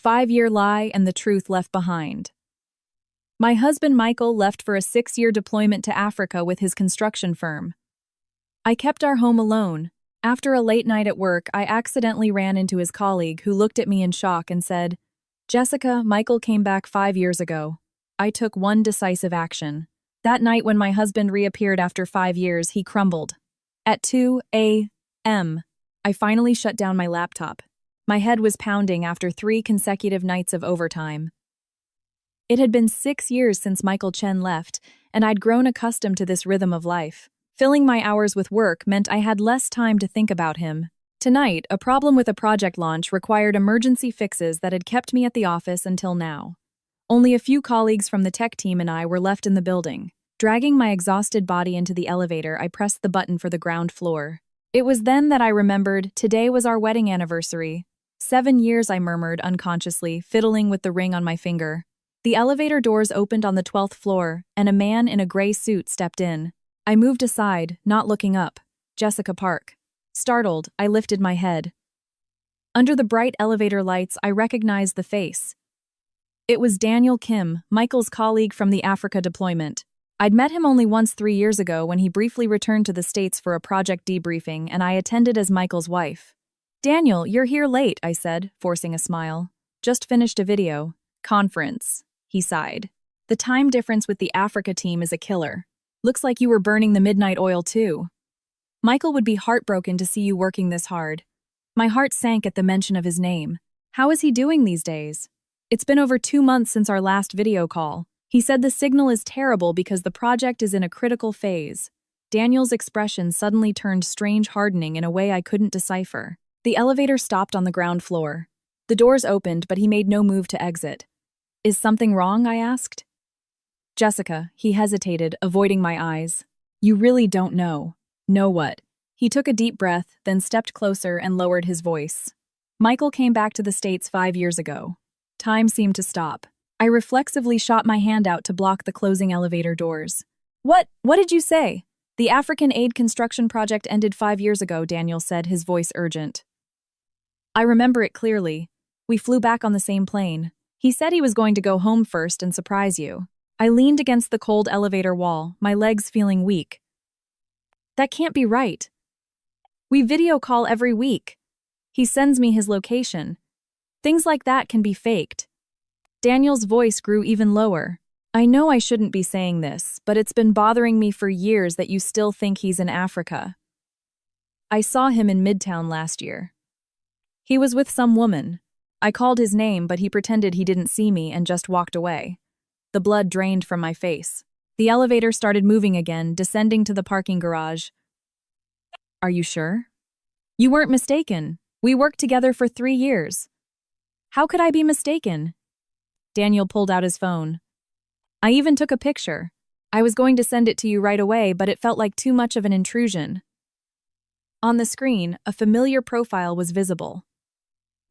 5-year lie and the truth left behind. My husband Michael left for a 6-year deployment to Africa with his construction firm. I kept our home alone. After a late night at work, I accidentally ran into his colleague, who looked at me in shock and said, "Jessica, Michael came back 5 years ago." I took one decisive action. That night when my husband reappeared after 5 years, he crumbled. At 2 a.m., I finally shut down my laptop. My head was pounding after 3 consecutive nights of overtime. It had been 6 years since Michael Chen left, and I'd grown accustomed to this rhythm of life. Filling my hours with work meant I had less time to think about him. Tonight, a problem with a project launch required emergency fixes that had kept me at the office until now. Only a few colleagues from the tech team and I were left in the building. Dragging my exhausted body into the elevator, I pressed the button for the ground floor. It was then that I remembered today was our wedding anniversary. 7 years, I murmured unconsciously, fiddling with the ring on my finger. The elevator doors opened on the 12th floor, and a man in a gray suit stepped in. I moved aside, not looking up. Jessica Park. Startled, I lifted my head. Under the bright elevator lights, I recognized the face. It was Daniel Kim, Michael's colleague from the Africa deployment. I'd met him only once 3 years ago when he briefly returned to the States for a project debriefing, and I attended as Michael's wife. "Daniel, you're here late," I said, forcing a smile. "Just finished a video. Conference," he sighed. "The time difference with the Africa team is a killer. Looks like you were burning the midnight oil too. Michael would be heartbroken to see you working this hard." My heart sank at the mention of his name. How is he doing these days? It's been over 2 months since our last video call. He said the signal is terrible because the project is in a critical phase. Daniel's expression suddenly turned strange, hardening in a way I couldn't decipher. The elevator stopped on the ground floor. The doors opened, but he made no move to exit. "Is something wrong?" I asked. "Jessica," he hesitated, avoiding my eyes. "You really don't know." "Know what?" He took a deep breath, then stepped closer and lowered his voice. "Michael came back to the States 5 years ago." Time seemed to stop. I reflexively shot my hand out to block the closing elevator doors. What did you say?" "The African aid construction project ended 5 years ago," Daniel said, his voice urgent. "I remember it clearly. We flew back on the same plane. He said he was going to go home first and surprise you." I leaned against the cold elevator wall, my legs feeling weak. "That can't be right. We video call every week. He sends me his location. Things like that can be faked." Daniel's voice grew even lower. "I know I shouldn't be saying this, but it's been bothering me for years that you still think he's in Africa. I saw him in Midtown last year. He was with some woman. I called his name, but he pretended he didn't see me and just walked away." The blood drained from my face. The elevator started moving again, descending to the parking garage. "Are you sure?" "You weren't mistaken. We worked together for 3 years. How could I be mistaken?" Daniel pulled out his phone. "I even took a picture. I was going to send it to you right away, but it felt like too much of an intrusion." On the screen, a familiar profile was visible.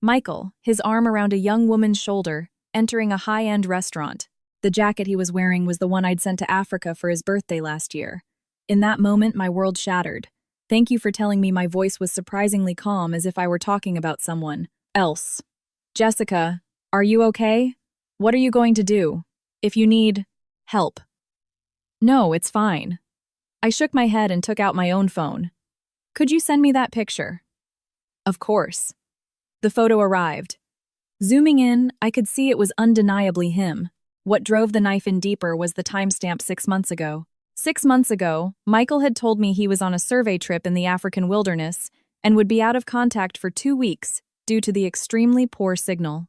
Michael, his arm around a young woman's shoulder, entering a high-end restaurant. The jacket he was wearing was the one I'd sent to Africa for his birthday last year. In that moment, my world shattered. "Thank you for telling me." My voice was surprisingly calm, as if I were talking about someone else. "Jessica, are you okay? What are you going to do? If you need help." "No, it's fine." I shook my head and took out my own phone. "Could you send me that picture?" "Of course." The photo arrived. Zooming in, I could see it was undeniably him. What drove the knife in deeper was the timestamp 6 months ago. 6 months ago, Michael had told me he was on a survey trip in the African wilderness and would be out of contact for 2 weeks due to the extremely poor signal.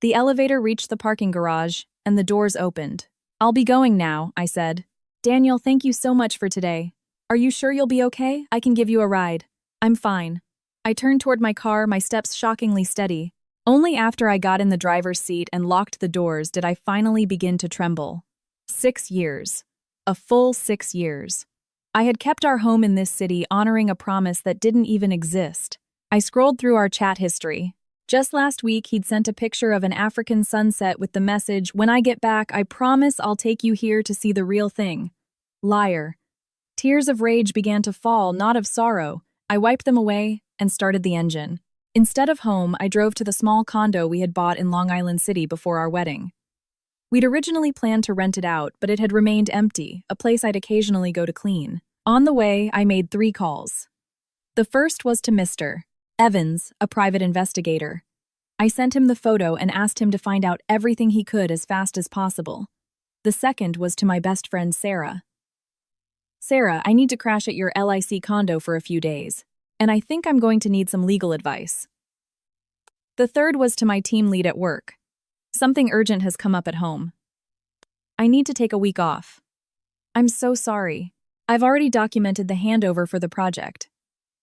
The elevator reached the parking garage, and the doors opened. "I'll be going now," I said. "Daniel, thank you so much for today. Are you sure you'll be okay? I can give you a ride." "I'm fine." I turned toward my car, my steps shockingly steady. Only after I got in the driver's seat and locked the doors did I finally begin to tremble. 6 years. A full 6 years. I had kept our home in this city, honoring a promise that didn't even exist. I scrolled through our chat history. Just last week, he'd sent a picture of an African sunset with the message, "When I get back, I promise I'll take you here to see the real thing." Liar. Tears of rage began to fall, not of sorrow. I wiped them away and started the engine. Instead of home, I drove to the small condo we had bought in Long Island City before our wedding. We'd originally planned to rent it out, but it had remained empty, a place I'd occasionally go to clean. On the way, I made 3 calls. The first was to Mr. Evans, a private investigator. I sent him the photo and asked him to find out everything he could as fast as possible. The second was to my best friend Sarah. Sarah, I need to crash at your LIC condo for a few days, and I think I'm going to need some legal advice. The third was to my team lead at work. Something urgent has come up at home. I need to take a week off. I'm so sorry. I've already documented the handover for the project.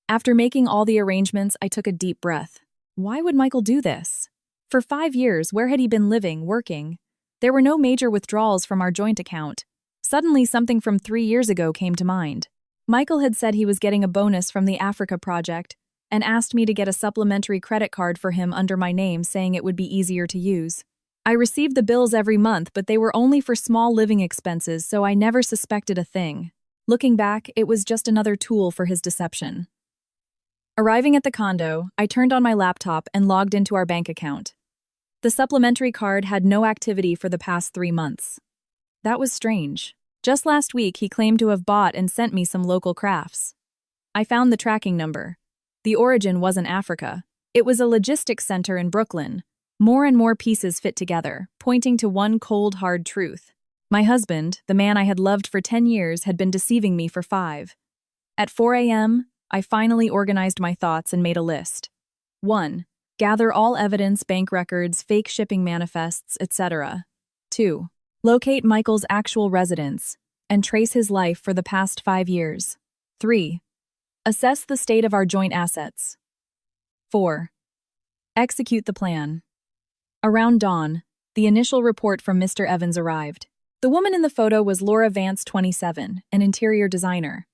After making all the arrangements, I took a deep breath. Why would Michael do this? For 5 years, where had he been living, working? There were no major withdrawals from our joint account. Suddenly, something from 3 years ago came to mind. Michael had said he was getting a bonus from the Africa project and asked me to get a supplementary credit card for him under my name, saying it would be easier to use. I received the bills every month, but they were only for small living expenses, so I never suspected a thing. Looking back, it was just another tool for his deception. Arriving at the condo, I turned on my laptop and logged into our bank account. The supplementary card had no activity for the past 3 months. That was strange. Just last week, he claimed to have bought and sent me some local crafts. I found the tracking number. The origin wasn't Africa. It was a logistics center in Brooklyn. More and more pieces fit together, pointing to one cold, hard truth. My husband, the man I had loved for 10 years, had been deceiving me for 5. At 4 a.m., I finally organized my thoughts and made a list. 1. Gather all evidence, bank records, fake shipping manifests, etc. 2. Locate Michael's actual residence and trace his life for the past 5 years. 3. Assess the state of our joint assets. 4. Execute the plan. Around dawn, the initial report from Mr. Evans arrived. The woman in the photo was Laura Vance, 27, an interior designer.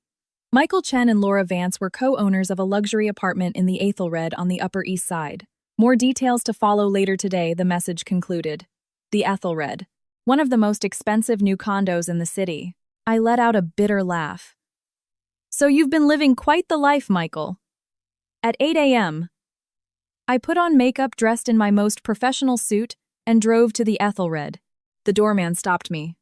Michael Chen and Laura Vance were co-owners of a luxury apartment in the Athelred on the Upper East Side. More details to follow later today, the message concluded. The Athelred, one of the most expensive new condos in the city. I let out a bitter laugh. So you've been living quite the life, Michael. At 8 a.m., I put on makeup, dressed in my most professional suit, and drove to the Athelred. The doorman stopped me.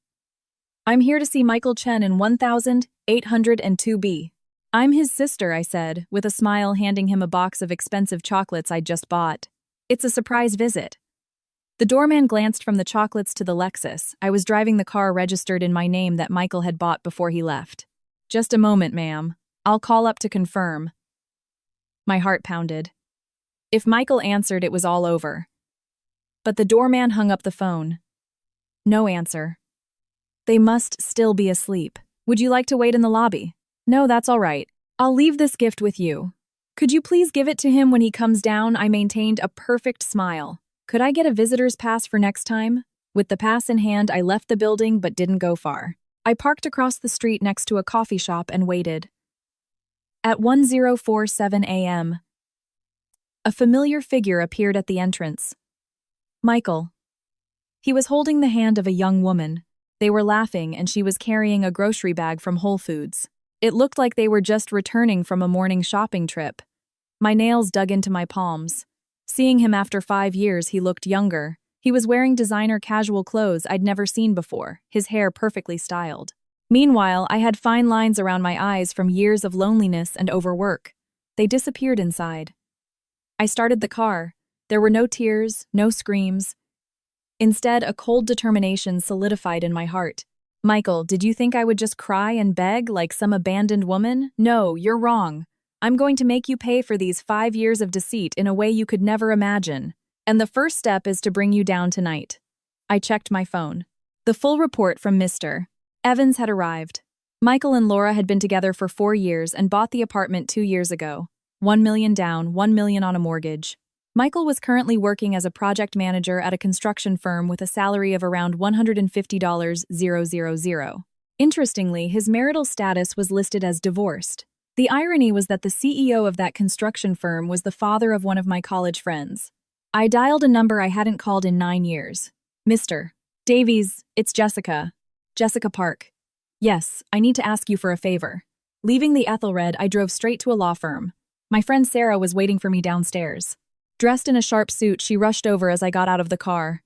I'm here to see Michael Chen in 1802B. I'm his sister, I said, with a smile, handing him a box of expensive chocolates I'd just bought. It's a surprise visit. The doorman glanced from the chocolates to the Lexus. I was driving the car registered in my name that Michael had bought before he left. Just a moment, ma'am. I'll call up to confirm. My heart pounded. If Michael answered, it was all over. But the doorman hung up the phone. No answer. They must still be asleep. Would you like to wait in the lobby? No, that's all right. I'll leave this gift with you. Could you please give it to him when he comes down? I maintained a perfect smile. Could I get a visitor's pass for next time? With the pass in hand, I left the building but didn't go far. I parked across the street next to a coffee shop and waited. At 10:47 a.m., a familiar figure appeared at the entrance. Michael. He was holding the hand of a young woman. They were laughing, and she was carrying a grocery bag from Whole Foods. It looked like they were just returning from a morning shopping trip. My nails dug into my palms. Seeing him after 5 years, he looked younger. He was wearing designer casual clothes I'd never seen before, his hair perfectly styled. Meanwhile, I had fine lines around my eyes from years of loneliness and overwork. They disappeared inside. I started the car. There were no tears, no screams. Instead, a cold determination solidified in my heart. Michael, did you think I would just cry and beg like some abandoned woman? No, you're wrong. I'm going to make you pay for these 5 years of deceit in a way you could never imagine. And the first step is to bring you down tonight. I checked my phone. The full report from Mr. Evans had arrived. Michael and Laura had been together for 4 years and bought the apartment 2 years ago. $1 million down, $1 million on a mortgage. Michael was currently working as a project manager at a construction firm with a salary of around $150,000. Interestingly, his marital status was listed as divorced. The irony was that the CEO of that construction firm was the father of one of my college friends. I dialed a number I hadn't called in 9 years. Mr. Davies, it's Jessica. Jessica Park. Yes, I need to ask you for a favor. Leaving the Ethelred, I drove straight to a law firm. My friend Sarah was waiting for me downstairs. Dressed in a sharp suit, she rushed over as I got out of the car.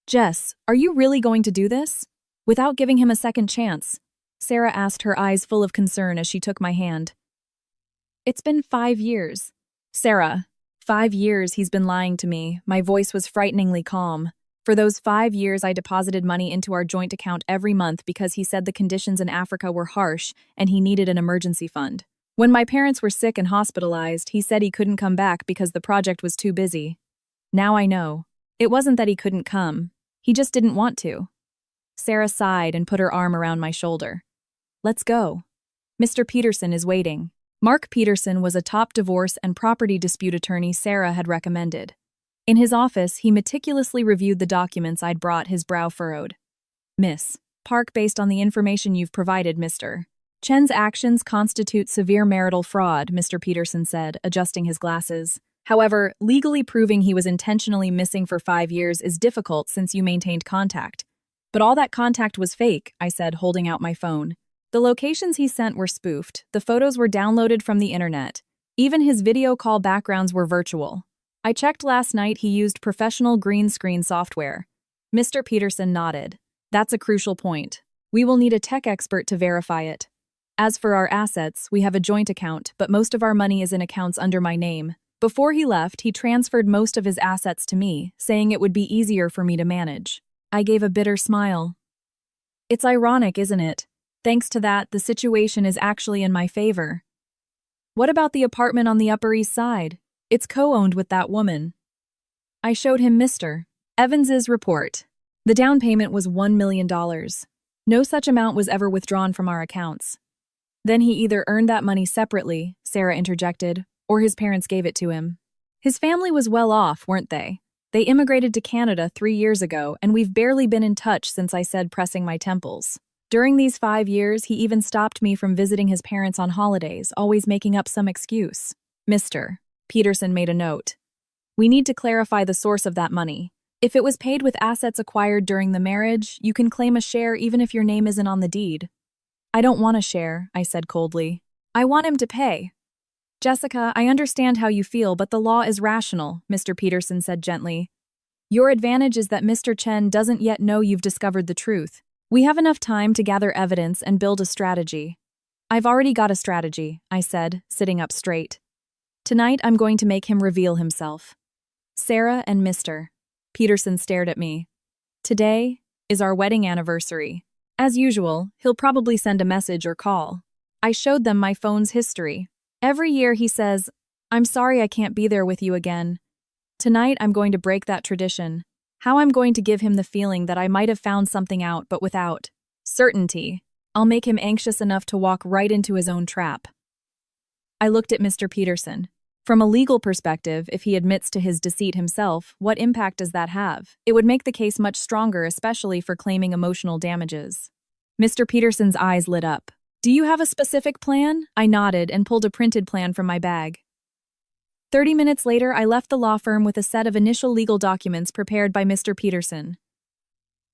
"Jess, are you really going to do this?" Without giving him a second chance, Sarah asked, her eyes full of concern as she took my hand. "It's been 5 years. Sarah, 5 years he's been lying to me." My voice was frighteningly calm. For those 5 years, I deposited money into our joint account every month because he said the conditions in Africa were harsh and he needed an emergency fund. When my parents were sick and hospitalized, he said he couldn't come back because the project was too busy. Now I know. It wasn't that he couldn't come. He just didn't want to. Sarah sighed and put her arm around my shoulder. "Let's go. Mr. Peterson is waiting." Mark Peterson was a top divorce and property dispute attorney Sarah had recommended. In his office, he meticulously reviewed the documents I'd brought, his brow furrowed. "Miss Park, based on the information you've provided, Mr. Chen's actions constitute severe marital fraud," Mr. Peterson said, adjusting his glasses. "However, legally proving he was intentionally missing for 5 years is difficult since you maintained contact." "But all that contact was fake," I said, holding out my phone. "The locations he sent were spoofed, the photos were downloaded from the internet. Even his video call backgrounds were virtual. I checked last night, he used professional green screen software." Mr. Peterson nodded. "That's a crucial point. We will need a tech expert to verify it. As for our assets, we have a joint account, but most of our money is in accounts under my name. Before he left, he transferred most of his assets to me, saying it would be easier for me to manage." I gave a bitter smile. "It's ironic, isn't it? Thanks to that, the situation is actually in my favor." "What about the apartment on the Upper East Side? It's co-owned with that woman." I showed him Mr. Evans's report. The down payment was $1 million. No such amount was ever withdrawn from our accounts. "Then he either earned that money separately," Sarah interjected, "or his parents gave it to him. His family was well off, weren't they? They immigrated to Canada 3 years ago, and we've barely been in touch since," I said, pressing my temples. "During these 5 years, he even stopped me from visiting his parents on holidays, always making up some excuse." Mr. Peterson made a note. "We need to clarify the source of that money. If it was paid with assets acquired during the marriage, you can claim a share even if your name isn't on the deed." "I don't want a share," I said coldly. "I want him to pay." "Jessica, I understand how you feel, but the law is rational," Mr. Peterson said gently. "Your advantage is that Mr. Chen doesn't yet know you've discovered the truth. We have enough time to gather evidence and build a strategy." "I've already got a strategy," I said, sitting up straight. "Tonight I'm going to make him reveal himself." Sarah and Mr. Peterson stared at me. "Today is our wedding anniversary. As usual, he'll probably send a message or call." I showed them my phone's history. Every year he says, "I'm sorry I can't be there with you again." Tonight I'm going to break that tradition. How I'm going to give him the feeling that I might have found something out, but without certainty. I'll make him anxious enough to walk right into his own trap. I looked at Mr. Peterson. From a legal perspective, if he admits to his deceit himself, what impact does that have? It would make the case much stronger, especially for claiming emotional damages. Mr. Peterson's eyes lit up. "Do you have a specific plan?" I nodded and pulled a printed plan from my bag. 30 minutes later, I left the law firm with a set of initial legal documents prepared by Mr. Peterson.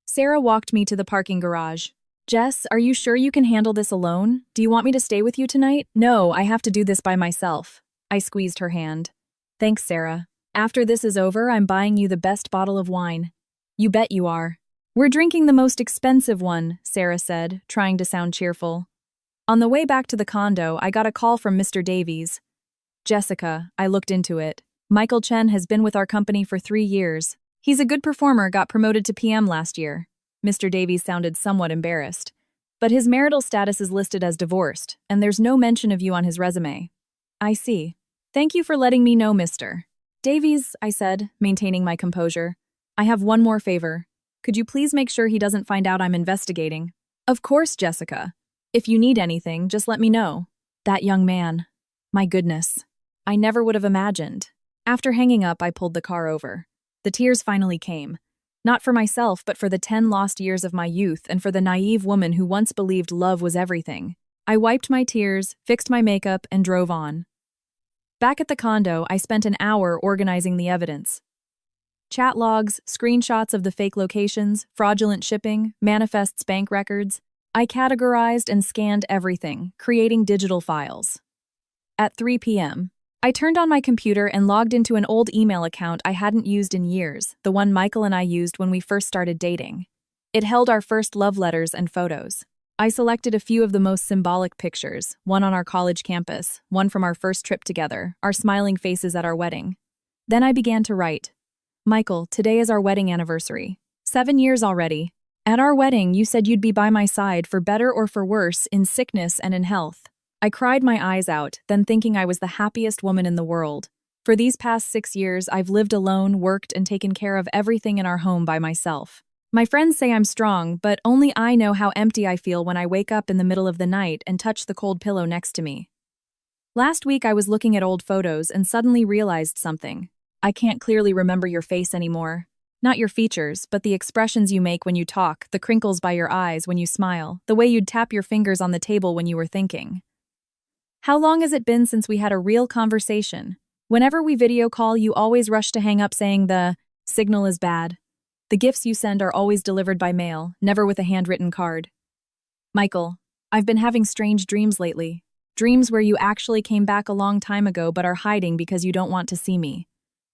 Sarah walked me to the parking garage. "Jess, are you sure you can handle this alone? Do you want me to stay with you tonight?" "No, I have to do this by myself." I squeezed her hand. "Thanks, Sarah. After this is over, I'm buying you the best bottle of wine." "You bet you are." "We're drinking the most expensive one," Sarah said, trying to sound cheerful. On the way back to the condo, I got a call from Mr. Davies. "Jessica," I looked into it. "Michael Chen has been with our company for 3 years. He's a good performer, got promoted to PM last year." Mr. Davies sounded somewhat embarrassed. "But his marital status is listed as divorced, and there's no mention of you on his resume." "I see. Thank you for letting me know, Mr. Davies," I said, maintaining my composure. "I have one more favor. Could you please make sure he doesn't find out I'm investigating?" "Of course, Jessica. If you need anything, just let me know." That young man. My goodness. I never would have imagined. After hanging up, I pulled the car over. The tears finally came. Not for myself, but for the 10 lost years of my youth and for the naive woman who once believed love was everything. I wiped my tears, fixed my makeup, and drove on. Back at the condo, I spent an hour organizing the evidence. Chat logs, screenshots of the fake locations, fraudulent shipping, manifests, bank records. I categorized and scanned everything, creating digital files. At 3 p.m., I turned on my computer and logged into an old email account I hadn't used in years, the one Michael and I used when we first started dating. It held our first love letters and photos. I selected a few of the most symbolic pictures, one on our college campus, one from our first trip together, our smiling faces at our wedding. Then I began to write. Michael, today is our wedding anniversary. 7 years already. At our wedding, you said you'd be by my side for better or for worse, in sickness and in health. I cried my eyes out, then thinking I was the happiest woman in the world. For these past 6 years, I've lived alone, worked, and taken care of everything in our home by myself. My friends say I'm strong, but only I know how empty I feel when I wake up in the middle of the night and touch the cold pillow next to me. Last week I was looking at old photos and suddenly realized something. I can't clearly remember your face anymore. Not your features, but the expressions you make when you talk, the crinkles by your eyes when you smile, the way you'd tap your fingers on the table when you were thinking. How long has it been since we had a real conversation? Whenever we video call, you always rush to hang up saying the signal is bad. The gifts you send are always delivered by mail, never with a handwritten card. Michael, I've been having strange dreams lately. Dreams where you actually came back a long time ago but are hiding because you don't want to see me.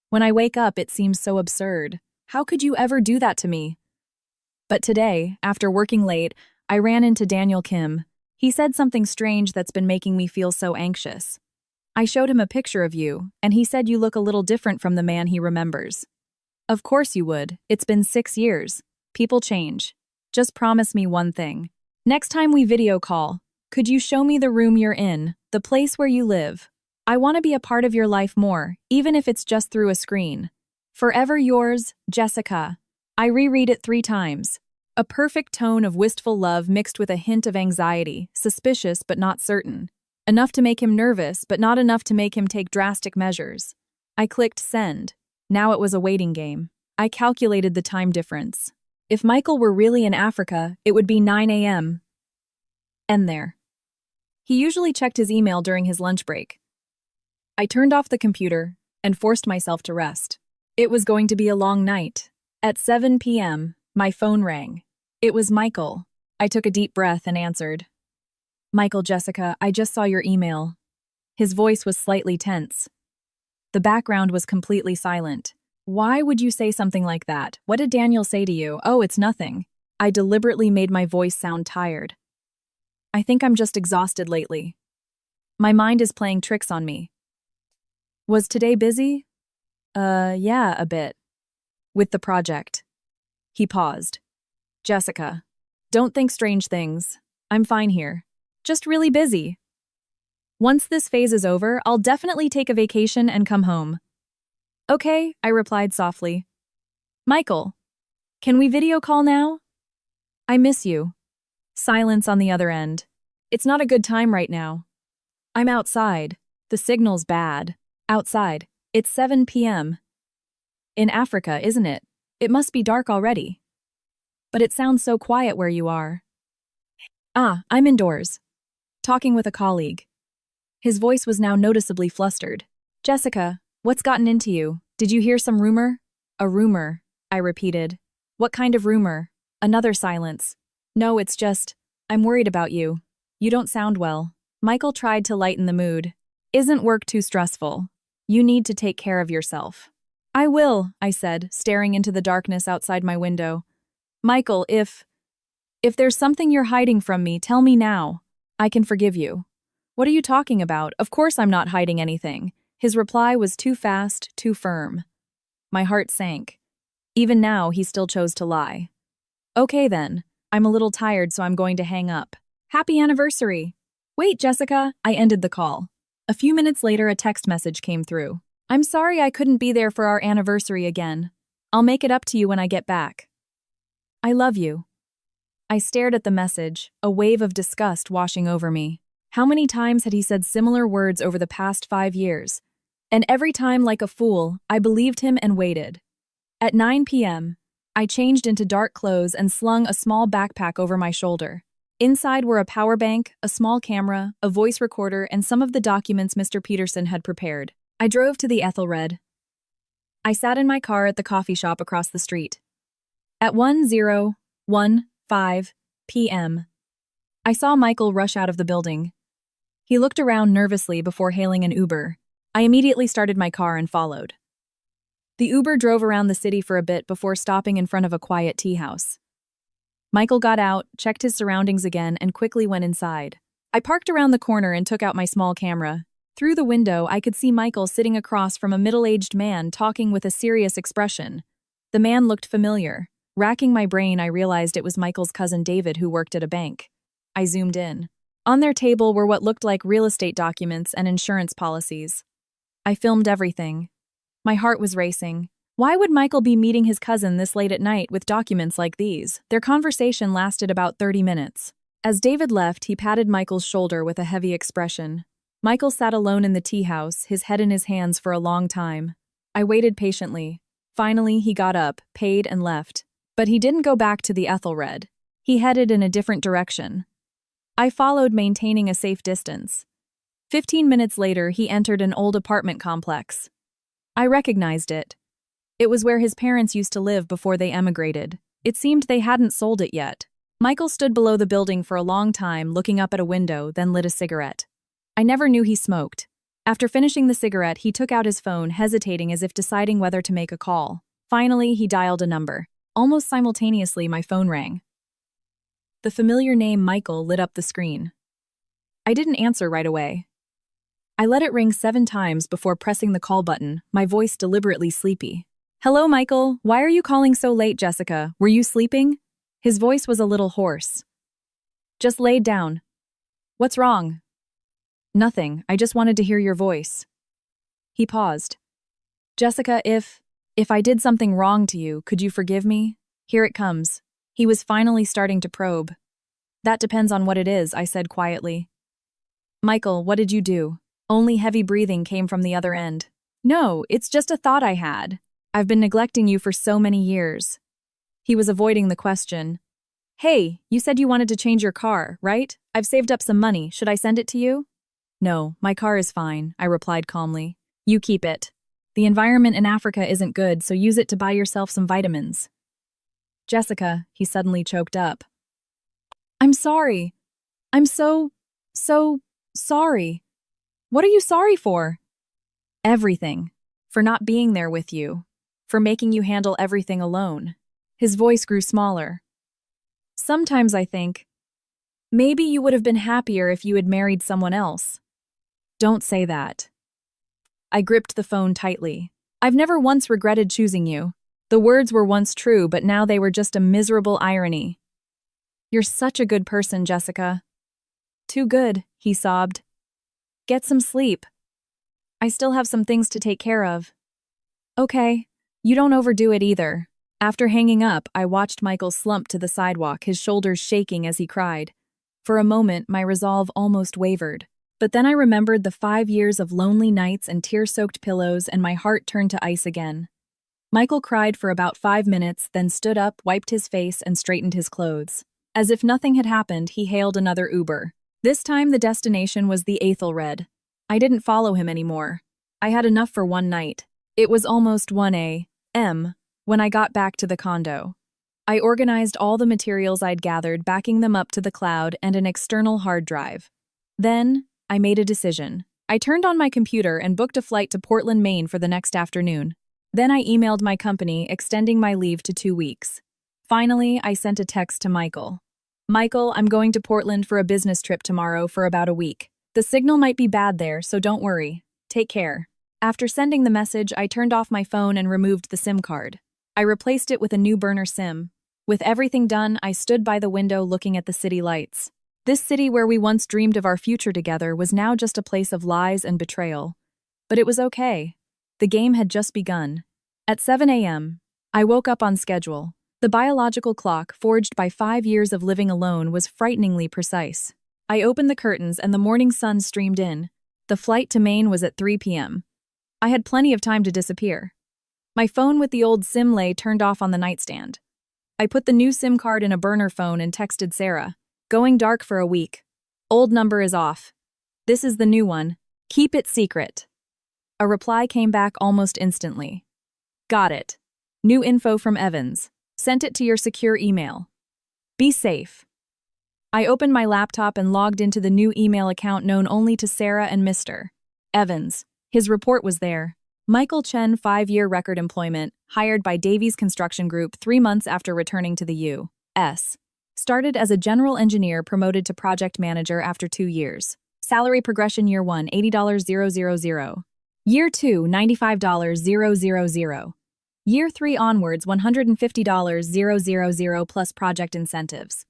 When I wake up, it seems so absurd. How could you ever do that to me? But today, after working late, I ran into Daniel Kim. He said something strange that's been making me feel so anxious. I showed him a picture of you, and he said you look a little different from the man he remembers. Of course you would. It's been 6 years. People change. Just promise me one thing. Next time we video call, could you show me the room you're in, the place where you live? I want to be a part of your life more, even if it's just through a screen. Forever yours, Jessica. I reread it 3 times. A perfect tone of wistful love mixed with a hint of anxiety, suspicious but not certain. Enough to make him nervous, but not enough to make him take drastic measures. I clicked send. Now it was a waiting game. I calculated the time difference. If Michael were really in Africa, it would be 9 a.m. End there. He usually checked his email during his lunch break. I turned off the computer and forced myself to rest. It was going to be a long night. At 7 p.m., my phone rang. It was Michael. I took a deep breath and answered. Michael, Jessica, I just saw your email. His voice was slightly tense. The background was completely silent. Why would you say something like that? What did Daniel say to you? Oh, it's nothing. I deliberately made my voice sound tired. I think I'm just exhausted lately. My mind is playing tricks on me. Was today busy? Yeah, a bit. With the project. He paused. Jessica, don't think strange things. I'm fine here. Just really busy. Once this phase is over, I'll definitely take a vacation and come home. Okay, I replied softly. Michael, can we video call now? I miss you. Silence on the other end. It's not a good time right now. I'm outside. The signal's bad. Outside. It's 7 p.m. In Africa, isn't it? It must be dark already. But it sounds so quiet where you are. I'm indoors. Talking with a colleague. His voice was now noticeably flustered. Jessica, what's gotten into you? Did you hear some rumor? A rumor, I repeated. What kind of rumor? Another silence. No, it's just, I'm worried about you. You don't sound well. Michael tried to lighten the mood. Isn't work too stressful? You need to take care of yourself. I will, I said, staring into the darkness outside my window. Michael, if there's something you're hiding from me, tell me now. I can forgive you. What are you talking about? Of course I'm not hiding anything. His reply was too fast, too firm. My heart sank. Even now, he still chose to lie. Okay then. I'm a little tired, so I'm going to hang up. Happy anniversary. Wait, Jessica. I ended the call. A few minutes later, a text message came through. I'm sorry I couldn't be there for our anniversary again. I'll make it up to you when I get back. I love you. I stared at the message, a wave of disgust washing over me. How many times had he said similar words over the past 5 years? And every time, like a fool, I believed him and waited. At 9 p.m., I changed into dark clothes and slung a small backpack over my shoulder. Inside were a power bank, a small camera, a voice recorder, and some of the documents Mr. Peterson had prepared. I drove to the Ethelred. I sat in my car at the coffee shop across the street. At 10:15 p.m., I saw Michael rush out of the building. He looked around nervously before hailing an Uber. I immediately started my car and followed. The Uber drove around the city for a bit before stopping in front of a quiet tea house. Michael got out, checked his surroundings again, and quickly went inside. I parked around the corner and took out my small camera. Through the window, I could see Michael sitting across from a middle-aged man talking with a serious expression. The man looked familiar. Racking my brain, I realized it was Michael's cousin David, who worked at a bank. I zoomed in. On their table were what looked like real estate documents and insurance policies. I filmed everything. My heart was racing. Why would Michael be meeting his cousin this late at night with documents like these? Their conversation lasted about 30 minutes. As David left, he patted Michael's shoulder with a heavy expression. Michael sat alone in the tea house, his head in his hands for a long time. I waited patiently. Finally, he got up, paid, and left. But he didn't go back to the Ethelred. He headed in a different direction. I followed, maintaining a safe distance. 15 minutes later, he entered an old apartment complex. I recognized it. It was where his parents used to live before they emigrated. It seemed they hadn't sold it yet. Michael stood below the building for a long time, looking up at a window, then lit a cigarette. I never knew he smoked. After finishing the cigarette, he took out his phone, hesitating as if deciding whether to make a call. Finally, he dialed a number. Almost simultaneously, my phone rang. The familiar name Michael lit up the screen. I didn't answer right away. I let it ring 7 times before pressing the call button, my voice deliberately sleepy. "Hello, Michael. Why are you calling so late, Jessica? Were you sleeping?" His voice was a little hoarse. "Just laid down." "What's wrong?" "Nothing. I just wanted to hear your voice." He paused. "Jessica, if I did something wrong to you, could you forgive me? Here it comes." He was finally starting to probe. "That depends on what it is," I said quietly. "Michael, what did you do?" Only heavy breathing came from the other end. "No, it's just a thought I had. I've been neglecting you for so many years." He was avoiding the question. "Hey, you said you wanted to change your car, right? I've saved up some money. Should I send it to you?" "No, my car is fine," I replied calmly. "You keep it. The environment in Africa isn't good, so use it to buy yourself some vitamins." "Jessica," he suddenly choked up. "I'm sorry. I'm so sorry." "What are you sorry for?" "Everything. For not being there with you. For making you handle everything alone." His voice grew smaller. "Sometimes I think, maybe you would have been happier if you had married someone else." "Don't say that." I gripped the phone tightly. "I've never once regretted choosing you. The words were once true, but now they were just a miserable irony." "You're such a good person, Jessica." "Too good," he sobbed. "Get some sleep. I still have some things to take care of." "Okay. You don't overdo it either." After hanging up, I watched Michael slump to the sidewalk, his shoulders shaking as he cried. For a moment, my resolve almost wavered. But then I remembered the 5 years of lonely nights and tear-soaked pillows, and my heart turned to ice again. Michael cried for about 5 minutes, then stood up, wiped his face, and straightened his clothes. As if nothing had happened, he hailed another Uber. This time the destination was the Ethelred. I didn't follow him anymore. I had enough for one night. It was almost 1 a.m. when I got back to the condo. I organized all the materials I'd gathered, backing them up to the cloud and an external hard drive. Then, I made a decision. I turned on my computer and booked a flight to Portland, Maine for the next afternoon. Then I emailed my company, extending my leave to 2 weeks. Finally, I sent a text to Michael. "Michael, I'm going to Portland for a business trip tomorrow for about a week. The signal might be bad there, so don't worry. Take care." After sending the message, I turned off my phone and removed the SIM card. I replaced it with a new burner SIM. With everything done, I stood by the window looking at the city lights. This city where we once dreamed of our future together was now just a place of lies and betrayal. But it was okay. The game had just begun. At 7 a.m., I woke up on schedule. The biological clock, forged by 5 years of living alone, was frighteningly precise. I opened the curtains and the morning sun streamed in. The flight to Maine was at 3 p.m. I had plenty of time to disappear. My phone with the old SIM lay turned off on the nightstand. I put the new SIM card in a burner phone and texted Sarah. "Going dark for a week. Old number is off. This is the new one. Keep it secret." A reply came back almost instantly. "Got it. New info from Evans. Sent it to your secure email. Be safe." I opened my laptop and logged into the new email account known only to Sarah and Mr. Evans. His report was there. Michael Chen, 5-year record employment, hired by Davies Construction Group 3 months after returning to the U.S. Started as a general engineer, promoted to project manager after 2 years. Salary progression: year 1, $80,000. Year 2, $95,000. Year 3 onwards, $150,000 plus project incentives.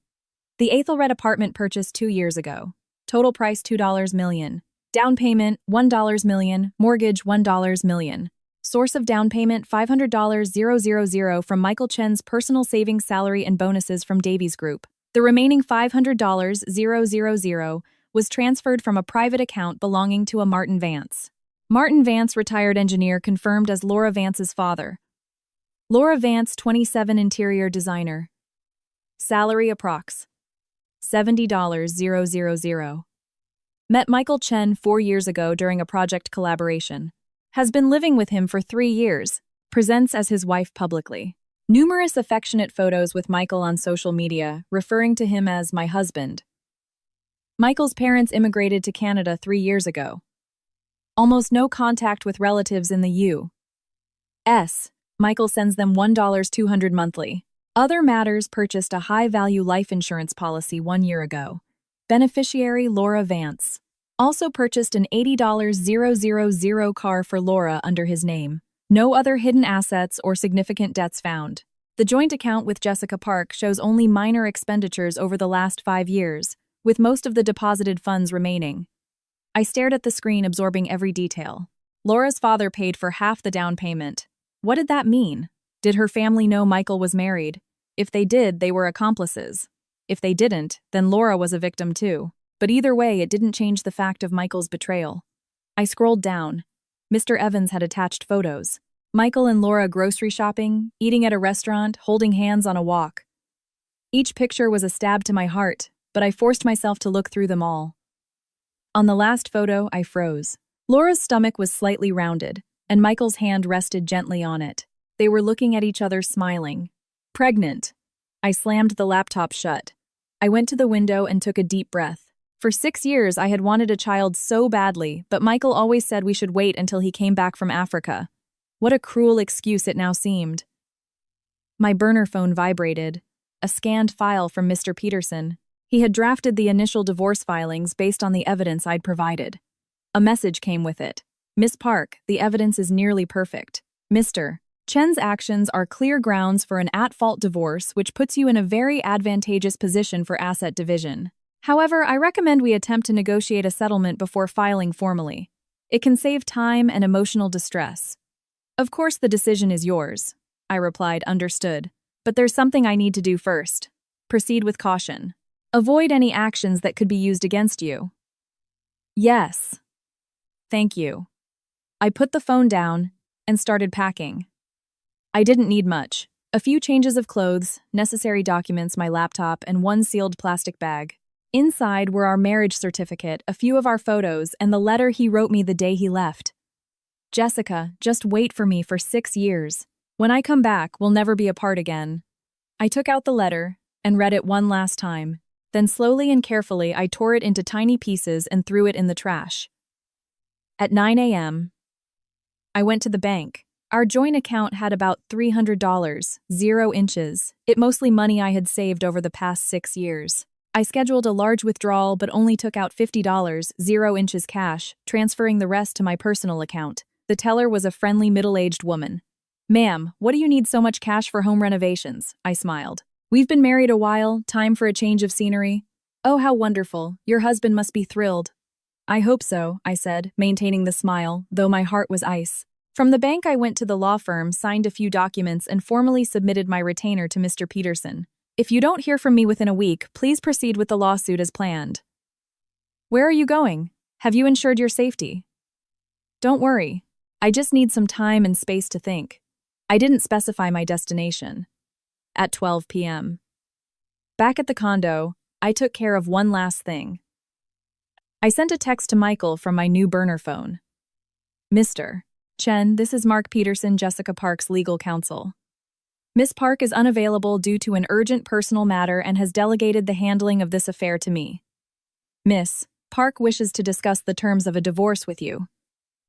The Athelred apartment purchased 2 years ago. Total price $2 million. Down payment $1 million. Mortgage $1 million. Source of down payment $500,000 from Michael Chen's personal savings, salary, and bonuses from Davies Group. The remaining $500,000 was transferred from a private account belonging to a Martin Vance. Martin Vance, retired engineer, confirmed as Laura Vance's father. Laura Vance, 27, interior designer. Salary approx. $70,000. Met Michael Chen 4 years ago during a project collaboration. Has been living with him for 3 years. Presents as his wife publicly. Numerous affectionate photos with Michael on social media, referring to him as my husband. Michael's parents immigrated to Canada 3 years ago. Almost no contact with relatives in the U.S. Michael sends them $1,200 monthly. Other matters: purchased a high-value life insurance policy 1 year ago. Beneficiary: Laura Vance. Also purchased an $80,000 car for Laura under his name. No other hidden assets or significant debts found. The joint account with Jessica Park shows only minor expenditures over the last 5 years, with most of the deposited funds remaining. I stared at the screen, absorbing every detail. Laura's father paid for half the down payment. What did that mean? Did her family know Michael was married? If they did, they were accomplices. If they didn't, then Laura was a victim too. But either way, it didn't change the fact of Michael's betrayal. I scrolled down. Mr. Evans had attached photos. Michael and Laura grocery shopping, eating at a restaurant, holding hands on a walk. Each picture was a stab to my heart, but I forced myself to look through them all. On the last photo, I froze. Laura's stomach was slightly rounded, and Michael's hand rested gently on it. They were looking at each other, smiling. Pregnant. I slammed the laptop shut. I went to the window and took a deep breath. For 6 years, I had wanted a child so badly, but Michael always said we should wait until he came back from Africa. What a cruel excuse it now seemed. My burner phone vibrated. A scanned file from Mr. Peterson. He had drafted the initial divorce filings based on the evidence I'd provided. A message came with it. Miss Park, the evidence is nearly perfect. Mr. Chen's actions are clear grounds for an at-fault divorce, which puts you in a very advantageous position for asset division. However, I recommend we attempt to negotiate a settlement before filing formally. It can save time and emotional distress. Of course, the decision is yours. I replied, understood. But there's something I need to do first. Proceed with caution. Avoid any actions that could be used against you. Yes. Thank you. I put the phone down and started packing. I didn't need much. A few changes of clothes, necessary documents, my laptop, and one sealed plastic bag. Inside were our marriage certificate, a few of our photos, and the letter he wrote me the day he left. Jessica, just wait for me for 6 years. When I come back, we'll never be apart again. I took out the letter and read it one last time. Then slowly and carefully, I tore it into tiny pieces and threw it in the trash. At 9 a.m., I went to the bank. Our joint account had about $300, 0 inches. It mostly money I had saved over the past 6 years. I scheduled a large withdrawal but only took out $50, 0 inches cash, transferring the rest to my personal account. The teller was a friendly middle-aged woman. "Ma'am, what do you need so much cash for home renovations?" I smiled. "We've been married a while, time for a change of scenery." "Oh, how wonderful. Your husband must be thrilled." "I hope so," I said, maintaining the smile, though my heart was ice. From the bank, I went to the law firm, signed a few documents, and formally submitted my retainer to Mr. Peterson. "If you don't hear from me within a week, please proceed with the lawsuit as planned." "Where are you going? Have you ensured your safety?" "Don't worry. I just need some time and space to think." I didn't specify my destination. At 12 p.m. Back at the condo, I took care of one last thing. I sent a text to Michael from my new burner phone. "Mr. Chen, this is Mark Peterson, Jessica Park's legal counsel. Miss Park is unavailable due to an urgent personal matter and has delegated the handling of this affair to me. Miss Park wishes to discuss the terms of a divorce with you."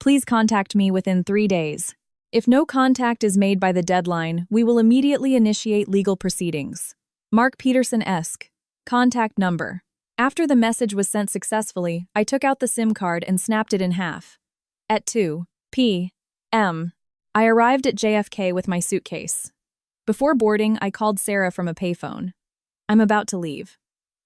Please contact me within 3 days. If no contact is made by the deadline, we will immediately initiate legal proceedings. Mark Peterson-esque. Contact number. After the message was sent successfully, I took out the SIM card and snapped it in half. At 2 p.m., I arrived at JFK with my suitcase. Before boarding, I called Sarah from a payphone. I'm about to leave.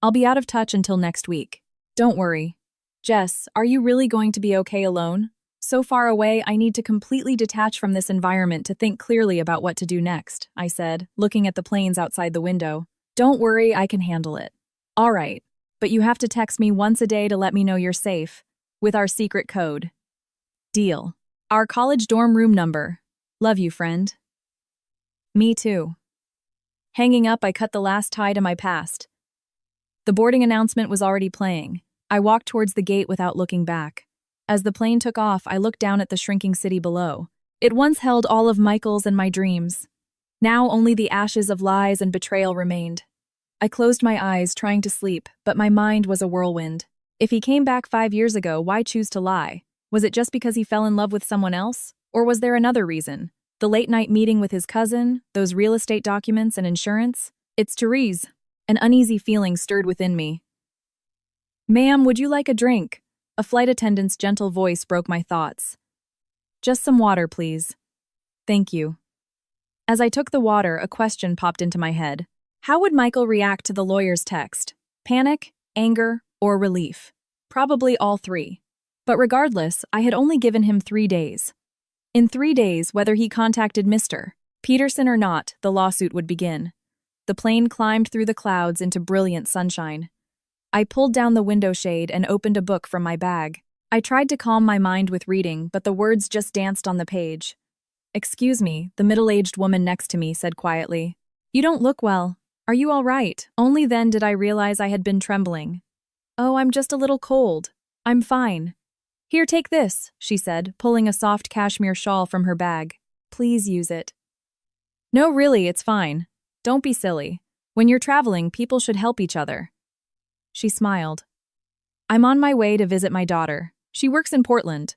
I'll be out of touch until next week. Don't worry. Jess, are you really going to be okay alone? So far away, I need to completely detach from this environment to think clearly about what to do next, I said, looking at the planes outside the window. Don't worry, I can handle it. All right, but you have to text me once a day to let me know you're safe, with our secret code. Deal. Our college dorm room number. Love you, friend. Me too. Hanging up, I cut the last tie to my past. The boarding announcement was already playing. I walked towards the gate without looking back. As the plane took off, I looked down at the shrinking city below. It once held all of Michael's and my dreams. Now only the ashes of lies and betrayal remained. I closed my eyes, trying to sleep, but my mind was a whirlwind. If he came back 5 years ago, why choose to lie? Was it just because he fell in love with someone else? Or was there another reason? The late-night meeting with his cousin, those real estate documents and insurance? It's Therese. An uneasy feeling stirred within me. Ma'am, would you like a drink? A flight attendant's gentle voice broke my thoughts. Just some water, please. Thank you. As I took the water, a question popped into my head. How would Michael react to the lawyer's text? Panic, anger, or relief? Probably all three. But regardless, I had only given him 3 days. In 3 days, whether he contacted Mr. Peterson or not, the lawsuit would begin. The plane climbed through the clouds into brilliant sunshine. I pulled down the window shade and opened a book from my bag. I tried to calm my mind with reading, but the words just danced on the page. Excuse me, the middle-aged woman next to me said quietly. You don't look well. Are you all right? Only then did I realize I had been trembling. Oh, I'm just a little cold. I'm fine. Here, take this, she said, pulling a soft cashmere shawl from her bag. Please use it. No, really, it's fine. Don't be silly. When you're traveling, people should help each other. She smiled. I'm on my way to visit my daughter. She works in Portland.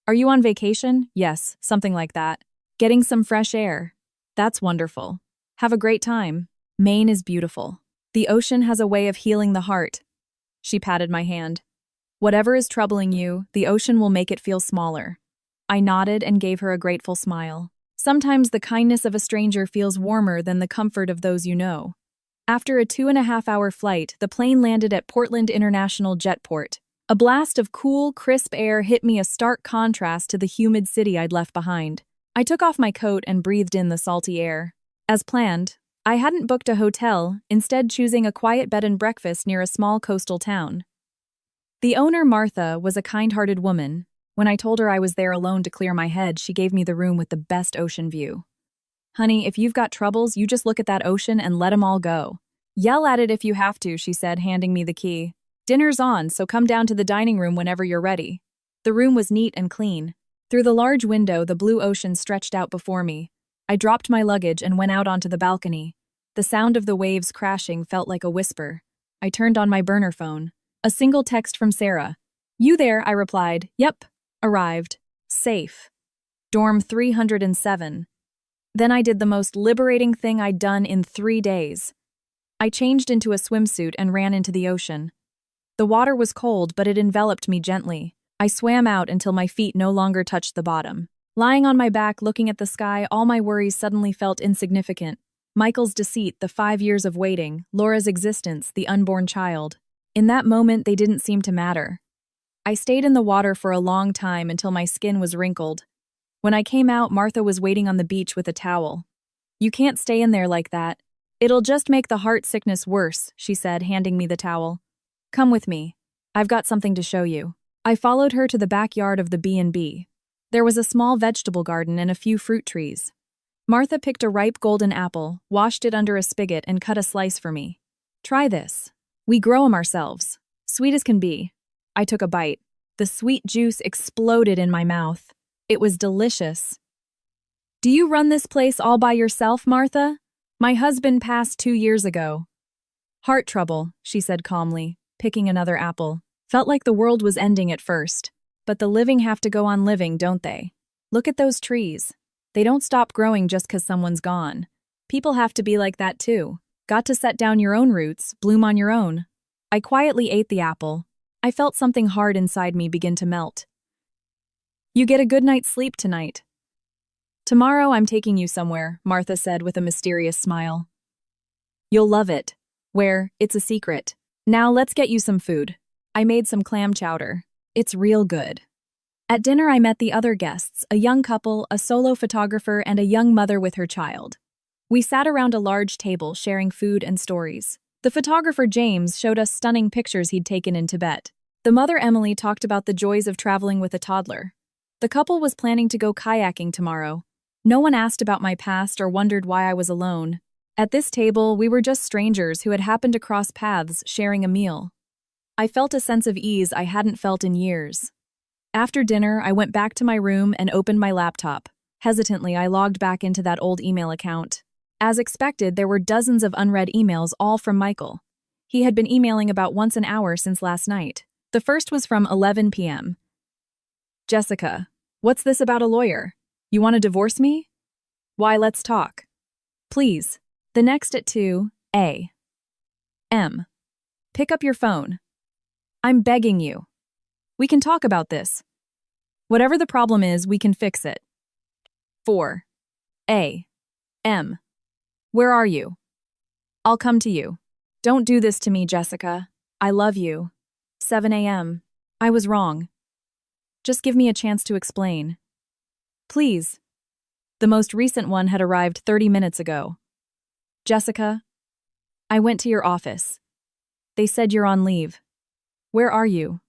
Are you on vacation? Yes, something like that. Getting some fresh air. That's wonderful. Have a great time. Maine is beautiful. The ocean has a way of healing the heart. She patted my hand. Whatever is troubling you, the ocean will make it feel smaller. I nodded and gave her a grateful smile. Sometimes the kindness of a stranger feels warmer than the comfort of those you know. After a 2.5-hour flight, the plane landed at Portland International Jetport. A blast of cool, crisp air hit me, a stark contrast to the humid city I'd left behind. I took off my coat and breathed in the salty air. As planned, I hadn't booked a hotel, instead choosing a quiet bed and breakfast near a small coastal town. The owner, Martha, was a kind-hearted woman. When I told her I was there alone to clear my head, she gave me the room with the best ocean view. Honey, if you've got troubles, you just look at that ocean and let 'em all go. Yell at it if you have to, she said, handing me the key. Dinner's on, so come down to the dining room whenever you're ready. The room was neat and clean. Through the large window, the blue ocean stretched out before me. I dropped my luggage and went out onto the balcony. The sound of the waves crashing felt like a whisper. I turned on my burner phone. A single text from Sarah. You there, I replied. Yep. Arrived. Safe. Dorm 307. Then I did the most liberating thing I'd done in 3 days. I changed into a swimsuit and ran into the ocean. The water was cold, but it enveloped me gently. I swam out until my feet no longer touched the bottom. Lying on my back, looking at the sky, all my worries suddenly felt insignificant. Michael's deceit, the 5 years of waiting, Laura's existence, the unborn child. In that moment, they didn't seem to matter. I stayed in the water for a long time until my skin was wrinkled. When I came out, Martha was waiting on the beach with a towel. You can't stay in there like that. It'll just make the heart sickness worse, she said, handing me the towel. Come with me. I've got something to show you. I followed her to the backyard of the B&B. There was a small vegetable garden and a few fruit trees. Martha picked a ripe golden apple, washed it under a spigot, and cut a slice for me. Try this. We grow 'em ourselves. Sweet as can be. I took a bite. The sweet juice exploded in my mouth. It was delicious. Do you run this place all by yourself, Martha? My husband passed 2 years ago. Heart trouble, she said calmly, picking another apple. Felt like the world was ending at first. But the living have to go on living, don't they? Look at those trees. They don't stop growing just 'cause someone's gone. People have to be like that too. Got to set down your own roots, bloom on your own. I quietly ate the apple. I felt something hard inside me begin to melt. You get a good night's sleep tonight. Tomorrow I'm taking you somewhere, Martha said with a mysterious smile. You'll love it. Where? It's a secret. Now let's get you some food. I made some clam chowder. It's real good. At dinner I met the other guests, a young couple, a solo photographer, and a young mother with her child. We sat around a large table sharing food and stories. The photographer James showed us stunning pictures he'd taken in Tibet. The mother Emily talked about the joys of traveling with a toddler. The couple was planning to go kayaking tomorrow. No one asked about my past or wondered why I was alone. At this table, we were just strangers who had happened to cross paths sharing a meal. I felt a sense of ease I hadn't felt in years. After dinner, I went back to my room and opened my laptop. Hesitantly, I logged back into that old email account. As expected, there were dozens of unread emails, all from Michael. He had been emailing about once an hour since last night. The first was from 11 p.m. Jessica, what's this about a lawyer? You want to divorce me? Why, let's talk. Please. The next at 2 a.m. Pick up your phone. I'm begging you. We can talk about this. Whatever the problem is, we can fix it. 4 a.m. Where are you? I'll come to you. Don't do this to me, Jessica. I love you. 7 a.m. I was wrong. Just give me a chance to explain. Please. The most recent one had arrived 30 minutes ago. Jessica, I went to your office. They said you're on leave. Where are you?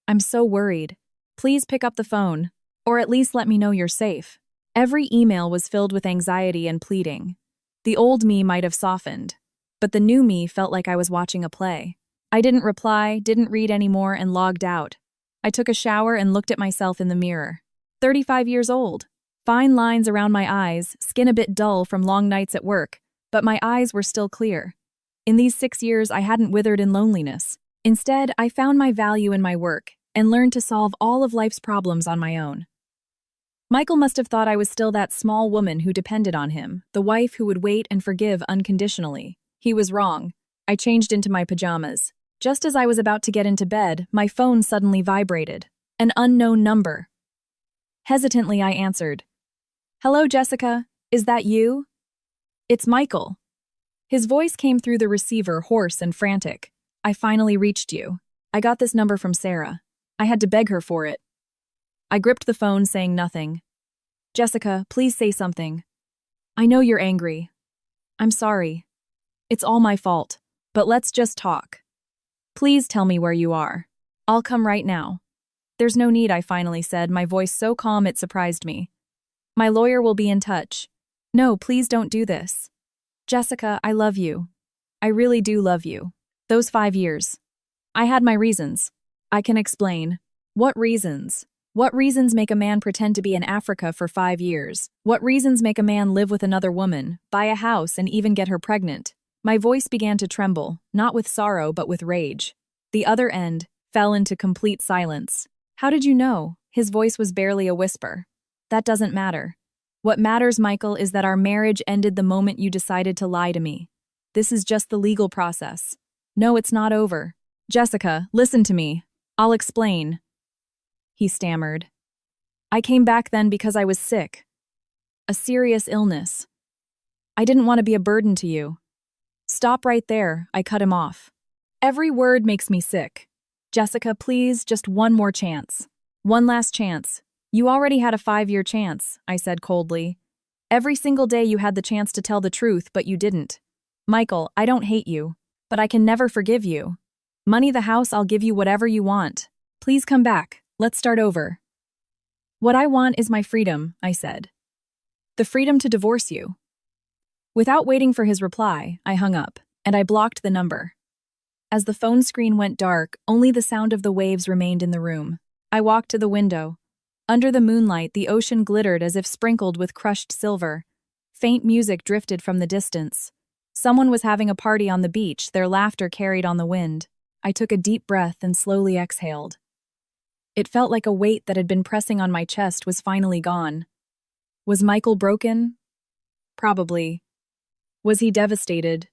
I'm so worried. Please pick up the phone, or at least let me know you're safe. Every email was filled with anxiety and pleading. The old me might have softened, but the new me felt like I was watching a play. I didn't reply, didn't read anymore, and logged out. I took a shower and looked at myself in the mirror. 35 years old. Fine lines around my eyes, skin a bit dull from long nights at work, but my eyes were still clear. In these 6 years, I hadn't withered in loneliness. Instead, I found my value in my work and learned to solve all of life's problems on my own. Michael must have thought I was still that small woman who depended on him, the wife who would wait and forgive unconditionally. He was wrong. I changed into my pajamas. Just as I was about to get into bed, my phone suddenly vibrated. An unknown number. Hesitantly, I answered. Hello, Jessica. Is that you? It's Michael. His voice came through the receiver, hoarse and frantic. I finally reached you. I got this number from Sarah. I had to beg her for it. I gripped the phone, saying nothing. Jessica, please say something. I know you're angry. I'm sorry. It's all my fault. But let's just talk. Please tell me where you are. I'll come right now. There's no need, I finally said, my voice so calm it surprised me. My lawyer will be in touch. No, please don't do this. Jessica, I love you. I really do love you. Those 5 years. I had my reasons. I can explain. What reasons? What reasons make a man pretend to be in Africa for 5 years? What reasons make a man live with another woman, buy a house, and even get her pregnant? My voice began to tremble, not with sorrow but with rage. The other end fell into complete silence. How did you know? His voice was barely a whisper. That doesn't matter. What matters, Michael, is that our marriage ended the moment you decided to lie to me. This is just the legal process. No, it's not over. Jessica, listen to me. I'll explain. He stammered. I came back then because I was sick. A serious illness. I didn't want to be a burden to you. Stop right there, I cut him off. Every word makes me sick. Jessica, please, just one more chance. One last chance. You already had a 5-year chance, I said coldly. Every single day you had the chance to tell the truth, but you didn't. Michael, I don't hate you, but I can never forgive you. Money the house, I'll give you whatever you want. Please come back. Let's start over. What I want is my freedom, I said. The freedom to divorce you. Without waiting for his reply, I hung up, and I blocked the number. As the phone screen went dark, only the sound of the waves remained in the room. I walked to the window. Under the moonlight, the ocean glittered as if sprinkled with crushed silver. Faint music drifted from the distance. Someone was having a party on the beach, their laughter carried on the wind. I took a deep breath and slowly exhaled. It felt like a weight that had been pressing on my chest was finally gone. Was Michael broken? Probably. Was he devastated?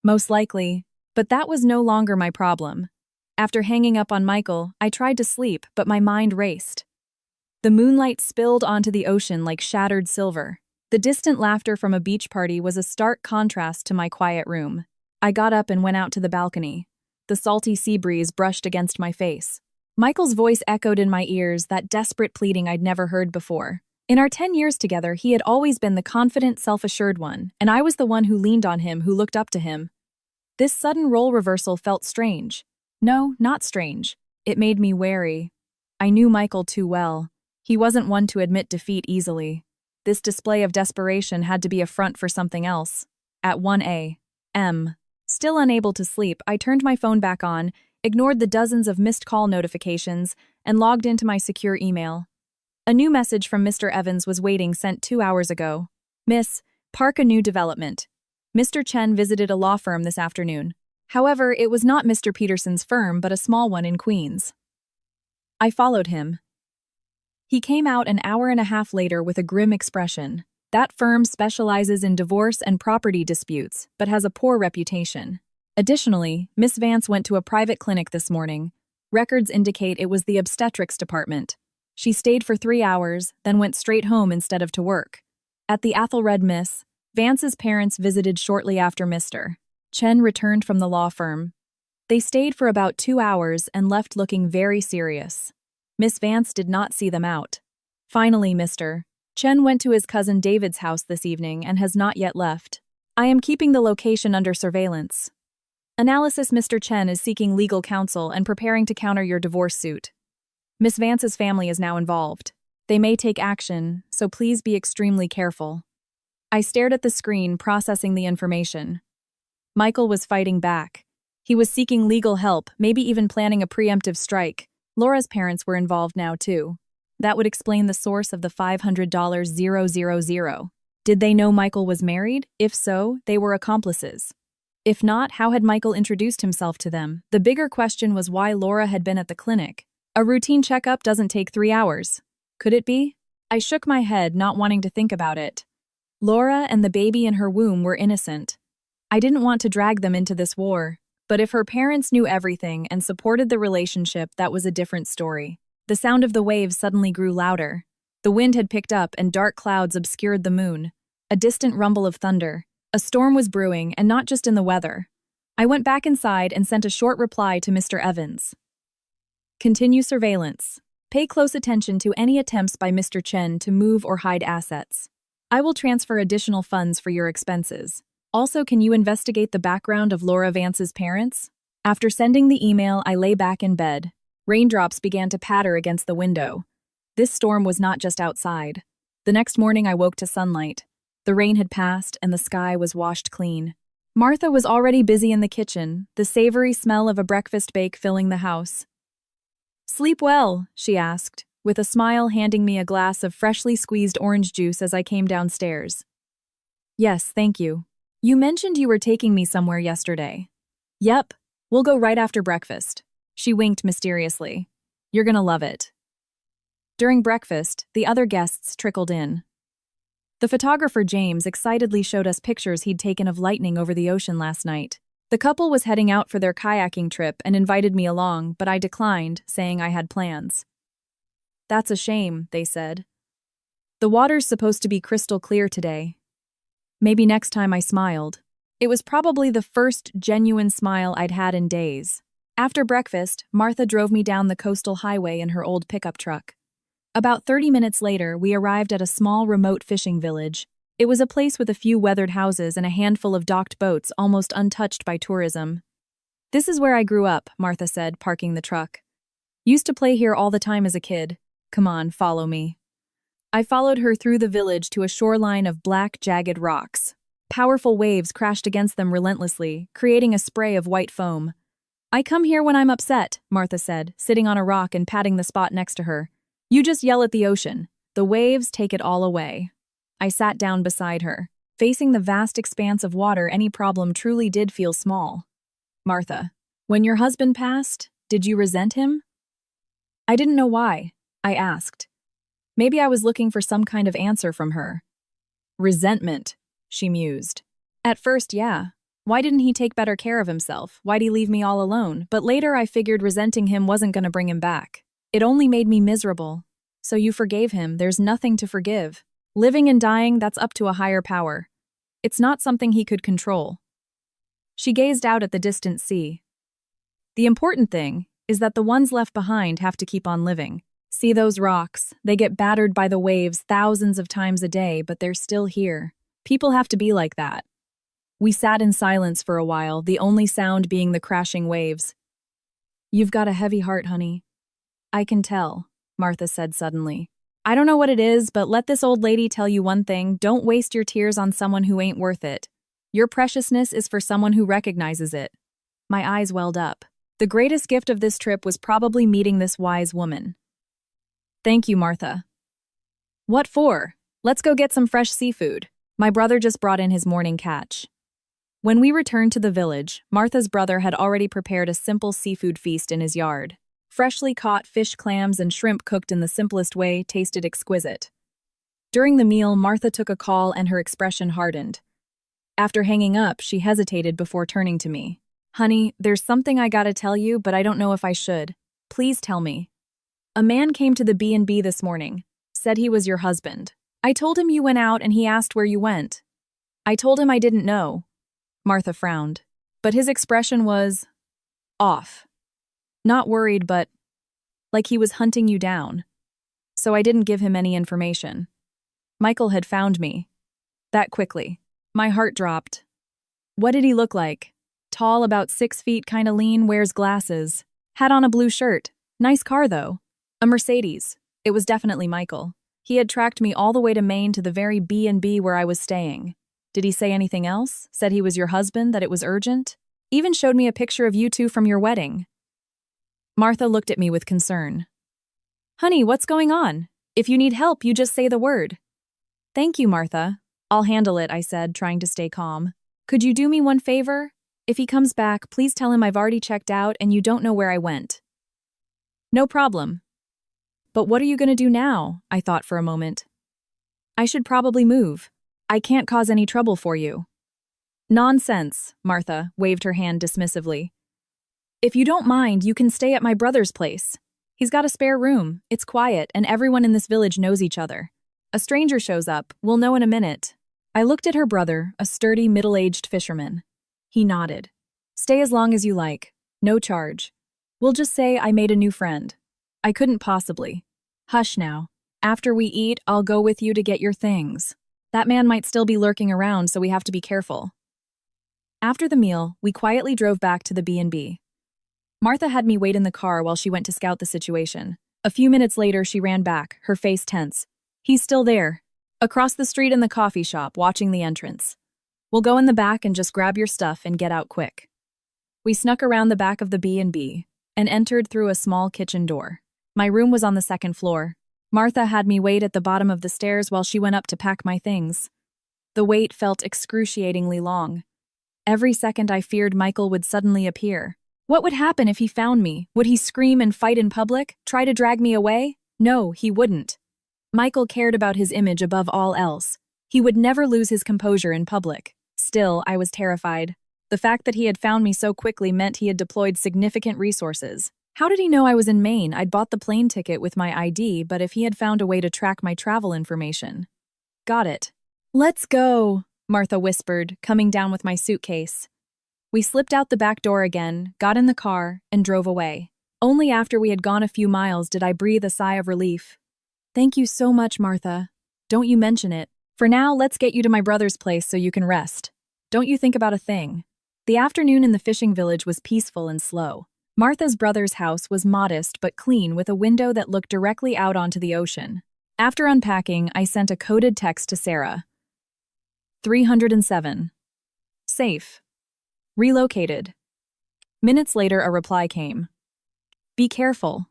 Most likely. But that was no longer my problem. After hanging up on Michael, I tried to sleep, but my mind raced. The moonlight spilled onto the ocean like shattered silver. The distant laughter from a beach party was a stark contrast to my quiet room. I got up and went out to the balcony. The salty sea breeze brushed against my face. Michael's voice echoed in my ears, that desperate pleading I'd never heard before. In our 10 years together, he had always been the confident, self-assured one, and I was the one who leaned on him, who looked up to him. This sudden role reversal felt strange. No, not strange. It made me wary. I knew Michael too well. He wasn't one to admit defeat easily. This display of desperation had to be a front for something else. At 1 a.m., still unable to sleep, I turned my phone back on, ignored the dozens of missed call notifications, and logged into my secure email. A new message from Mr. Evans was waiting, sent 2 hours ago. Miss, park a new development. Mr. Chen visited a law firm this afternoon. However, it was not Mr. Peterson's firm, but a small one in Queens. I followed him. He came out an hour and a half later with a grim expression. That firm specializes in divorce and property disputes, but has a poor reputation. Additionally, Miss Vance went to a private clinic this morning. Records indicate it was the obstetrics department. She stayed for 3 hours, then went straight home instead of to work. At the Athelred Miss, Vance's parents visited shortly after Mr. Chen returned from the law firm. They stayed for about 2 hours and left looking very serious. Miss Vance did not see them out. Finally, Mr. Chen went to his cousin David's house this evening and has not yet left. I am keeping the location under surveillance. Analysis: Mr. Chen is seeking legal counsel and preparing to counter your divorce suit. Miss Vance's family is now involved. They may take action, so please be extremely careful. I stared at the screen, processing the information. Michael was fighting back. He was seeking legal help, maybe even planning a preemptive strike. Laura's parents were involved now, too. That would explain the source of the $500,000. Did they know Michael was married? If so, they were accomplices. If not, how had Michael introduced himself to them? The bigger question was why Laura had been at the clinic. A routine checkup doesn't take 3 hours. Could it be? I shook my head, not wanting to think about it. Laura and the baby in her womb were innocent. I didn't want to drag them into this war. But if her parents knew everything and supported the relationship, that was a different story. The sound of the waves suddenly grew louder. The wind had picked up and dark clouds obscured the moon. A distant rumble of thunder. A storm was brewing, and not just in the weather. I went back inside and sent a short reply to Mr. Evans. Continue surveillance. Pay close attention to any attempts by Mr. Chen to move or hide assets. I will transfer additional funds for your expenses. Also, can you investigate the background of Laura Vance's parents? After sending the email, I lay back in bed. Raindrops began to patter against the window. This storm was not just outside. The next morning, I woke to sunlight. The rain had passed, and the sky was washed clean. Martha was already busy in the kitchen, the savory smell of a breakfast bake filling the house. "Sleep well," she asked, with a smile, handing me a glass of freshly squeezed orange juice as I came downstairs. "Yes, thank you. You mentioned you were taking me somewhere yesterday." "Yep, we'll go right after breakfast." She winked mysteriously. "You're gonna love it." During breakfast, the other guests trickled in. The photographer James excitedly showed us pictures he'd taken of lightning over the ocean last night. The couple was heading out for their kayaking trip and invited me along, but I declined, saying I had plans. "That's a shame," they said. "The water's supposed to be crystal clear today." Maybe next time, I smiled. It was probably the first genuine smile I'd had in days. After breakfast, Martha drove me down the coastal highway in her old pickup truck. About 30 minutes later, we arrived at a small, remote fishing village. It was a place with a few weathered houses and a handful of docked boats almost untouched by tourism. "This is where I grew up," Martha said, parking the truck. "Used to play here all the time as a kid. Come on, follow me." I followed her through the village to a shoreline of black, jagged rocks. Powerful waves crashed against them relentlessly, creating a spray of white foam. "I come here when I'm upset," Martha said, sitting on a rock and patting the spot next to her. "You just yell at the ocean. The waves take it all away." I sat down beside her. Facing the vast expanse of water, any problem truly did feel small. "Martha, when your husband passed, did you resent him?" I didn't know why. I asked. Maybe I was looking for some kind of answer from her. Resentment, she mused. At first, yeah. Why didn't he take better care of himself? Why'd he leave me all alone? But later I figured resenting him wasn't going to bring him back. It only made me miserable. So you forgave him. There's nothing to forgive. Living and dying, that's up to a higher power. It's not something he could control. She gazed out at the distant sea. The important thing is that the ones left behind have to keep on living. See those rocks? They get battered by the waves thousands of times a day, but they're still here. People have to be like that. We sat in silence for a while, the only sound being the crashing waves. You've got a heavy heart, honey. I can tell, Martha said suddenly. I don't know what it is, but let this old lady tell you one thing. Don't waste your tears on someone who ain't worth it. Your preciousness is for someone who recognizes it. My eyes welled up. The greatest gift of this trip was probably meeting this wise woman. Thank you, Martha. What for? Let's go get some fresh seafood. My brother just brought in his morning catch. When we returned to the village, Martha's brother had already prepared a simple seafood feast in his yard. Freshly caught fish, clams, and shrimp cooked in the simplest way tasted exquisite. During the meal, Martha took a call and her expression hardened. After hanging up, she hesitated before turning to me. Honey, there's something I gotta tell you, but I don't know if I should. Please tell me. A man came to the B&B this morning, said he was your husband. I told him you went out and he asked where you went. I told him I didn't know. Martha frowned, but his expression was off. Not worried, but like he was hunting you down. So I didn't give him any information. Michael had found me. That quickly. My heart dropped. What did he look like? Tall, about 6 feet, kinda lean, wears glasses. Had on a blue shirt. Nice car, though. A Mercedes. It was definitely Michael. He had tracked me all the way to Maine to the very B&B where I was staying. Did he say anything else? Said he was your husband, that it was urgent? Even showed me a picture of you two from your wedding. Martha looked at me with concern. Honey, what's going on? If you need help, you just say the word. Thank you, Martha. I'll handle it, I said, trying to stay calm. Could you do me one favor? If he comes back, please tell him I've already checked out and you don't know where I went. No problem. But what are you going to do now? I thought for a moment. I should probably move. I can't cause any trouble for you. Nonsense, Martha waved her hand dismissively. If you don't mind, you can stay at my brother's place. He's got a spare room, it's quiet, and everyone in this village knows each other. A stranger shows up, we'll know in a minute. I looked at her brother, a sturdy, middle-aged fisherman. He nodded. Stay as long as you like. No charge. We'll just say I made a new friend. I couldn't possibly. Hush now. After we eat, I'll go with you to get your things. That man might still be lurking around, so we have to be careful. After the meal, we quietly drove back to the B&B. Martha had me wait in the car while she went to scout the situation. A few minutes later, she ran back, her face tense. He's still there. Across the street in the coffee shop, watching the entrance. We'll go in the back and just grab your stuff and get out quick. We snuck around the back of the B&B and entered through a small kitchen door. My room was on the second floor. Martha had me wait at the bottom of the stairs while she went up to pack my things. The wait felt excruciatingly long. Every second I feared Michael would suddenly appear. What would happen if he found me? Would he scream and fight in public? Try to drag me away? No, he wouldn't. Michael cared about his image above all else. He would never lose his composure in public. Still, I was terrified. The fact that he had found me so quickly meant he had deployed significant resources. How did he know I was in Maine? I'd bought the plane ticket with my ID, but if he had found a way to track my travel information. Got it. Let's go, Martha whispered, coming down with my suitcase. We slipped out the back door again, got in the car, and drove away. Only after we had gone a few miles did I breathe a sigh of relief. Thank you so much, Martha. Don't you mention it. For now, let's get you to my brother's place so you can rest. Don't you think about a thing. The afternoon in the fishing village was peaceful and slow. Martha's brother's house was modest but clean with a window that looked directly out onto the ocean. After unpacking, I sent a coded text to Sarah. 307. Safe. Relocated. Minutes later, a reply came. Be careful.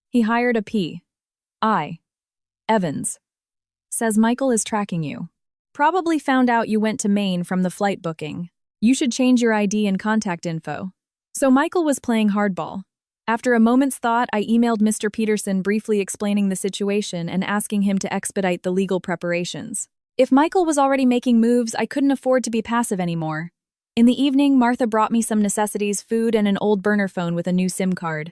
He hired a P.I. Evans. Says Michael is tracking you. Probably found out you went to Maine from the flight booking. You should change your ID and contact info. So Michael was playing hardball. After a moment's thought, I emailed Mr. Peterson briefly explaining the situation and asking him to expedite the legal preparations. If Michael was already making moves, I couldn't afford to be passive anymore. In the evening, Martha brought me some necessities, food, and an old burner phone with a new SIM card.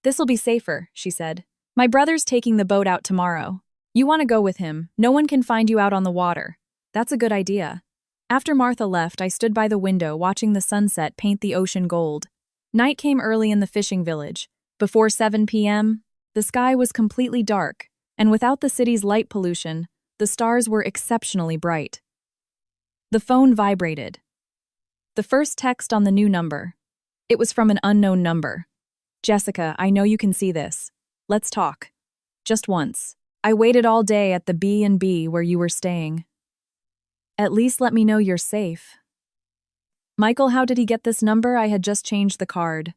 "This'll be safer," she said. "My brother's taking the boat out tomorrow. You want to go with him. No one can find you out on the water." "That's a good idea." After Martha left, I stood by the window watching the sunset paint the ocean gold. Night came early in the fishing village. Before 7 p.m., the sky was completely dark, and without the city's light pollution, the stars were exceptionally bright. The phone vibrated. The first text on the new number. It was from an unknown number. "Jessica, I know you can see this. Let's talk. Just once. I waited all day at the B&B where you were staying. At least let me know you're safe." "Michael, how did he get this number? I had just changed the card."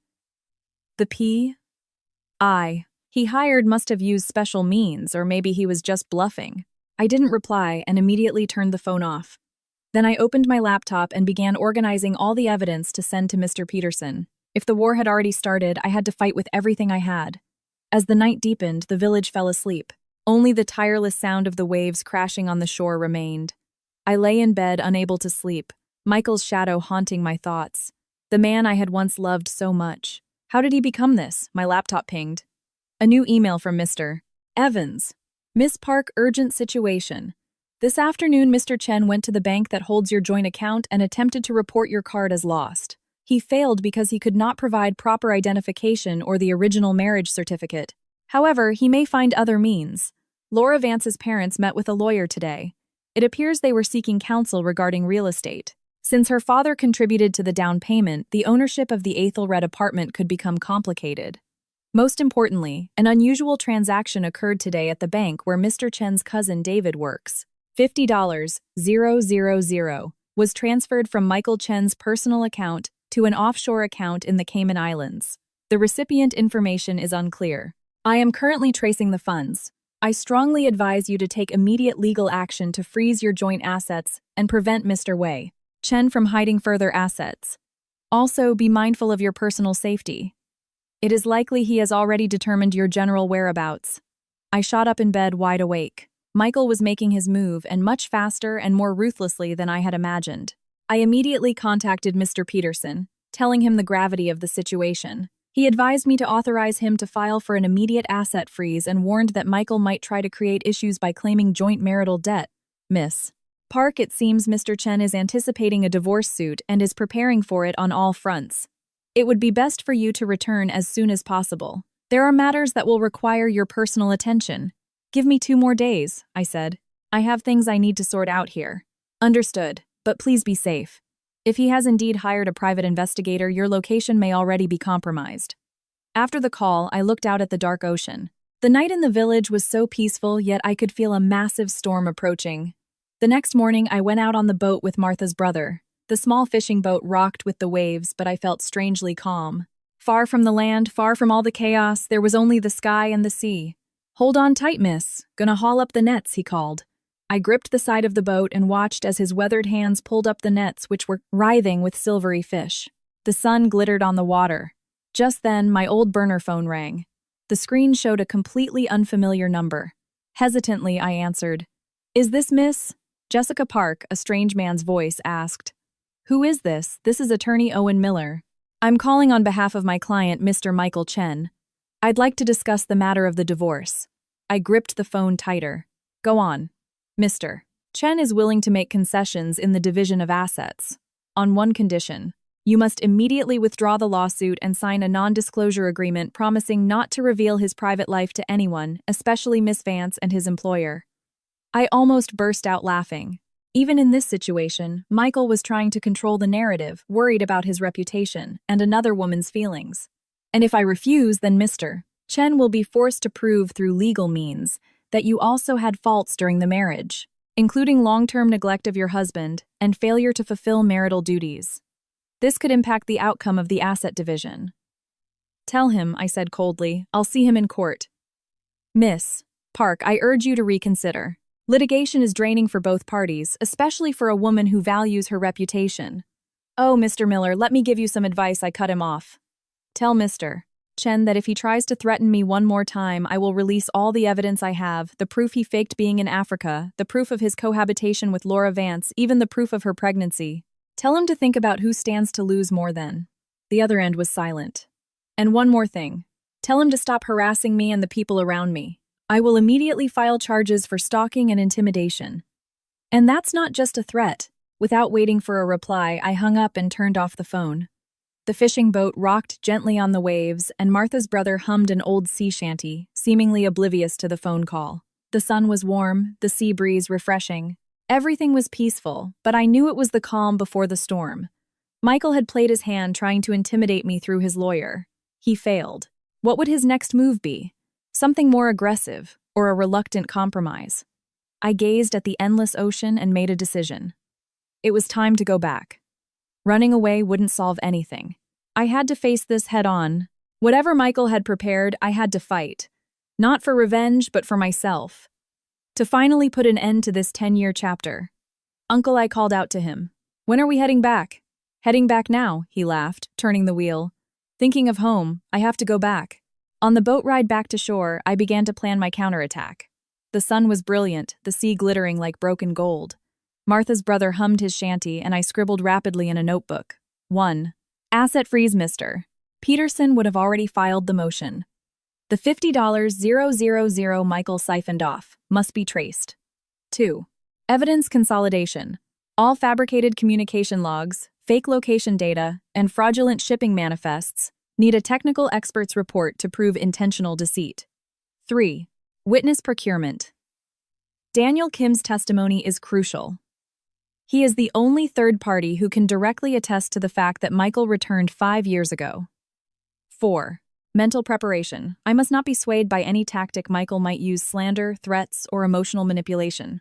"The P.I. he hired must have used special means, or maybe he was just bluffing." I didn't reply and immediately turned the phone off. Then I opened my laptop and began organizing all the evidence to send to Mr. Peterson. If the war had already started, I had to fight with everything I had. As the night deepened, the village fell asleep. Only the tireless sound of the waves crashing on the shore remained. I lay in bed, unable to sleep, Michael's shadow haunting my thoughts. The man I had once loved so much. How did he become this? My laptop pinged. A new email from Mr. Evans. "Miss Park, urgent situation. This afternoon, Mr. Chen went to the bank that holds your joint account and attempted to report your card as lost. He failed because he could not provide proper identification or the original marriage certificate. However, he may find other means. Laura Vance's parents met with a lawyer today. It appears they were seeking counsel regarding real estate. Since her father contributed to the down payment, the ownership of the Athelred apartment could become complicated. Most importantly, an unusual transaction occurred today at the bank where Mr. Chen's cousin David works. $50,000 was transferred from Michael Chen's personal account to an offshore account in the Cayman Islands. The recipient information is unclear. I am currently tracing the funds. I strongly advise you to take immediate legal action to freeze your joint assets and prevent Mr. Wei Chen from hiding further assets. Also, be mindful of your personal safety. It is likely he has already determined your general whereabouts." I shot up in bed, wide awake. Michael was making his move, and much faster and more ruthlessly than I had imagined. I immediately contacted Mr. Peterson, telling him the gravity of the situation. He advised me to authorize him to file for an immediate asset freeze and warned that Michael might try to create issues by claiming joint marital debt. "Miss Park, it seems Mr. Chen is anticipating a divorce suit and is preparing for it on all fronts. It would be best for you to return as soon as possible. There are matters that will require your personal attention." "Give me 2 more days," I said. "I have things I need to sort out here." "Understood, but please be safe. If he has indeed hired a private investigator, your location may already be compromised." After the call, I looked out at the dark ocean. The night in the village was so peaceful, yet I could feel a massive storm approaching. The next morning, I went out on the boat with Martha's brother. The small fishing boat rocked with the waves, but I felt strangely calm. Far from the land, far from all the chaos, there was only the sky and the sea. "Hold on tight, miss. Gonna haul up the nets," he called. I gripped the side of the boat and watched as his weathered hands pulled up the nets, which were writhing with silvery fish. The sun glittered on the water. Just then, my old burner phone rang. The screen showed a completely unfamiliar number. Hesitantly, I answered. "Is this Miss Jessica Park?" a strange man's voice asked. "Who is this?" "This is attorney Owen Miller. I'm calling on behalf of my client, Mr. Michael Chen. I'd like to discuss the matter of the divorce." I gripped the phone tighter. "Go on." "Mr. Chen is willing to make concessions in the division of assets. On one condition. You must immediately withdraw the lawsuit and sign a non-disclosure agreement promising not to reveal his private life to anyone, especially Miss Vance and his employer." I almost burst out laughing. Even in this situation, Michael was trying to control the narrative, worried about his reputation and another woman's feelings. "And if I refuse, then Mr. Chen will be forced to prove through legal means that you also had faults during the marriage, including long-term neglect of your husband and failure to fulfill marital duties. This could impact the outcome of the asset division." "Tell him," I said coldly. "I'll see him in court." "Miss Park, I urge you to reconsider. Litigation is draining for both parties, especially for a woman who values her reputation." "Oh, Mr. Miller, let me give you some advice," I cut him off. "Tell Mr. Chen that if he tries to threaten me one more time, I will release all the evidence I have, the proof he faked being in Africa, the proof of his cohabitation with Laura Vance, even the proof of her pregnancy. Tell him to think about who stands to lose more then. The other end was silent. And one more thing. Tell him to stop harassing me and the people around me. I will immediately file charges for stalking and intimidation. And that's not just a threat. Without waiting for a reply, I hung up and turned off the phone. The fishing boat rocked gently on the waves, and Martha's brother hummed an old sea shanty, seemingly oblivious to the phone call. The sun was warm, the sea breeze refreshing. Everything was peaceful, but I knew it was the calm before the storm. Michael had played his hand trying to intimidate me through his lawyer. He failed. What would his next move be? Something more aggressive, or a reluctant compromise? I gazed at the endless ocean and made a decision. It was time to go back. Running away wouldn't solve anything. I had to face this head-on. Whatever Michael had prepared, I had to fight. Not for revenge, but for myself. To finally put an end to this 10-year chapter. Uncle, I called out to him. When are we heading back? Heading back now, he laughed, turning the wheel. Thinking of home, I have to go back. On the boat ride back to shore, I began to plan my counterattack. The sun was brilliant, the sea glittering like broken gold. Martha's brother hummed his shanty, and I scribbled rapidly in a notebook. 1. Asset freeze, Mr. Peterson would have already filed the motion. The $50,000 Michael siphoned off must be traced. 2. Evidence consolidation. All fabricated communication logs, fake location data, and fraudulent shipping manifests need a technical expert's report to prove intentional deceit. 3. Witness procurement. Daniel Kim's testimony is crucial. He is the only third party who can directly attest to the fact that Michael returned 5 years ago. 4. Mental preparation. I must not be swayed by any tactic Michael might use: slander, threats, or emotional manipulation.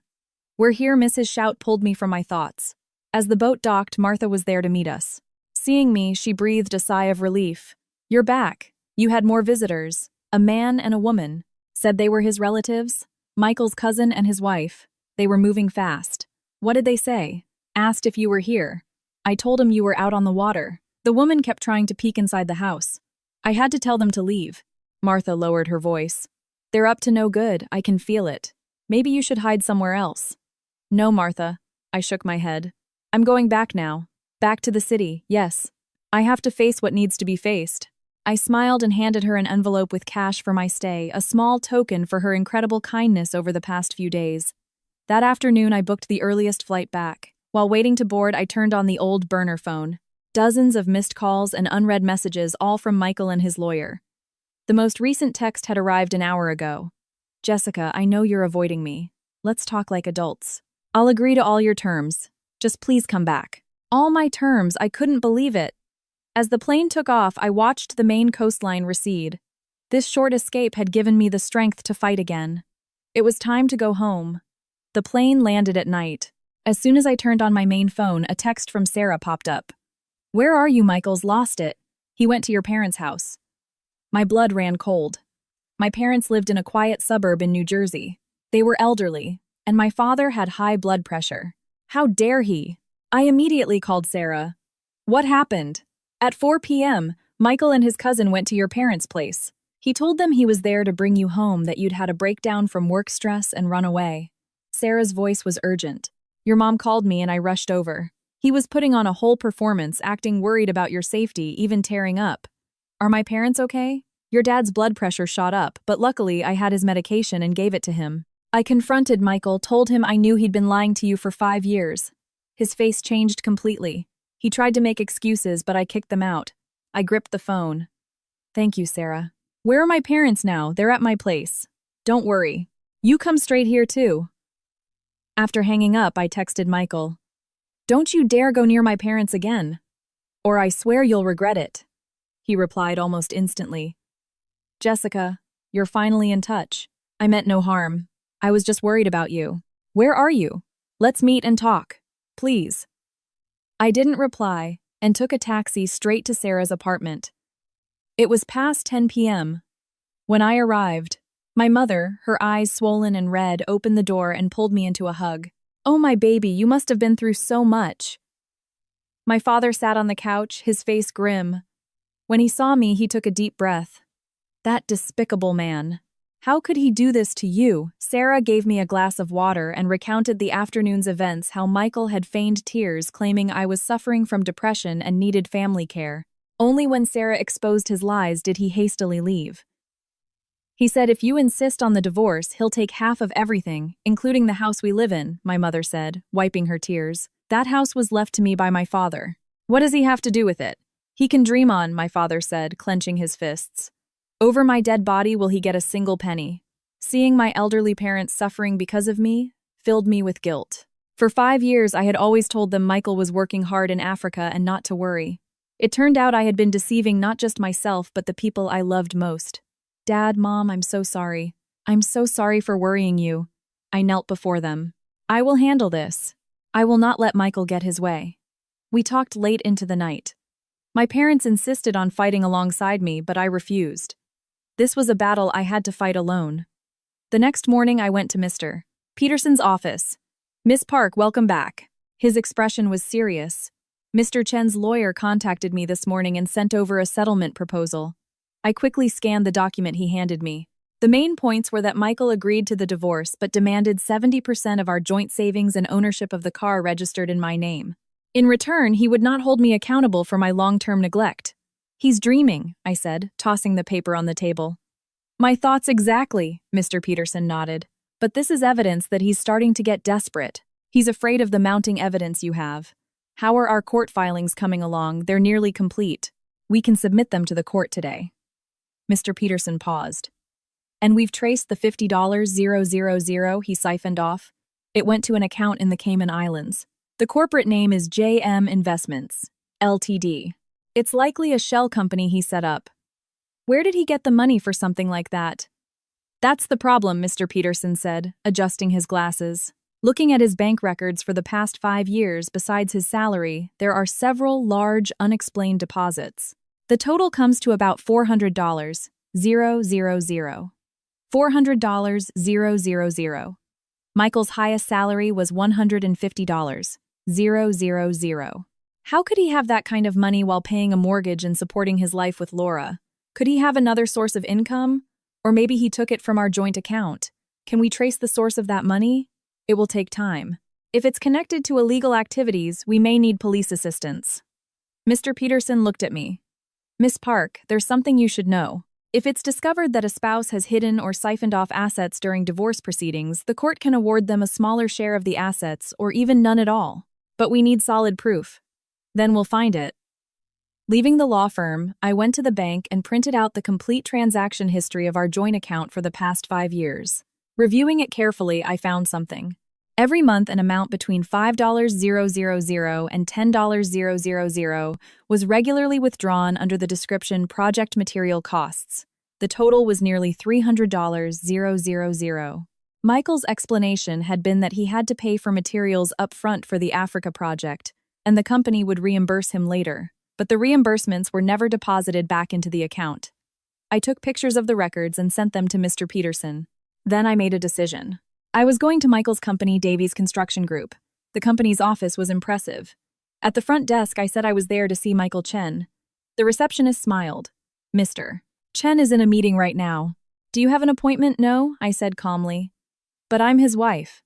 "We're here," Mrs. Shout pulled me from my thoughts. As the boat docked, Martha was there to meet us. Seeing me, she breathed a sigh of relief. "You're back. You had more visitors. A man and a woman. Said they were his relatives? Michael's cousin and his wife. They were moving fast. What did they say? Asked if you were here. I told him you were out on the water. The woman kept trying to peek inside the house. I had to tell them to leave." Martha lowered her voice. "They're up to no good, I can feel it. Maybe you should hide somewhere else." "No, Martha." I shook my head. "I'm going back now. Back to the city, yes. I have to face what needs to be faced." I smiled and handed her an envelope with cash for my stay, a small token for her incredible kindness over the past few days. That afternoon, I booked the earliest flight back. While waiting to board, I turned on the old burner phone. Dozens of missed calls and unread messages, all from Michael and his lawyer. The most recent text had arrived an hour ago. "Jessica, I know you're avoiding me. Let's talk like adults. I'll agree to all your terms. Just please come back." All my terms, I couldn't believe it. As the plane took off, I watched the Maine coastline recede. This short escape had given me the strength to fight again. It was time to go home. The plane landed at night. As soon as I turned on my main phone, a text from Sarah popped up. "Where are you? Michael's lost it. He went to your parents' house." My blood ran cold. My parents lived in a quiet suburb in New Jersey. They were elderly, and my father had high blood pressure. How dare he? I immediately called Sarah. "What happened?" "At 4 p.m., Michael and his cousin went to your parents' place. He told them he was there to bring you home, that you'd had a breakdown from work stress and run away." Sarah's voice was urgent. "Your mom called me and I rushed over. He was putting on a whole performance, acting worried about your safety, even tearing up. Are my parents okay? Your dad's blood pressure shot up, but luckily I had his medication and gave it to him." I confronted Michael, told him I knew he'd been lying to you for 5 years. His face changed completely. He tried to make excuses, but I kicked them out. I gripped the phone. "Thank you, Sarah. Where are my parents now? They're at my place. Don't worry. You come straight here too." After hanging up, I texted Michael. "Don't you dare go near my parents again, or I swear you'll regret it." He replied almost instantly. "Jessica, you're finally in touch. I meant no harm. I was just worried about you. Where are you? Let's meet and talk. Please." I didn't reply and took a taxi straight to Sarah's apartment. It was past 10 p.m. When I arrived, my mother, her eyes swollen and red, opened the door and pulled me into a hug. "Oh, my baby, you must have been through so much." My father sat on the couch, his face grim. When he saw me, he took a deep breath. That despicable man. How could he do this to you? Sarah gave me a glass of water and recounted the afternoon's events, how Michael had feigned tears, claiming I was suffering from depression and needed family care. Only when Sarah exposed his lies did he hastily leave. He said, "If you insist on the divorce, he'll take half of everything, including the house we live in," my mother said, wiping her tears. "That house was left to me by my father. What does he have to do with it? He can dream on," my father said, clenching his fists. "Over my dead body will he get a single penny." Seeing my elderly parents suffering because of me filled me with guilt. For 5 years, I had always told them Michael was working hard in Africa and not to worry. It turned out I had been deceiving not just myself but the people I loved most. "Dad, Mom, I'm so sorry. I'm so sorry for worrying you." I knelt before them. "I will handle this. I will not let Michael get his way." We talked late into the night. My parents insisted on fighting alongside me, but I refused. This was a battle I had to fight alone. The next morning I went to Mr. Peterson's office. "Miss Park, welcome back." His expression was serious. "Mr. Chen's lawyer contacted me this morning and sent over a settlement proposal." I quickly scanned the document he handed me. The main points were that Michael agreed to the divorce but demanded 70% of our joint savings and ownership of the car registered in my name. In return, he would not hold me accountable for my long-term neglect. "He's dreaming," I said, tossing the paper on the table. "My thoughts exactly," Mr. Peterson nodded. "But this is evidence that he's starting to get desperate. He's afraid of the mounting evidence you have. How are our court filings coming along? They're nearly complete. We can submit them to the court today." Mr. Peterson paused. "And we've traced the $50,000 he siphoned off. It went to an account in the Cayman Islands. The corporate name is JM Investments, Ltd. It's likely a shell company he set up. Where did he get the money for something like that?" "That's the problem," Mr. Peterson said, adjusting his glasses. "Looking at his bank records for the past 5 years, besides his salary, there are several large, unexplained deposits. The total comes to about $400,000. $400,000. Michael's highest salary was $150,000. How could he have that kind of money while paying a mortgage and supporting his life with Laura? Could he have another source of income? Or maybe he took it from our joint account. Can we trace the source of that money? It will take time. If it's connected to illegal activities, we may need police assistance." Mr. Peterson looked at me. "Miss Park, there's something you should know. If it's discovered that a spouse has hidden or siphoned off assets during divorce proceedings, the court can award them a smaller share of the assets or even none at all. But we need solid proof. Then we'll find it." Leaving the law firm, I went to the bank and printed out the complete transaction history of our joint account for the past 5 years. Reviewing it carefully, I found something. Every month, an amount between $5,000 and $10,000 was regularly withdrawn under the description project material costs. The total was nearly $300,000. Michael's explanation had been that he had to pay for materials up front for the Africa project, and the company would reimburse him later, but the reimbursements were never deposited back into the account. I took pictures of the records and sent them to Mr. Peterson. Then I made a decision. I was going to Michael's company, Davies Construction Group. The company's office was impressive. At the front desk, I said I was there to see Michael Chen. The receptionist smiled. "Mr. Chen is in a meeting right now. Do you have an appointment?" "No," I said calmly. "But I'm his wife."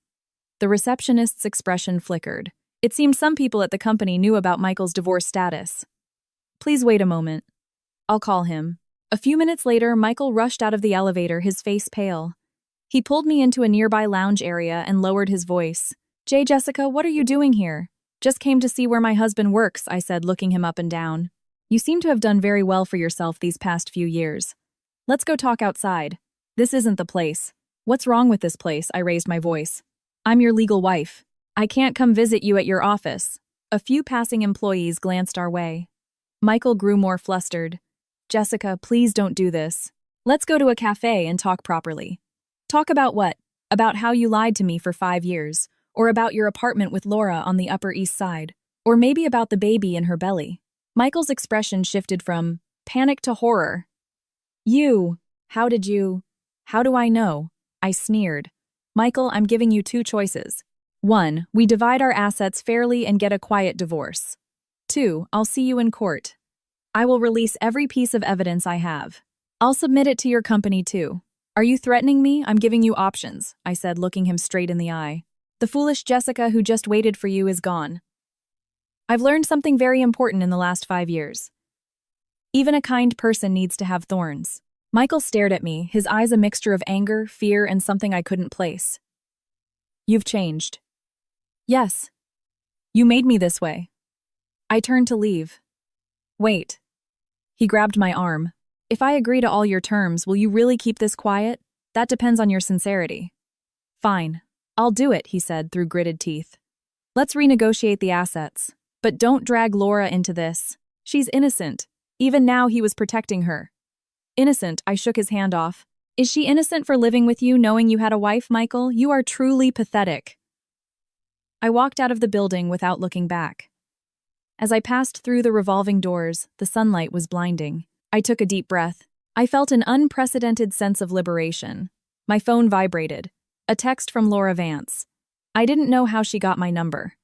The receptionist's expression flickered. It seemed some people at the company knew about Michael's divorce status. "Please wait a moment. I'll call him." A few minutes later, Michael rushed out of the elevator, his face pale. He pulled me into a nearby lounge area and lowered his voice. Jessica, what are you doing here?" "Just came to see where my husband works," I said, looking him up and down. "You seem to have done very well for yourself these past few years. Let's go talk outside." "This isn't the place." "What's wrong with this place?" I raised my voice. "I'm your legal wife. I can't come visit you at your office." A few passing employees glanced our way. Michael grew more flustered. "Jessica, please don't do this. Let's go to a cafe and talk properly." "Talk about what? About how you lied to me for 5 years, or about your apartment with Laura on the Upper East Side, or maybe about the baby in her belly." Michael's expression shifted from panic to horror. How do I know?" I sneered. "Michael, I'm giving you 2 choices. 1, we divide our assets fairly and get a quiet divorce. 2, I'll see you in court. I will release every piece of evidence I have." I'll submit it to your company too. Are you threatening me? I'm giving you options, I said, looking him straight in the eye. The foolish Jessica who just waited for you is gone. I've learned something very important in the last 5 years. Even a kind person needs to have thorns. Michael stared at me, his eyes a mixture of anger, fear, and something I couldn't place. You've changed. Yes. You made me this way. I turned to leave. Wait. He grabbed my arm. If I agree to all your terms, will you really keep this quiet? That depends on your sincerity. Fine. I'll do it, he said through gritted teeth. Let's renegotiate the assets. But don't drag Laura into this. She's innocent. Even now he was protecting her. Innocent, I shook his hand off. Is she innocent for living with you knowing you had a wife, Michael? You are truly pathetic. I walked out of the building without looking back. As I passed through the revolving doors, the sunlight was blinding. I took a deep breath. I felt an unprecedented sense of liberation. My phone vibrated. A text from Laura Vance. I didn't know how she got my number.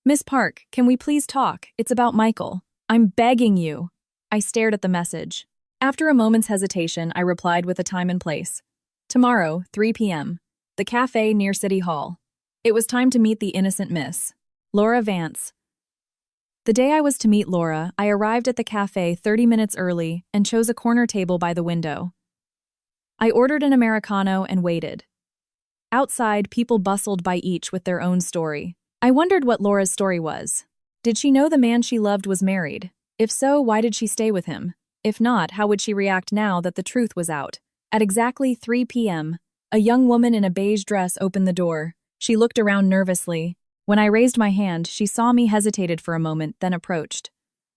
Miss Park, can we please talk? It's about Michael. I'm begging you. I stared at the message. After a moment's hesitation, I replied with a time and place. Tomorrow, 3 p.m. The cafe near City Hall. It was time to meet the innocent Miss Laura Vance. The day I was to meet Laura, I arrived at the cafe 30 minutes early and chose a corner table by the window. I ordered an Americano and waited. Outside, people bustled by each with their own story. I wondered what Laura's story was. Did she know the man she loved was married? If so, why did she stay with him? If not, how would she react now that the truth was out? At exactly 3 p.m., a young woman in a beige dress opened the door. She looked around nervously. When I raised my hand, she saw me, hesitated for a moment, then approached.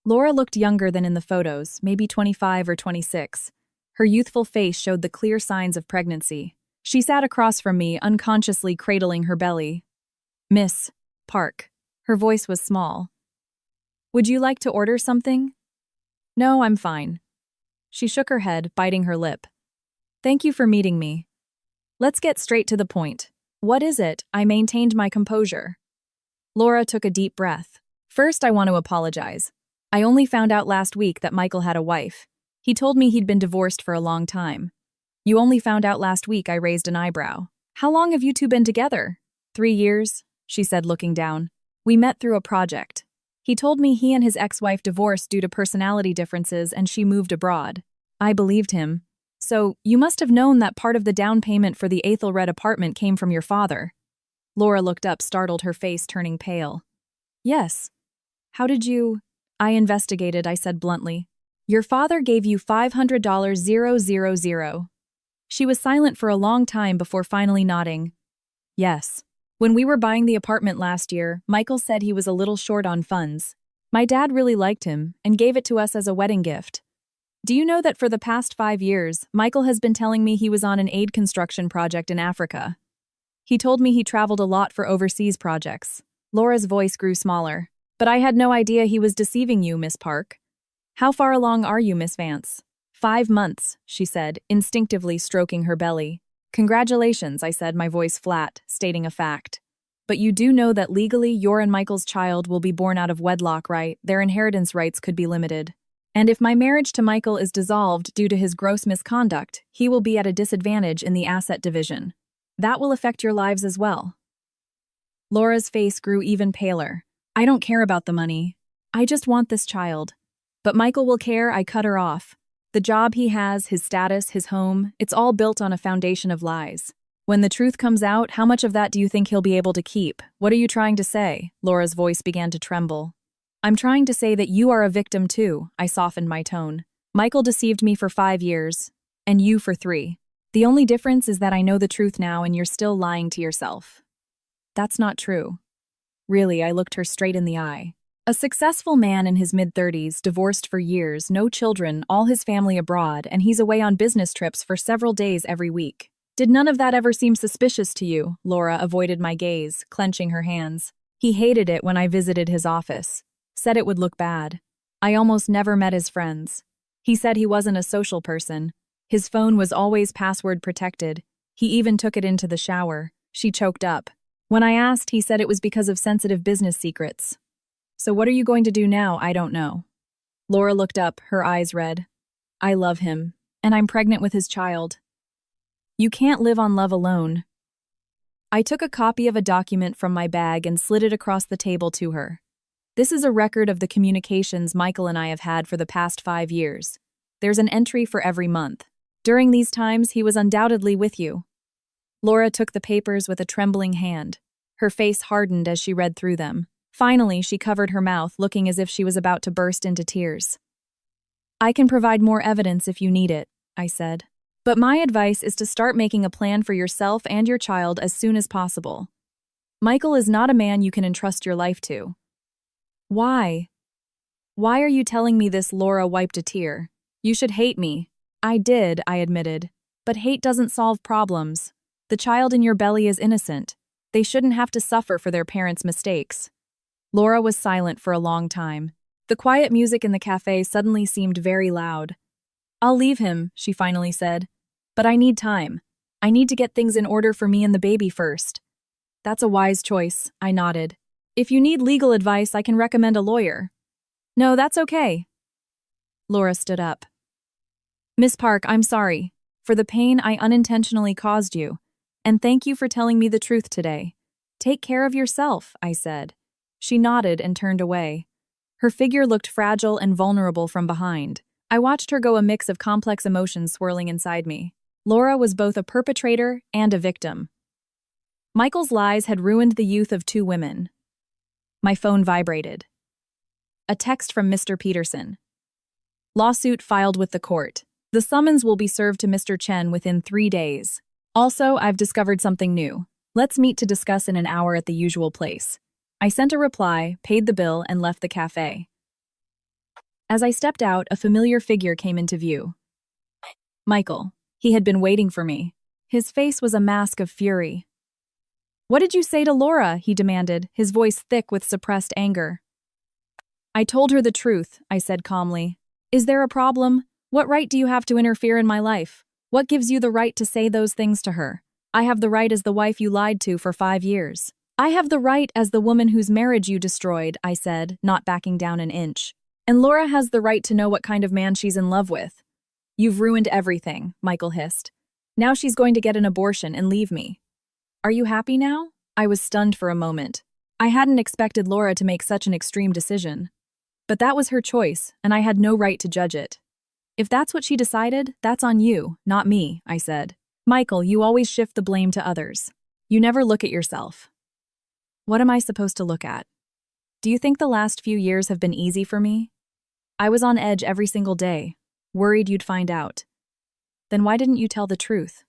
Laura looked younger than in the photos, maybe 25 or 26. Her youthful face showed the clear signs of pregnancy. She sat across from me, unconsciously cradling her belly. Miss Park. Her voice was small. Would you like to order something? No, I'm fine. She shook her head, biting her lip. Thank you for meeting me. Let's get straight to the point. What is it? I maintained my composure. Laura took a deep breath. First, I want to apologize. I only found out last week that Michael had a wife. He told me he'd been divorced for a long time. You only found out last week, I raised an eyebrow. How long have you two been together? 3 years, she said, looking down. We met through a project. He told me he and his ex-wife divorced due to personality differences and she moved abroad. I believed him. So, you must have known that part of the down payment for the Athelred apartment came from your father. Laura looked up, startled, her face turning pale. Yes. How did you… I investigated, I said bluntly. Your father gave you $500,000. She was silent for a long time before finally nodding. Yes. When we were buying the apartment last year, Michael said he was a little short on funds. My dad really liked him and gave it to us as a wedding gift. Do you know that for the past 5 years, Michael has been telling me he was on an aid construction project in Africa? He told me he traveled a lot for overseas projects. Laura's voice grew smaller. But I had no idea he was deceiving you, Miss Park. How far along are you, Miss Vance? 5 months, she said, instinctively stroking her belly. Congratulations, I said, my voice flat, stating a fact. But you do know that legally your and Michael's child will be born out of wedlock, right? Their inheritance rights could be limited. And if my marriage to Michael is dissolved due to his gross misconduct, he will be at a disadvantage in the asset division. That will affect your lives as well. Laura's face grew even paler. I don't care about the money. I just want this child. But Michael will care, I cut her off. The job he has, his status, his home, it's all built on a foundation of lies. When the truth comes out, how much of that do you think he'll be able to keep? What are you trying to say? Laura's voice began to tremble. I'm trying to say that you are a victim too, I softened my tone. Michael deceived me for 5 years, and you for 3. The only difference is that I know the truth now and you're still lying to yourself. That's not true. Really, I looked her straight in the eye. A successful man in his mid-30s, divorced for years, no children, all his family abroad, and he's away on business trips for several days every week. Did none of that ever seem suspicious to you? Laura avoided my gaze, clenching her hands. He hated it when I visited his office. Said it would look bad. I almost never met his friends. He said he wasn't a social person. His phone was always password protected. He even took it into the shower. She choked up. When I asked, he said it was because of sensitive business secrets. So what are you going to do now? I don't know. Laura looked up, her eyes red. I love him. and I'm pregnant with his child. You can't live on love alone. I took a copy of a document from my bag and slid it across the table to her. This is a record of the communications Michael and I have had for the past 5 years. There's an entry for every month. During these times, he was undoubtedly with you. Laura took the papers with a trembling hand. Her face hardened as she read through them. Finally, she covered her mouth, looking as if she was about to burst into tears. I can provide more evidence if you need it, I said. But my advice is to start making a plan for yourself and your child as soon as possible. Michael is not a man you can entrust your life to. Why? Why are you telling me this? Laura wiped a tear. You should hate me. I did, I admitted. But hate doesn't solve problems. The child in your belly is innocent. They shouldn't have to suffer for their parents' mistakes. Laura was silent for a long time. The quiet music in the cafe suddenly seemed very loud. I'll leave him, she finally said. But I need time. I need to get things in order for me and the baby first. That's a wise choice, I nodded. If you need legal advice, I can recommend a lawyer. No, that's okay. Laura stood up. Miss Park, I'm sorry for the pain I unintentionally caused you, and thank you for telling me the truth today. Take care of yourself, I said. She nodded and turned away. Her figure looked fragile and vulnerable from behind. I watched her go, a mix of complex emotions swirling inside me. Laura was both a perpetrator and a victim. Michael's lies had ruined the youth of 2 women. My phone vibrated. A text from Mr. Peterson. Lawsuit filed with the court. The summons will be served to Mr. Chen within 3 days. Also, I've discovered something new. Let's meet to discuss in an hour at the usual place. I sent a reply, paid the bill, and left the cafe. As I stepped out, a familiar figure came into view. Michael. He had been waiting for me. His face was a mask of fury. What did you say to Laura? He demanded, his voice thick with suppressed anger. I told her the truth, I said calmly. Is there a problem? What right do you have to interfere in my life? What gives you the right to say those things to her? I have the right as the wife you lied to for 5 years. I have the right as the woman whose marriage you destroyed, I said, not backing down an inch. And Laura has the right to know what kind of man she's in love with. You've ruined everything, Michael hissed. Now she's going to get an abortion and leave me. Are you happy now? I was stunned for a moment. I hadn't expected Laura to make such an extreme decision. But that was her choice, and I had no right to judge it. If that's what she decided, that's on you, not me, I said. Michael, you always shift the blame to others. You never look at yourself. What am I supposed to look at? Do you think the last few years have been easy for me? I was on edge every single day, worried you'd find out. Then why didn't you tell the truth?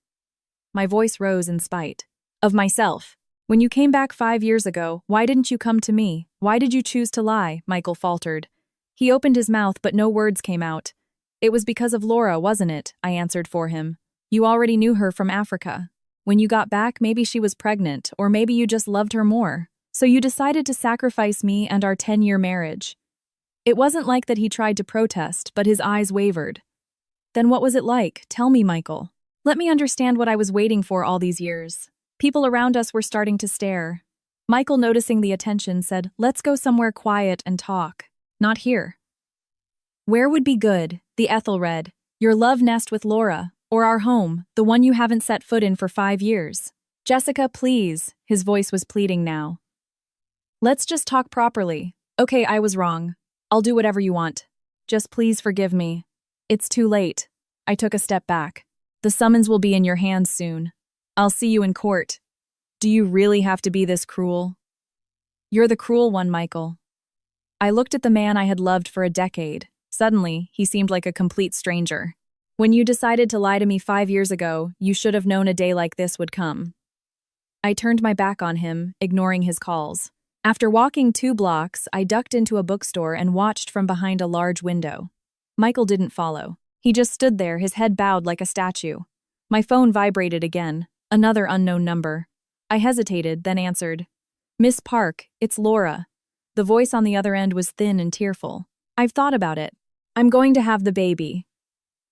My voice rose in spite of myself. When you came back 5 years ago, why didn't you come to me? Why did you choose to lie? Michael faltered. He opened his mouth, but no words came out. It was because of Laura, wasn't it? I answered for him. You already knew her from Africa. When you got back, maybe she was pregnant, or maybe you just loved her more. So you decided to sacrifice me and our 10-year marriage. It wasn't like that he tried to protest, but his eyes wavered. Then what was it like? Tell me, Michael. Let me understand what I was waiting for all these years. People around us were starting to stare. Michael, noticing the attention, said, Let's go somewhere quiet and talk. Not here. Where would be good? The Ethelred. Your love nest with Laura. Or our home, the one you haven't set foot in for 5 years. Jessica, please. His voice was pleading now. Let's just talk properly. Okay, I was wrong. I'll do whatever you want. Just please forgive me. It's too late. I took a step back. The summons will be in your hands soon. I'll see you in court. Do you really have to be this cruel? You're the cruel one, Michael. I looked at the man I had loved for a decade. Suddenly, he seemed like a complete stranger. When you decided to lie to me 5 years ago, you should have known a day like this would come. I turned my back on him, ignoring his calls. After walking 2 blocks, I ducked into a bookstore and watched from behind a large window. Michael didn't follow. He just stood there, his head bowed like a statue. My phone vibrated again, another unknown number. I hesitated, then answered. Miss Park, it's Laura. The voice on the other end was thin and tearful. I've thought about it. I'm going to have the baby.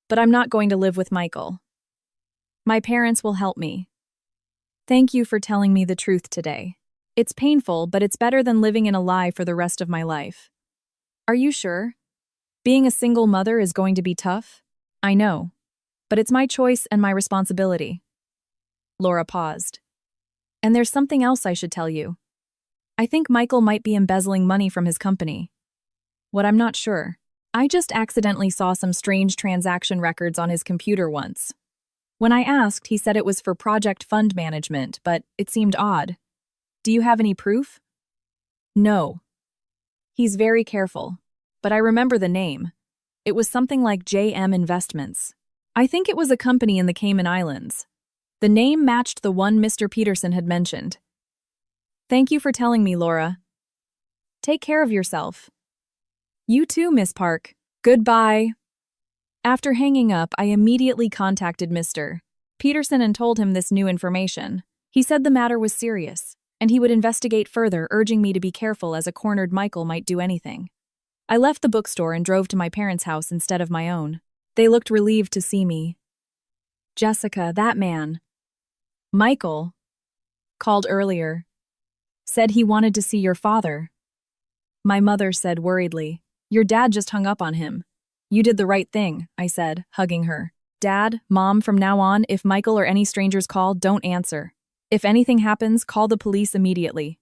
But I'm not going to live with Michael. My parents will help me. Thank you for telling me the truth today. It's painful, but it's better than living in a lie for the rest of my life. Are you sure? Being a single mother is going to be tough? I know. But it's my choice and my responsibility. Laura paused. And there's something else I should tell you. I think Michael might be embezzling money from his company. What I'm not sure. I just accidentally saw some strange transaction records on his computer once. When I asked, he said it was for project fund management, but it seemed odd. Do you have any proof? No. He's very careful, but I remember the name. It was something like JM Investments. I think it was a company in the Cayman Islands. The name matched the one Mr. Peterson had mentioned. Thank you for telling me, Laura. Take care of yourself. You too, Miss Park. Goodbye. After hanging up, I immediately contacted Mr. Peterson and told him this new information. He said the matter was serious, and he would investigate further, urging me to be careful as a cornered Michael might do anything. I left the bookstore and drove to my parents' house instead of my own. They looked relieved to see me. Jessica, that man, Michael, called earlier. Said he wanted to see your father. My mother said worriedly, Your dad just hung up on him. You did the right thing, I said, hugging her. Dad, Mom, from now on, if Michael or any strangers call, don't answer. If anything happens, call the police immediately.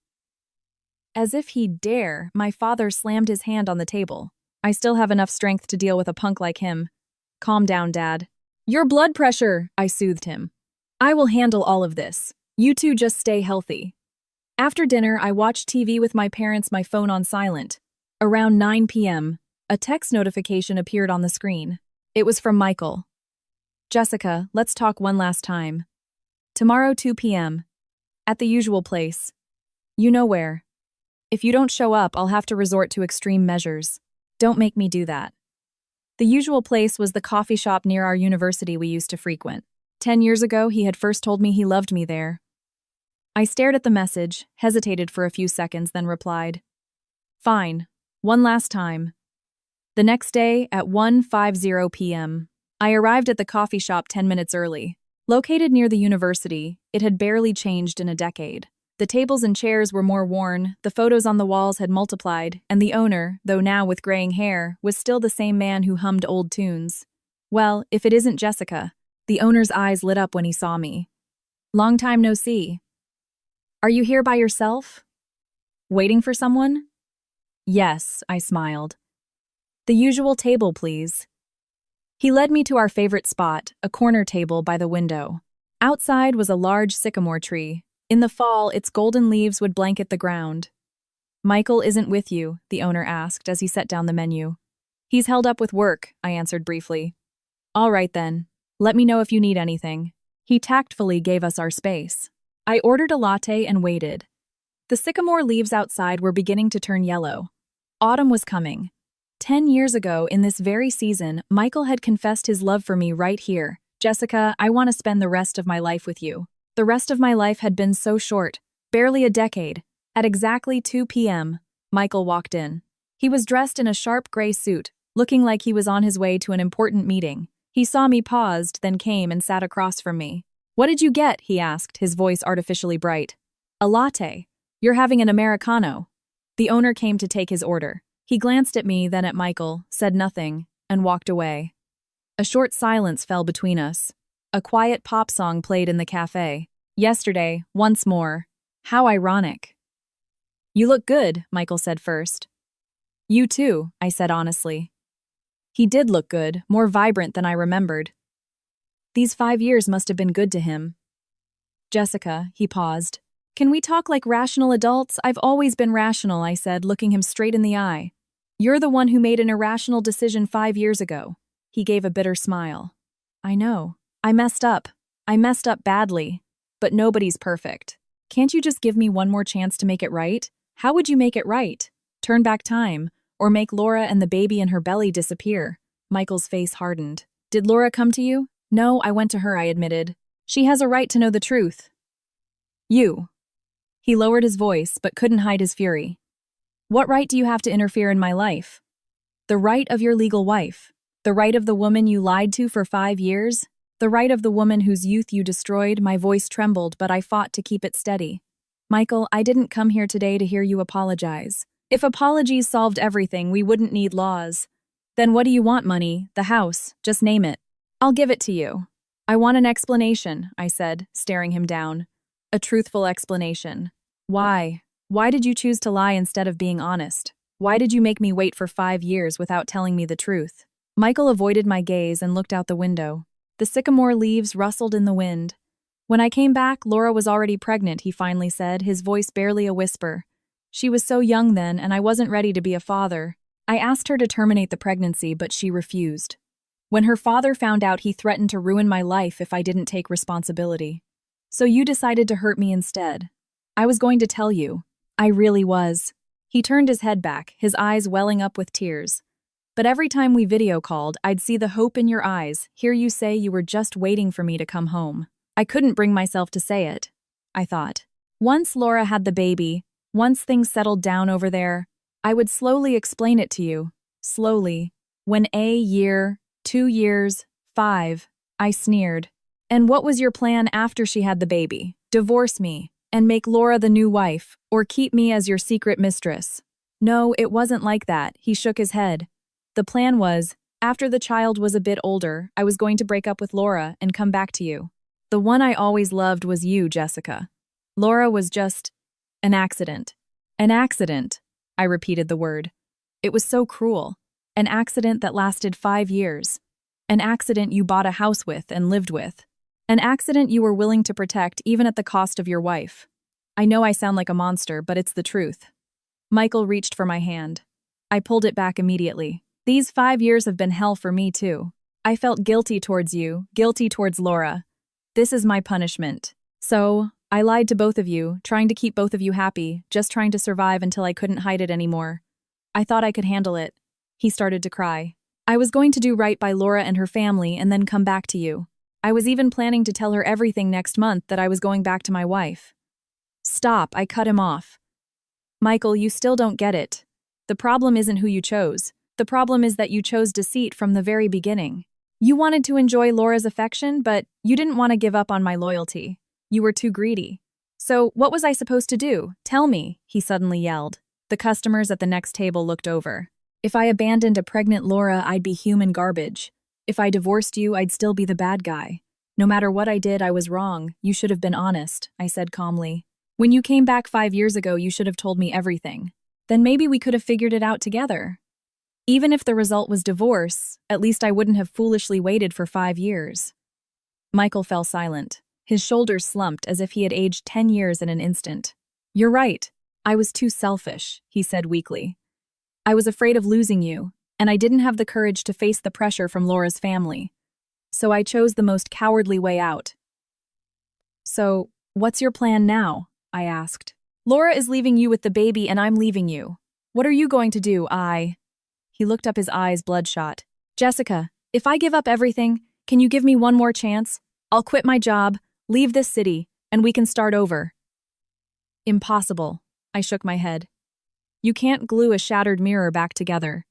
As if he'd dare, my father slammed his hand on the table. I still have enough strength to deal with a punk like him. Calm down, Dad. Your blood pressure, I soothed him. I will handle all of this. You two just stay healthy. After dinner, I watched TV with my parents, my phone on silent. Around 9 p.m., a text notification appeared on the screen. It was from Michael. Jessica, let's talk one last time. Tomorrow 2 p.m. At the usual place. You know where. If you don't show up, I'll have to resort to extreme measures. Don't make me do that. The usual place was the coffee shop near our university we used to frequent. 10 years ago, he had first told me he loved me there. I stared at the message, hesitated for a few seconds, then replied, Fine, one last time. The next day, at 1:50 p.m., I arrived at the coffee shop 10 minutes early. Located near the university, it had barely changed in a decade. The tables and chairs were more worn, the photos on the walls had multiplied, and the owner, though now with graying hair, was still the same man who hummed old tunes. Well, if it isn't Jessica. The owner's eyes lit up when he saw me. Long time no see. Are you here by yourself? Waiting for someone? Yes, I smiled. The usual table, please. He led me to our favorite spot, a corner table by the window. Outside was a large sycamore tree. In the fall, its golden leaves would blanket the ground. Michael isn't with you, the owner asked as he set down the menu. He's held up with work, I answered briefly. All right then. Let me know if you need anything. He tactfully gave us our space. I ordered a latte and waited. The sycamore leaves outside were beginning to turn yellow. Autumn was coming. 10 years ago, in this very season, Michael had confessed his love for me right here. Jessica, I want to spend the rest of my life with you. The rest of my life had been so short, barely a decade. At exactly 2 p.m., Michael walked in. He was dressed in a sharp gray suit, looking like he was on his way to an important meeting. He saw me, paused, then came and sat across from me. What did you get? He asked, his voice artificially bright. A latte. You're having an Americano. The owner came to take his order. He glanced at me, then at Michael, said nothing, and walked away. A short silence fell between us. A quiet pop song played in the cafe. Yesterday, once more. How ironic. You look good, Michael said first. You too, I said honestly. He did look good, more vibrant than I remembered. These 5 years must have been good to him. Jessica, he paused. Can we talk like rational adults? I've always been rational, I said, looking him straight in the eye. You're the one who made an irrational decision 5 years ago. He gave a bitter smile. I know. I messed up. I messed up badly. But nobody's perfect. Can't you just give me one more chance to make it right? How would you make it right? Turn back time? Or make Laura and the baby in her belly disappear? Michael's face hardened. Did Laura come to you? No, I went to her, I admitted. She has a right to know the truth. You. He lowered his voice, but couldn't hide his fury. What right do you have to interfere in my life? The right of your legal wife. The right of the woman you lied to for 5 years. The right of the woman whose youth you destroyed. My voice trembled, but I fought to keep it steady. Michael, I didn't come here today to hear you apologize. If apologies solved everything, we wouldn't need laws. Then what do you want, money? The house? Just name it. I'll give it to you. I want an explanation, I said, staring him down. A truthful explanation. Why? Why did you choose to lie instead of being honest? Why did you make me wait for 5 years without telling me the truth? Michael avoided my gaze and looked out the window. The sycamore leaves rustled in the wind. When I came back, Laura was already pregnant, he finally said, his voice barely a whisper. She was so young then, and I wasn't ready to be a father. I asked her to terminate the pregnancy, but she refused. When her father found out, he threatened to ruin my life if I didn't take responsibility. So you decided to hurt me instead. I was going to tell you. I really was. He turned his head back, his eyes welling up with tears. But every time we video called, I'd see the hope in your eyes, hear you say you were just waiting for me to come home. I couldn't bring myself to say it, I thought. Once Laura had the baby, once things settled down over there, I would slowly explain it to you. Slowly. When a year, 2 years, 5, I sneered. And what was your plan after she had the baby? Divorce me, and make Laura the new wife, or keep me as your secret mistress? No, it wasn't like that, he shook his head. The plan was, after the child was a bit older, I was going to break up with Laura and come back to you. The one I always loved was you, Jessica. Laura was just an accident. An accident, I repeated the word. It was so cruel. An accident that lasted 5 years. An accident you bought a house with and lived with. An accident you were willing to protect even at the cost of your wife. I know I sound like a monster, but it's the truth. Michael reached for my hand. I pulled it back immediately. These 5 years have been hell for me too. I felt guilty towards you, guilty towards Laura. This is my punishment. So, I lied to both of you, trying to keep both of you happy, just trying to survive until I couldn't hide it anymore. I thought I could handle it. He started to cry. I was going to do right by Laura and her family and then come back to you. I was even planning to tell her everything next month that I was going back to my wife. Stop, I cut him off. Michael, you still don't get it. The problem isn't who you chose. The problem is that you chose deceit from the very beginning. You wanted to enjoy Laura's affection, but you didn't want to give up on my loyalty. You were too greedy. So, what was I supposed to do? Tell me, he suddenly yelled. The customers at the next table looked over. If I abandoned a pregnant Laura, I'd be human garbage. If I divorced you, I'd still be the bad guy. No matter what I did, I was wrong. You should have been honest, I said calmly. When you came back 5 years ago, you should have told me everything. Then maybe we could have figured it out together. Even if the result was divorce, at least I wouldn't have foolishly waited for 5 years. Michael fell silent. His shoulders slumped as if he had aged 10 years in an instant. You're right. I was too selfish, he said weakly. I was afraid of losing you, and I didn't have the courage to face the pressure from Laura's family. So I chose the most cowardly way out. So, what's your plan now? I asked. Laura is leaving you with the baby and I'm leaving you. What are you going to do? He looked up, his eyes bloodshot. Jessica, if I give up everything, can you give me one more chance? I'll quit my job, leave this city, and we can start over. Impossible. I shook my head. You can't glue a shattered mirror back together.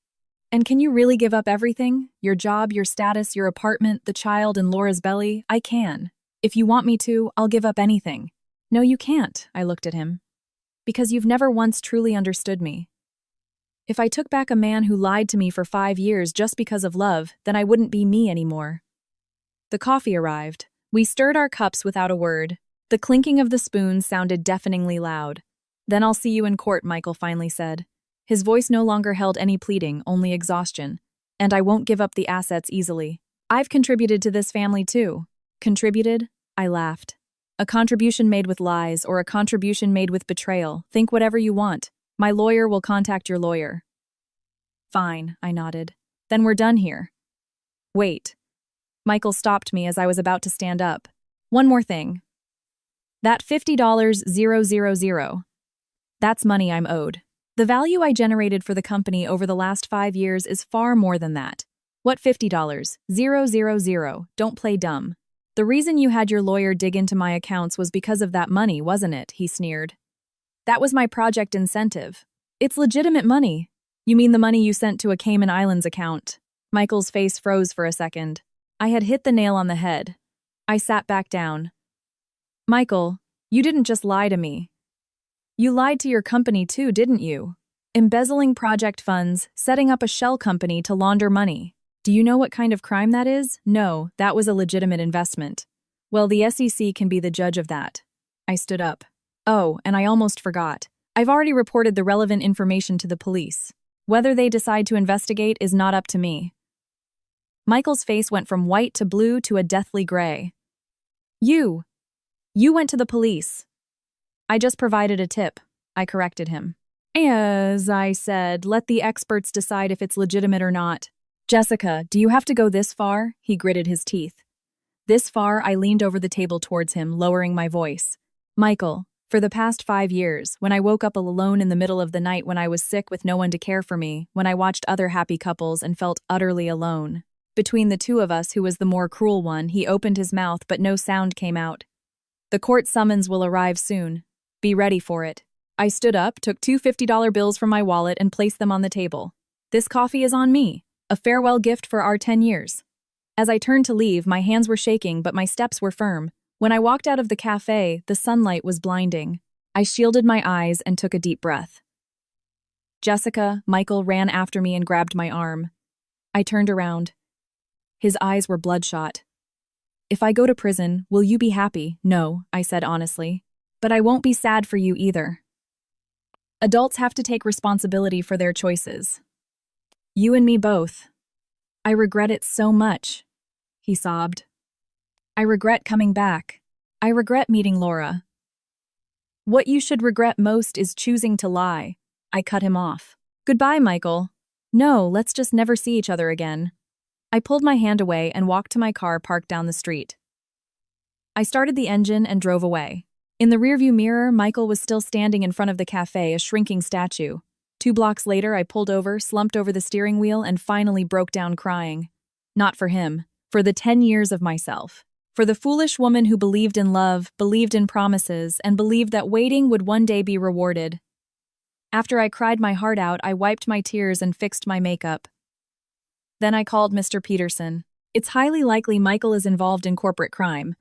And can you really give up everything? Your job, your status, your apartment, the child in Laura's belly? I can. If you want me to, I'll give up anything. No, you can't, I looked at him. Because you've never once truly understood me. If I took back a man who lied to me for 5 years just because of love, then I wouldn't be me anymore. The coffee arrived. We stirred our cups without a word. The clinking of the spoons sounded deafeningly loud. Then I'll see you in court, Michael finally said. His voice no longer held any pleading, only exhaustion. And I won't give up the assets easily. I've contributed to this family too. Contributed? I laughed. A contribution made with lies or a contribution made with betrayal. Think whatever you want. My lawyer will contact your lawyer. Fine, I nodded. Then we're done here. Wait. Michael stopped me as I was about to stand up. One more thing. That $50,000. That's money I'm owed. The value I generated for the company over the last 5 years is far more than that. What $50,000? Don't play dumb. The reason you had your lawyer dig into my accounts was because of that money, wasn't it? He sneered. That was my project incentive. It's legitimate money. You mean the money you sent to a Cayman Islands account? Michael's face froze for a second. I had hit the nail on the head. I sat back down. Michael, you didn't just lie to me. You lied to your company too, didn't you? Embezzling project funds, setting up a shell company to launder money. Do you know what kind of crime that is? No, that was a legitimate investment. Well, the SEC can be the judge of that. I stood up. Oh, and I almost forgot. I've already reported the relevant information to the police. Whether they decide to investigate is not up to me. Michael's face went from white to blue to a deathly gray. You went to the police. I just provided a tip, I corrected him. As I said, let the experts decide if it's legitimate or not. Jessica, do you have to go this far? He gritted his teeth. This far, I leaned over the table towards him, lowering my voice. Michael, for the past 5 years, when I woke up alone in the middle of the night when I was sick with no one to care for me, when I watched other happy couples and felt utterly alone. Between the two of us, who was the more cruel one, he opened his mouth but no sound came out. The court summons will arrive soon. Be ready for it. I stood up, took two $50 bills from my wallet and placed them on the table. This coffee is on me, a farewell gift for our 10 years. As I turned to leave, my hands were shaking but my steps were firm. When I walked out of the cafe, the sunlight was blinding. I shielded my eyes and took a deep breath. Jessica, Michael ran after me and grabbed my arm. I turned around. His eyes were bloodshot. If I go to prison, will you be happy? No, I said honestly. But I won't be sad for you either. Adults have to take responsibility for their choices. You and me both. I regret it so much, he sobbed. I regret coming back. I regret meeting Laura. What you should regret most is choosing to lie. I cut him off. Goodbye, Michael. No, let's just never see each other again. I pulled my hand away and walked to my car parked down the street. I started the engine and drove away. In the rearview mirror, Michael was still standing in front of the cafe, a shrinking statue. 2 blocks later, I pulled over, slumped over the steering wheel, and finally broke down crying. Not for him, for the 10 years of myself. For the foolish woman who believed in love, believed in promises, and believed that waiting would one day be rewarded. After I cried my heart out, I wiped my tears and fixed my makeup. Then I called Mr. Peterson. It's highly likely Michael is involved in corporate crime.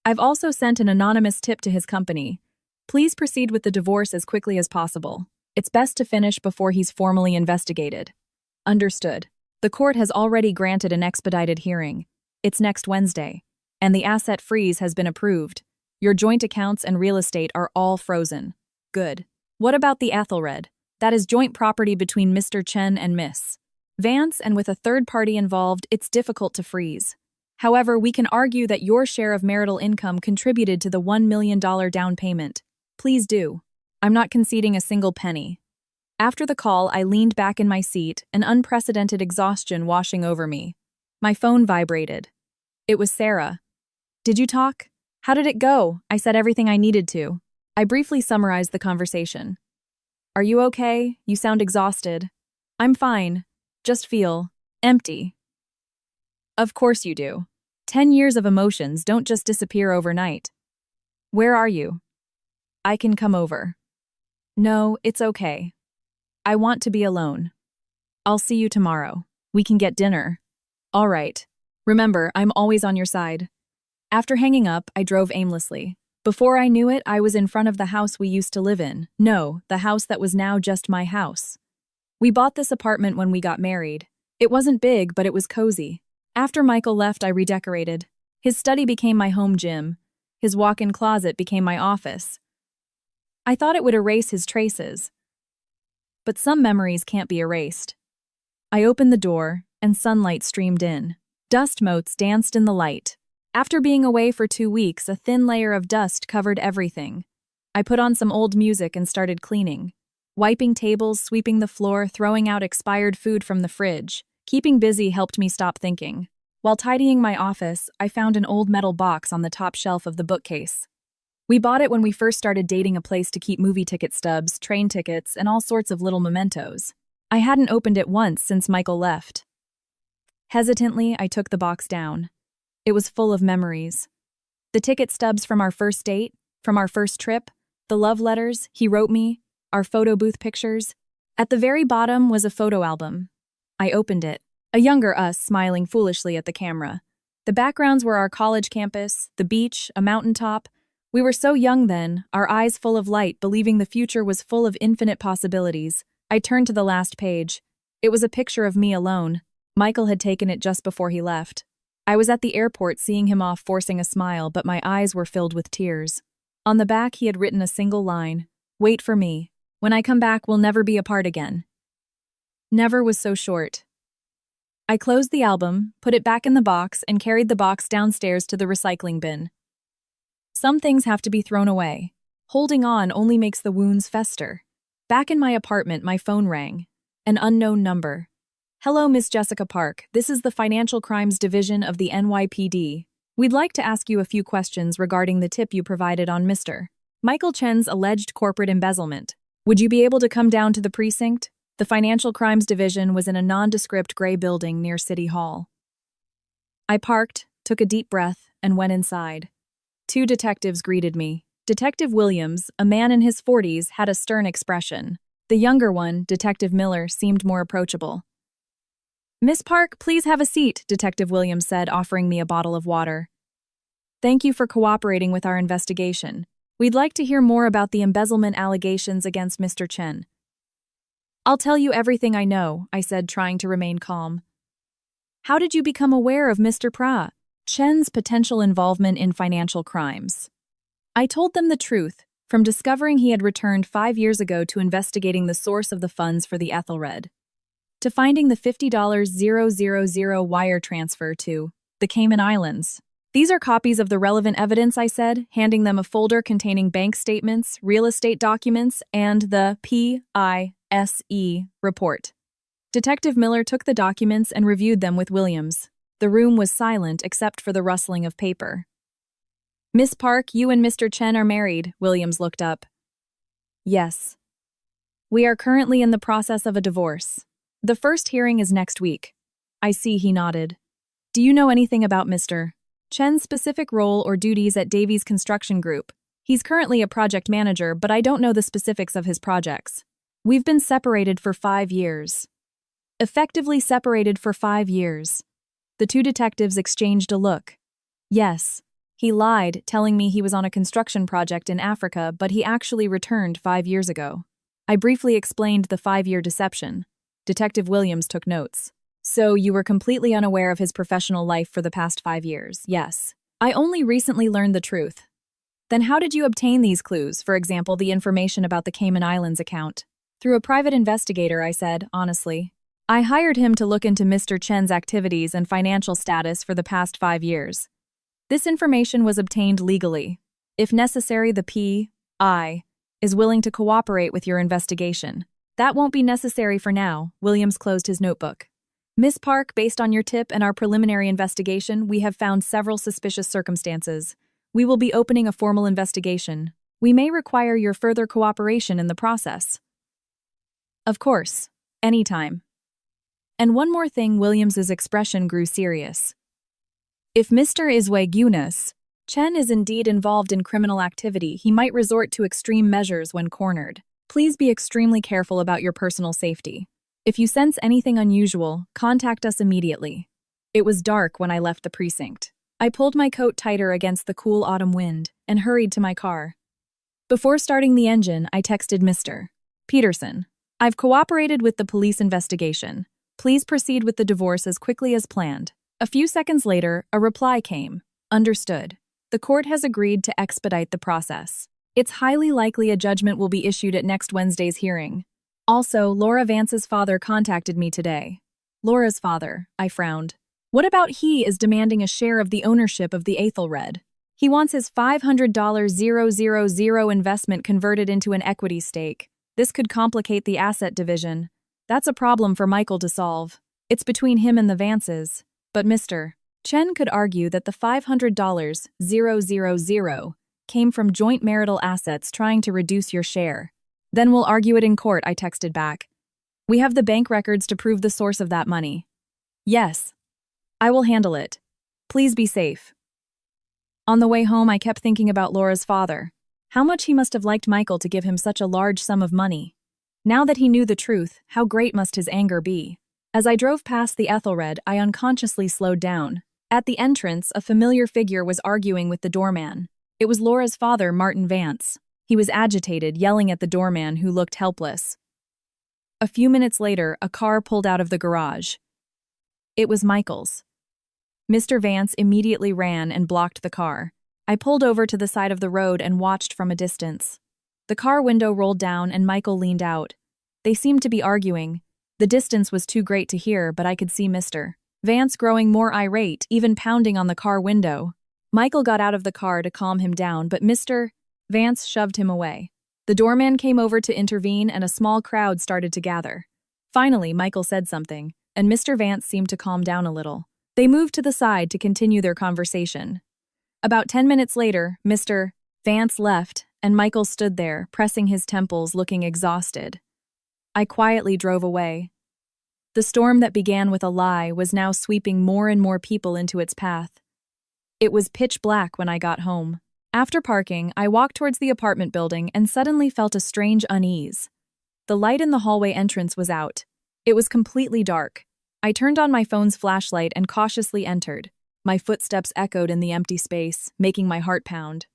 I've also sent an anonymous tip to his company. Please proceed with the divorce as quickly as possible. It's best to finish before he's formally investigated. Understood. The court has already granted an expedited hearing. It's next Wednesday. And the asset freeze has been approved. Your joint accounts and real estate are all frozen. Good. What about the Athelred? That is joint property between Mr. Chen and Miss Vance, and with a third party involved, it's difficult to freeze. However, we can argue that your share of marital income contributed to the $1 million down payment. Please do. I'm not conceding a single penny. After the call, I leaned back in my seat, an unprecedented exhaustion washing over me. My phone vibrated. It was Sarah. Did you talk? How did it go? I said everything I needed to. I briefly summarized the conversation. Are you okay? You sound exhausted. I'm fine. Just feel empty. Of course you do. 10 years of emotions don't just disappear overnight. Where are you? I can come over. No, it's okay. I want to be alone. I'll see you tomorrow. We can get dinner. All right. Remember, I'm always on your side. After hanging up, I drove aimlessly. Before I knew it, I was in front of the house we used to live in. No, the house that was now just my house. We bought this apartment when we got married. It wasn't big, but it was cozy. After Michael left, I redecorated. His study became my home gym. His walk-in closet became my office. I thought it would erase his traces. But some memories can't be erased. I opened the door, and sunlight streamed in. Dust motes danced in the light. After being away for 2 weeks, a thin layer of dust covered everything. I put on some old music and started cleaning. Wiping tables, sweeping the floor, throwing out expired food from the fridge. Keeping busy helped me stop thinking. While tidying my office, I found an old metal box on the top shelf of the bookcase. We bought it when we first started dating, a place to keep movie ticket stubs, train tickets, and all sorts of little mementos. I hadn't opened it once since Michael left. Hesitantly, I took the box down. It was full of memories. The ticket stubs from our first date, from our first trip, the love letters he wrote me, our photo booth pictures. At the very bottom was a photo album. I opened it. A younger us smiling foolishly at the camera. The backgrounds were our college campus, the beach, a mountaintop. We were so young then, our eyes full of light, believing the future was full of infinite possibilities. I turned to the last page. It was a picture of me alone. Michael had taken it just before he left. I was at the airport seeing him off, forcing a smile, but my eyes were filled with tears. On the back he had written a single line: "Wait for me. When I come back, we'll never be apart again." Never was so short. I closed the album, put it back in the box, and carried the box downstairs to the recycling bin. Some things have to be thrown away. Holding on only makes the wounds fester. Back in my apartment, my phone rang. An unknown number. "Hello, Miss Jessica Park. This is the Financial Crimes Division of the NYPD. We'd like to ask you a few questions regarding the tip you provided on Mr. Michael Chen's alleged corporate embezzlement. Would you be able to come down to the precinct?" The Financial Crimes Division was in a nondescript gray building near City Hall. I parked, took a deep breath, and went inside. 2 detectives greeted me. Detective Williams, a man in his 40s, had a stern expression. The younger one, Detective Miller, seemed more approachable. "Miss Park, please have a seat," Detective Williams said, offering me a bottle of water. "Thank you for cooperating with our investigation. We'd like to hear more about the embezzlement allegations against Mr. Chen." "I'll tell you everything I know," I said, trying to remain calm. "How did you become aware of Mr. Chen's potential involvement in financial crimes?" I told them the truth, from discovering he had returned 5 years ago to investigating the source of the funds for the Ethelred, to finding the $50,000 wire transfer to the Cayman Islands. "These are copies of the relevant evidence," I said, handing them a folder containing bank statements, real estate documents, and the PISE report. Detective Miller took the documents and reviewed them with Williams. The room was silent except for the rustling of paper. "Miss Park, you and Mr. Chen are married," Williams looked up. "Yes. We are currently in the process of a divorce. The first hearing is next week." "I see," he nodded. "Do you know anything about Mr. Chen's specific role or duties at Davies Construction Group?" "He's currently a project manager, but I don't know the specifics of his projects." "We've been separated for 5 years." "Effectively separated for 5 years." The 2 detectives exchanged a look. "Yes. He lied, telling me he was on a construction project in Africa, but he actually returned 5 years ago." I briefly explained the 5-year deception. Detective Williams took notes. "So you were completely unaware of his professional life for the past 5 years?" "Yes. I only recently learned the truth." "Then how did you obtain these clues, for example, the information about the Cayman Islands account?" "Through a private investigator," I said, honestly. "I hired him to look into Mr. Chen's activities and financial status for the past 5 years. This information was obtained legally. If necessary, the PI is willing to cooperate with your investigation." "That won't be necessary for now," Williams closed his notebook. "Miss Park, based on your tip and our preliminary investigation, we have found several suspicious circumstances. We will be opening a formal investigation. We may require your further cooperation in the process." "Of course. Anytime." "And one more thing," Williams's expression grew serious. "If Mr. Iswagunas Chen is indeed involved in criminal activity, he might resort to extreme measures when cornered. Please be extremely careful about your personal safety. If you sense anything unusual, contact us immediately." It was dark when I left the precinct. I pulled my coat tighter against the cool autumn wind and hurried to my car. Before starting the engine, I texted Mr. Peterson. "I've cooperated with the police investigation. Please proceed with the divorce as quickly as planned." A few seconds later, a reply came. "Understood. The court has agreed to expedite the process. It's highly likely a judgment will be issued at next Wednesday's hearing. Also, Laura Vance's father contacted me today." "Laura's father," I frowned. "What about he is demanding a share of the ownership of the Ethelred? He wants his $500,000 investment converted into an equity stake. This could complicate the asset division. That's a problem for Michael to solve. It's between him and the Vances. But Mr. Chen could argue that the $500,000 came from joint marital assets trying to reduce your share. Then we'll argue it in court," I texted back. "We have the bank records to prove the source of that money." "Yes. I will handle it. Please be safe." On the way home, I kept thinking about Laura's father. How much he must have liked Michael to give him such a large sum of money. Now that he knew the truth, how great must his anger be? As I drove past the Ethelred, I unconsciously slowed down. At the entrance, a familiar figure was arguing with the doorman. It was Laura's father, Martin Vance. He was agitated, yelling at the doorman, who looked helpless. A few minutes later, a car pulled out of the garage. It was Michael's. Mr. Vance immediately ran and blocked the car. I pulled over to the side of the road and watched from a distance. The car window rolled down and Michael leaned out. They seemed to be arguing. The distance was too great to hear, but I could see Mr. Vance growing more irate, even pounding on the car window. Michael got out of the car to calm him down, but Mr. Vance shoved him away. The doorman came over to intervene and a small crowd started to gather. Finally, Michael said something, and Mr. Vance seemed to calm down a little. They moved to the side to continue their conversation. About 10 minutes later, Mr. Vance left, and Michael stood there, pressing his temples, looking exhausted. I quietly drove away. The storm that began with a lie was now sweeping more and more people into its path. It was pitch black when I got home. After parking, I walked towards the apartment building and suddenly felt a strange unease. The light in the hallway entrance was out. It was completely dark. I turned on my phone's flashlight and cautiously entered. My footsteps echoed in the empty space, making my heart pound.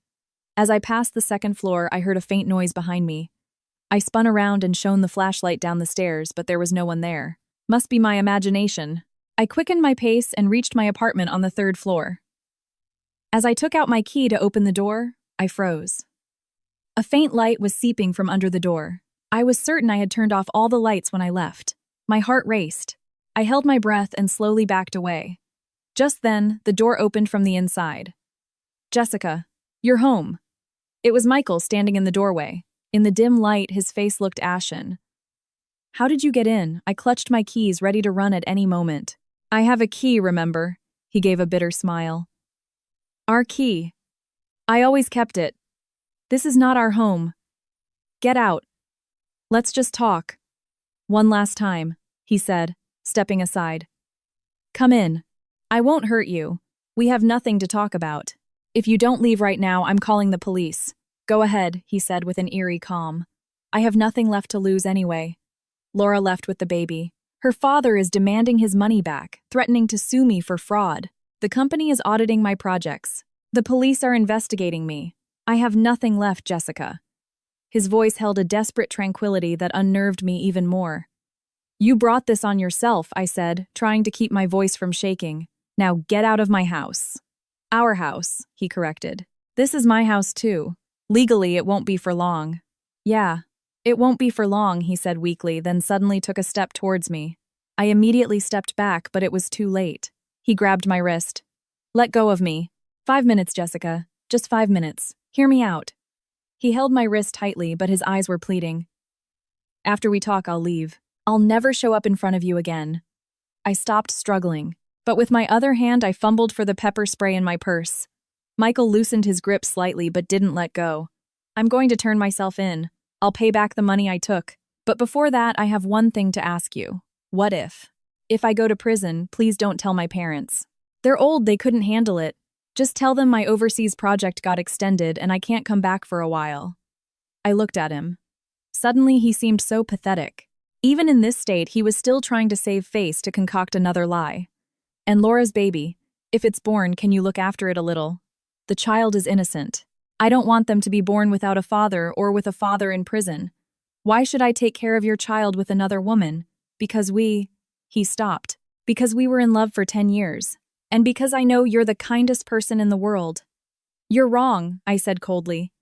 As I passed the second floor, I heard a faint noise behind me. I spun around and shone the flashlight down the stairs, but there was no one there. Must be my imagination. I quickened my pace and reached my apartment on the third floor. As I took out my key to open the door, I froze. A faint light was seeping from under the door. I was certain I had turned off all the lights when I left. My heart raced. I held my breath and slowly backed away. Just then, the door opened from the inside. "Jessica, you're home." It was Michael standing in the doorway. In the dim light, his face looked ashen. "How did you get in?" I clutched my keys, ready to run at any moment. "I have a key, remember?" He gave a bitter smile. "Our key. I always kept it. This is not our home. Get out. Let's just talk. One last time," he said, stepping aside. "Come in. I won't hurt you. We have nothing to talk about. If you don't leave right now, I'm calling the police." "Go ahead," he said with an eerie calm. "I have nothing left to lose anyway." Laura left with the baby. "Her father is demanding his money back, threatening to sue me for fraud. The company is auditing my projects. The police are investigating me. I have nothing left, Jessica." His voice held a desperate tranquility that unnerved me even more. "You brought this on yourself," I said, trying to keep my voice from shaking. "Now get out of my house." "Our house," he corrected. "This is my house too. Legally, it won't be for long." "Yeah, it won't be for long," he said weakly, then suddenly took a step towards me. I immediately stepped back, but it was too late. He grabbed my wrist. "Let go of me. 5 minutes, Jessica. Just 5 minutes. Hear me out." He held my wrist tightly, but his eyes were pleading. "After we talk, I'll leave. I'll never show up in front of you again." I stopped struggling, but with my other hand I fumbled for the pepper spray in my purse. Michael loosened his grip slightly but didn't let go. "I'm going to turn myself in. I'll pay back the money I took. But before that, I have one thing to ask you. What if? If I go to prison, please don't tell my parents. They're old, they couldn't handle it. Just tell them my overseas project got extended and I can't come back for a while." I looked at him. Suddenly, he seemed so pathetic. Even in this state, he was still trying to save face to concoct another lie. "And Laura's baby. If it's born, can you look after it a little? The child is innocent. I don't want them to be born without a father or with a father in prison. Why should I take care of your child with another woman? Because He stopped. "Because we were in love for 10 years. And because I know you're the kindest person in the world." "You're wrong," I said coldly.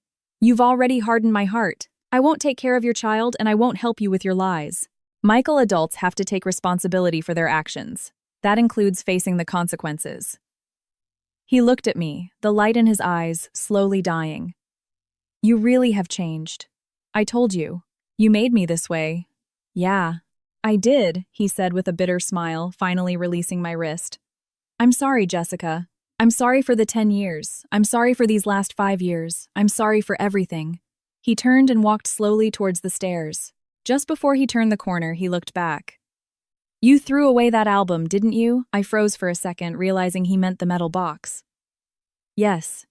"You've already hardened my heart. I won't take care of your child and I won't help you with your lies." Michael, adults have to take responsibility for their actions. That includes facing the consequences. He looked at me, the light in his eyes slowly dying. "You really have changed. I told you. You made me this way." "Yeah, I did," he said with a bitter smile, finally releasing my wrist. "I'm sorry, Jessica. I'm sorry for the 10 years. I'm sorry for these last 5 years. I'm sorry for everything." He turned and walked slowly towards the stairs. Just before he turned the corner, he looked back. "You threw away that album, didn't you?" I froze for a second, realizing he meant the metal box. "Yes."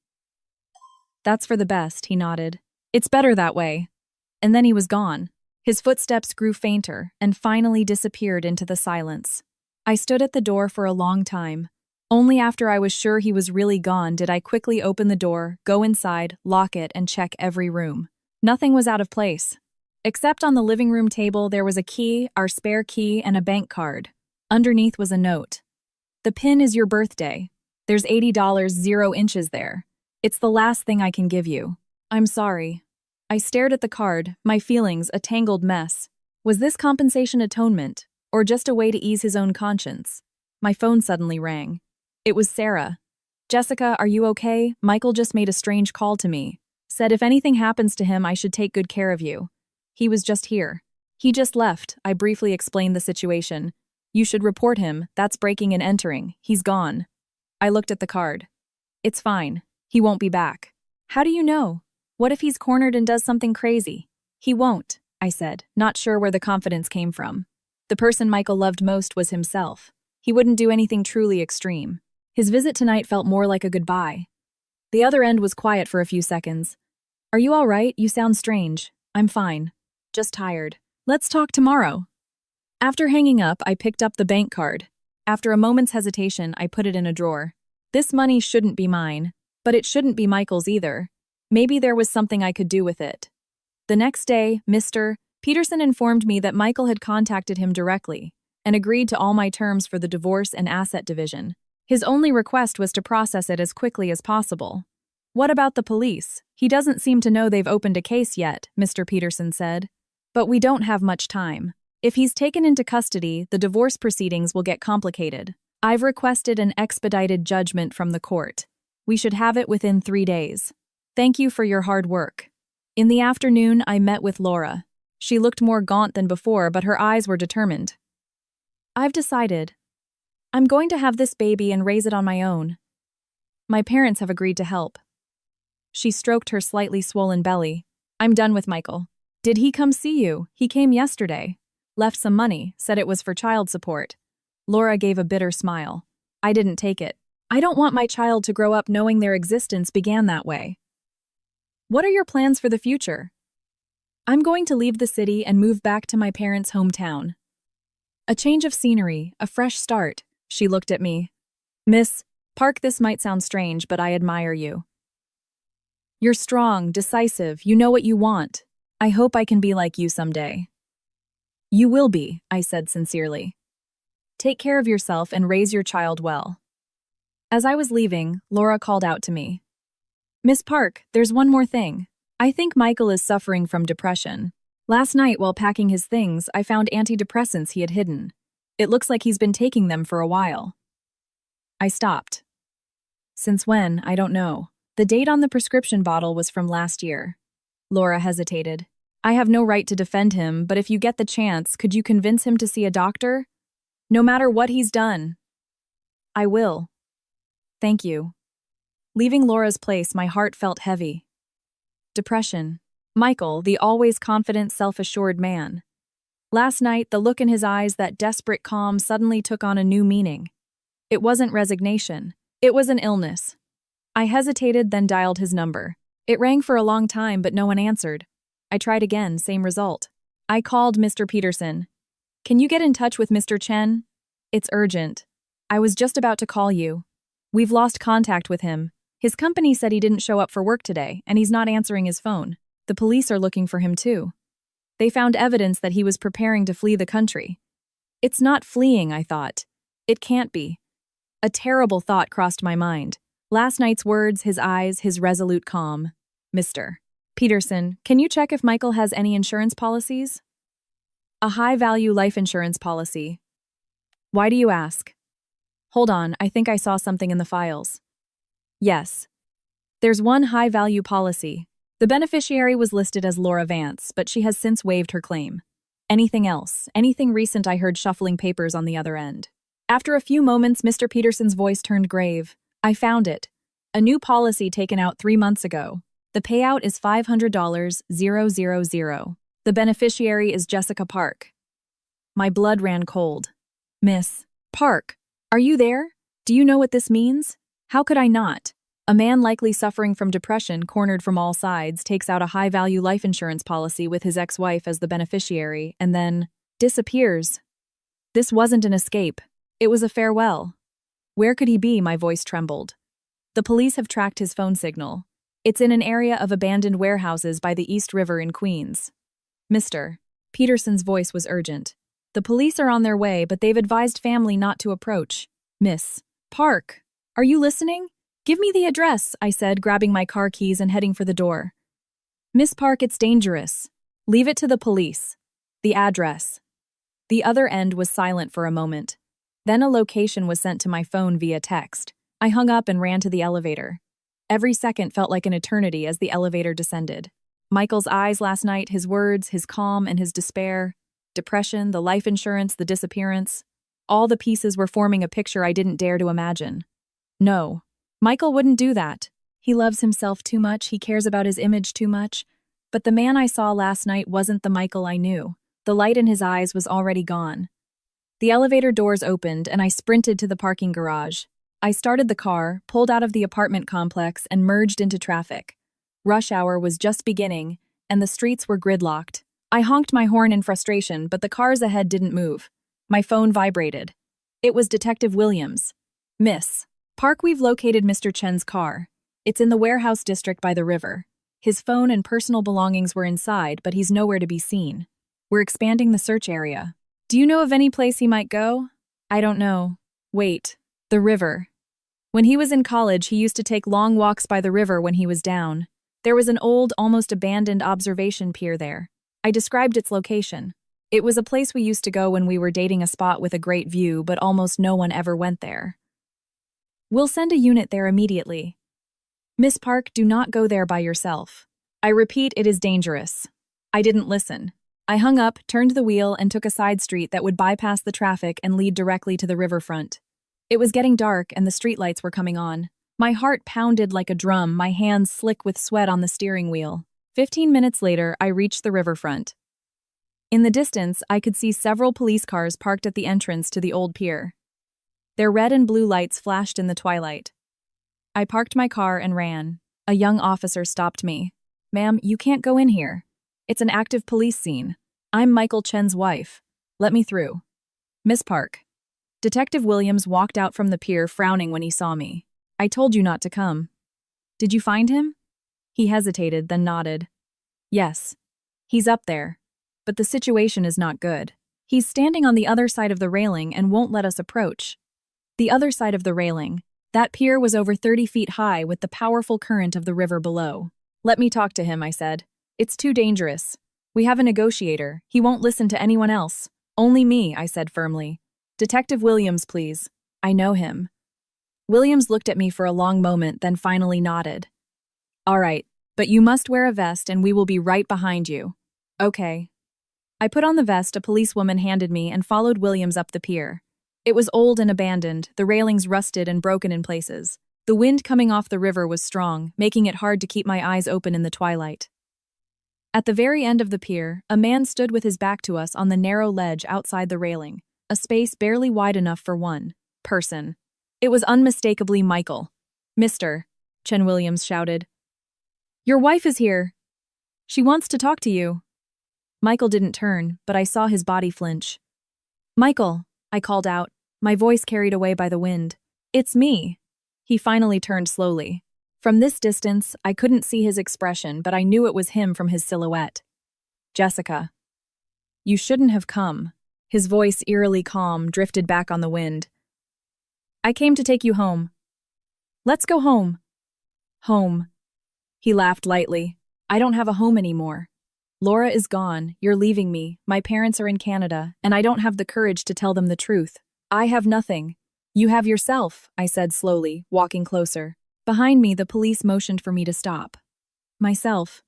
"That's for the best," he nodded. "It's better that way." And then he was gone. His footsteps grew fainter and finally disappeared into the silence. I stood at the door for a long time. Only after I was sure he was really gone did I quickly open the door, go inside, lock it, and check every room. Nothing was out of place. Except on the living room table, there was a key, our spare key, and a bank card. Underneath was a note. The pin is your birthday. There's $80 0 inches there. It's the last thing I can give you. I'm sorry. I stared at the card, my feelings a tangled mess. Was this compensation atonement, or just a way to ease his own conscience? My phone suddenly rang. It was Sarah. Jessica, are you okay? Michael just made a strange call to me. Said if anything happens to him, I should take good care of you. He was just here. He just left. I briefly explained the situation. You should report him. That's breaking and entering. He's gone. I looked at the card. It's fine. He won't be back. How do you know? What if he's cornered and does something crazy? He won't, I said, not sure where the confidence came from. The person Michael loved most was himself. He wouldn't do anything truly extreme. His visit tonight felt more like a goodbye. The other end was quiet for a few seconds. Are you all right? You sound strange. I'm fine. Just tired. Let's talk tomorrow. After hanging up, I picked up the bank card. After a moment's hesitation, I put it in a drawer. This money shouldn't be mine, but it shouldn't be Michael's either. Maybe there was something I could do with it. The next day, Mr. Peterson informed me that Michael had contacted him directly and agreed to all my terms for the divorce and asset division. His only request was to process it as quickly as possible. What about the police? He doesn't seem to know they've opened a case yet, Mr. Peterson said. But we don't have much time. If he's taken into custody, the divorce proceedings will get complicated. I've requested an expedited judgment from the court. We should have it within 3 days. Thank you for your hard work. In the afternoon, I met with Laura. She looked more gaunt than before, but her eyes were determined. I've decided. I'm going to have this baby and raise it on my own. My parents have agreed to help. She stroked her slightly swollen belly. I'm done with Michael. Did he come see you? He came yesterday. Left some money, said it was for child support. Laura gave a bitter smile. I didn't take it. I don't want my child to grow up knowing their existence began that way. What are your plans for the future? I'm going to leave the city and move back to my parents' hometown. A change of scenery, a fresh start. She looked at me. Miss Park, this might sound strange, but I admire you. You're strong, decisive, you know what you want. I hope I can be like you someday. You will be, I said sincerely. Take care of yourself and raise your child well. As I was leaving, Laura called out to me. Miss Park, there's one more thing. I think Michael is suffering from depression. Last night, while packing his things, I found antidepressants he had hidden. It looks like he's been taking them for a while. I stopped. Since when, I don't know. The date on the prescription bottle was from last year. Laura hesitated. I have no right to defend him, but if you get the chance, could you convince him to see a doctor? No matter what he's done. I will. Thank you. Leaving Laura's place, my heart felt heavy. Depression. Michael, the always confident, self-assured man. Last night, the look in his eyes, that desperate calm, suddenly took on a new meaning. It wasn't resignation. It was an illness. I hesitated, then dialed his number. It rang for a long time, but no one answered. I tried again, same result. I called Mr. Peterson. Can you get in touch with Mr. Chen? It's urgent. I was just about to call you. We've lost contact with him. His company said he didn't show up for work today, and he's not answering his phone. The police are looking for him too. They found evidence that he was preparing to flee the country. It's not fleeing, I thought. It can't be. A terrible thought crossed my mind. Last night's words, his eyes, his resolute calm. Mr. Peterson, can you check if Michael has any insurance policies? A high-value life insurance policy. Why do you ask? Hold on, I think I saw something in the files. Yes. There's one high-value policy. The beneficiary was listed as Laura Vance, but she has since waived her claim. Anything else? Anything recent? I heard shuffling papers on the other end. After a few moments, Mr. Peterson's voice turned grave. I found it. A new policy taken out 3 months ago. The payout is $500, 000. The beneficiary is Jessica Park. My blood ran cold. Miss Park, are you there? Do you know what this means? How could I not? A man likely suffering from depression, cornered from all sides, takes out a high-value life insurance policy with his ex-wife as the beneficiary, and then disappears. This wasn't an escape. It was a farewell. Where could he be? My voice trembled. The police have tracked his phone signal. It's in an area of abandoned warehouses by the East River in Queens. Mr. Peterson's voice was urgent. The police are on their way, but they've advised family not to approach. Miss Park, are you listening? Give me the address, I said, grabbing my car keys and heading for the door. Miss Park, it's dangerous. Leave it to the police. The address. The other end was silent for a moment. Then a location was sent to my phone via text. I hung up and ran to the elevator. Every second felt like an eternity as the elevator descended. Michael's eyes last night, his words, his calm and his despair, depression, the life insurance, the disappearance. All the pieces were forming a picture I didn't dare to imagine. No, Michael wouldn't do that. He loves himself too much, he cares about his image too much. But the man I saw last night wasn't the Michael I knew. The light in his eyes was already gone. The elevator doors opened and I sprinted to the parking garage. I started the car, pulled out of the apartment complex, and merged into traffic. Rush hour was just beginning, and the streets were gridlocked. I honked my horn in frustration, but the cars ahead didn't move. My phone vibrated. It was Detective Williams. Miss Park, we've located Mr. Chen's car. It's in the warehouse district by the river. His phone and personal belongings were inside, but he's nowhere to be seen. We're expanding the search area. Do you know of any place he might go? I don't know. Wait. The river. When he was in college, he used to take long walks by the river when he was down. There was an old, almost abandoned observation pier there. I described its location. It was a place we used to go when we were dating a spot with a great view, but almost no one ever went there. We'll send a unit there immediately. Miss Park, do not go there by yourself. I repeat, it is dangerous. I didn't listen. I hung up, turned the wheel, and took a side street that would bypass the traffic and lead directly to the riverfront. It was getting dark and the streetlights were coming on. My heart pounded like a drum, my hands slick with sweat on the steering wheel. 15 minutes later, I reached the riverfront. In the distance, I could see several police cars parked at the entrance to the old pier. Their red and blue lights flashed in the twilight. I parked my car and ran. A young officer stopped me. Ma'am, you can't go in here. It's an active police scene. I'm Michael Chen's wife. Let me through. Miss Park. Detective Williams walked out from the pier frowning when he saw me. I told you not to come. Did you find him? He hesitated, then nodded. Yes. He's up there. But the situation is not good. He's standing on the other side of the railing and won't let us approach. The other side of the railing. That pier was over 30 feet high with the powerful current of the river below. Let me talk to him, I said. It's too dangerous. We have a negotiator. He won't listen to anyone else. Only me, I said firmly. Detective Williams, please. I know him. Williams looked at me for a long moment, then finally nodded. All right, but you must wear a vest and we will be right behind you. Okay. I put on the vest a policewoman handed me and followed Williams up the pier. It was old and abandoned, the railings rusted and broken in places. The wind coming off the river was strong, making it hard to keep my eyes open in the twilight. At the very end of the pier, a man stood with his back to us on the narrow ledge outside the railing, a space barely wide enough for one person. It was unmistakably Michael. Mr. Chen Williams shouted. Your wife is here. She wants to talk to you. Michael didn't turn, but I saw his body flinch. Michael, I called out, my voice carried away by the wind. It's me. He finally turned slowly. From this distance, I couldn't see his expression, but I knew it was him from his silhouette. Jessica. You shouldn't have come. His voice, eerily calm, drifted back on the wind. I came to take you home. Let's go home. Home. He laughed lightly. I don't have a home anymore. Laura is gone, you're leaving me, my parents are in Canada, and I don't have the courage to tell them the truth. I have nothing. You have yourself, I said slowly, walking closer. Behind me, the police motioned for me to stop. Myself.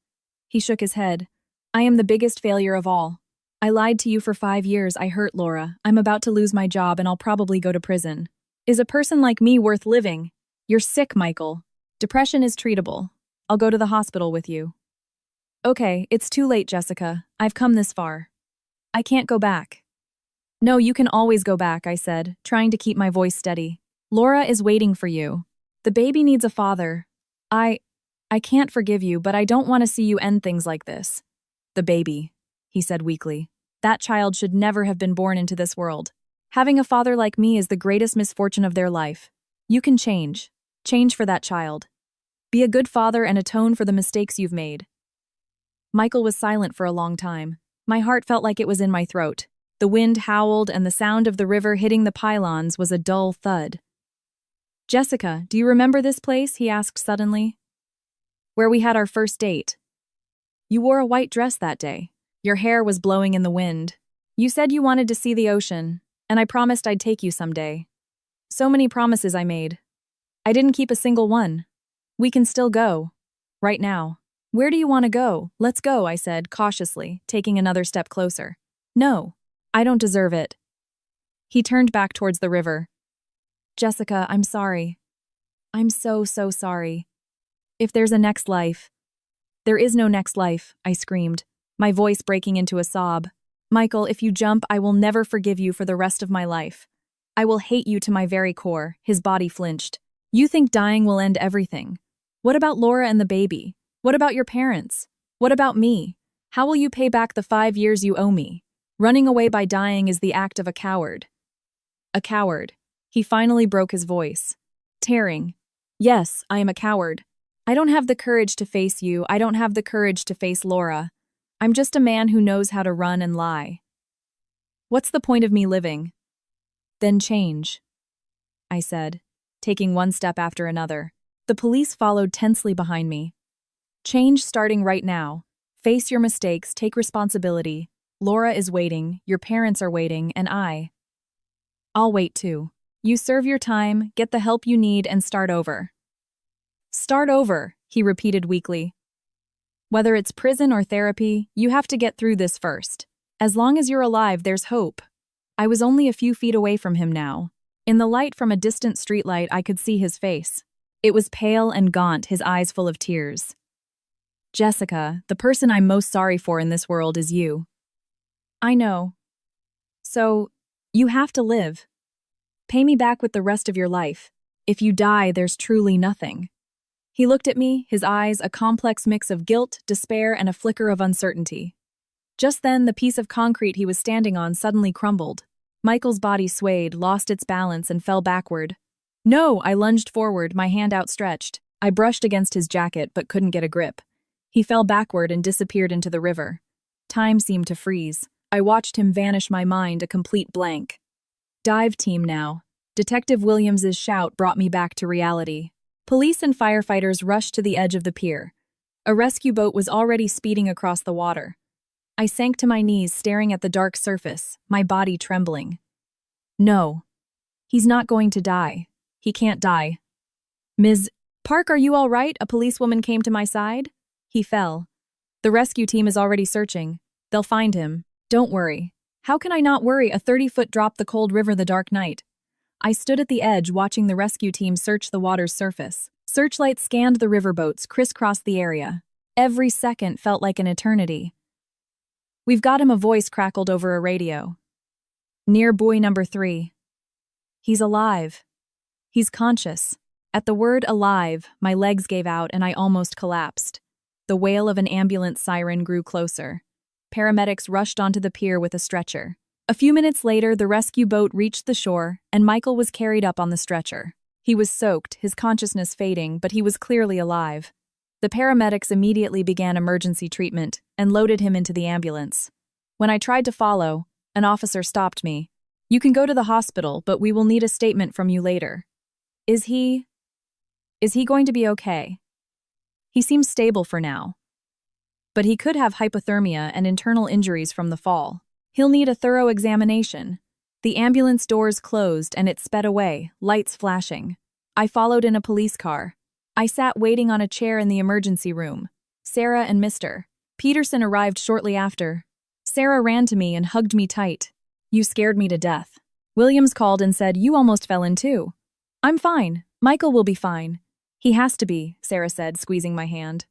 He shook his head. I am the biggest failure of all. I lied to you for 5 years, I hurt Laura, I'm about to lose my job and I'll probably go to prison. Is a person like me worth living? You're sick, Michael. Depression is treatable. I'll go to the hospital with you. Okay, it's too late, Jessica. I've come this far. I can't go back. No, you can always go back, I said, trying to keep my voice steady. Laura is waiting for you. The baby needs a father. I can't forgive you, but I don't want to see you end things like this. The baby, he said weakly. That child should never have been born into this world. Having a father like me is the greatest misfortune of their life. You can change. Change for that child. Be a good father and atone for the mistakes you've made. Michael was silent for a long time. My heart felt like it was in my throat. The wind howled, and the sound of the river hitting the pylons was a dull thud. "Jessica, do you remember this place?" he asked suddenly. "Where we had our first date. You wore a white dress that day. Your hair was blowing in the wind. You said you wanted to see the ocean, and I promised I'd take you someday. So many promises I made. I didn't keep a single one. We can still go. Right now." "Where do you want to go?" "Let's go," I said, cautiously, taking another step closer. "No, I don't deserve it." He turned back towards the river. "Jessica, I'm sorry. I'm so sorry. If there's a next life—" "There is no next life," I screamed, my voice breaking into a sob. "Michael, if you jump, I will never forgive you for the rest of my life. I will hate you to my very core." His body flinched. "You think dying will end everything? What about Laura and the baby? What about your parents? What about me? How will you pay back the 5 years you owe me? Running away by dying is the act of a coward." "A coward." He finally broke his voice, tearing. "Yes, I am a coward. I don't have the courage to face you. I don't have the courage to face Laura. I'm just a man who knows how to run and lie. What's the point of me living?" "Then change," I said, taking one step after another. The police followed tensely behind me. "Change starting right now. Face your mistakes, take responsibility. Laura is waiting, your parents are waiting, and I'll wait too. You serve your time, get the help you need, and start over." "Start over," he repeated weakly. "Whether it's prison or therapy, you have to get through this first. As long as you're alive, there's hope." I was only a few feet away from him now. In the light from a distant streetlight, I could see his face. It was pale and gaunt, his eyes full of tears. "Jessica, the person I'm most sorry for in this world is you." "I know. So, you have to live. Pay me back with the rest of your life. If you die, there's truly nothing." He looked at me, his eyes a complex mix of guilt, despair, and a flicker of uncertainty. Just then, the piece of concrete he was standing on suddenly crumbled. Michael's body swayed, lost its balance, and fell backward. "No!" I lunged forward, my hand outstretched. I brushed against his jacket, but couldn't get a grip. He fell backward and disappeared into the river. Time seemed to freeze. I watched him vanish, my mind a complete blank. "Dive team now." Detective Williams's shout brought me back to reality. Police and firefighters rushed to the edge of the pier. A rescue boat was already speeding across the water. I sank to my knees, staring at the dark surface, my body trembling. "No. He's not going to die. He can't die." "Ms. Park, are you all right?" A policewoman came to my side. "He fell. The rescue team is already searching. They'll find him. Don't worry." How can I not worry? A 30-foot drop the cold river the dark night. I stood at the edge, watching the rescue team search the water's surface. Searchlights scanned the riverboats, crisscrossed the area. Every second felt like an eternity. "We've got him," a voice crackled over a radio. "Near buoy number 3. He's alive. He's conscious." At the word alive, my legs gave out and I almost collapsed. The wail of an ambulance siren grew closer. Paramedics rushed onto the pier with a stretcher. A few minutes later, the rescue boat reached the shore, and Michael was carried up on the stretcher. He was soaked, his consciousness fading, but he was clearly alive. The paramedics immediately began emergency treatment and loaded him into the ambulance. When I tried to follow, an officer stopped me. "You can go to the hospital, but we will need a statement from you later." Is he going to be okay?" "He seems stable for now. But he could have hypothermia and internal injuries from the fall. He'll need a thorough examination." The ambulance doors closed and it sped away, lights flashing. I followed in a police car. I sat waiting on a chair in the emergency room. Sarah and Mr. Peterson arrived shortly after. Sarah ran to me and hugged me tight. "You scared me to death." Williams called and said, "You almost fell in too." "I'm fine. Michael will be fine." "He has to be," Sarah said, squeezing my hand.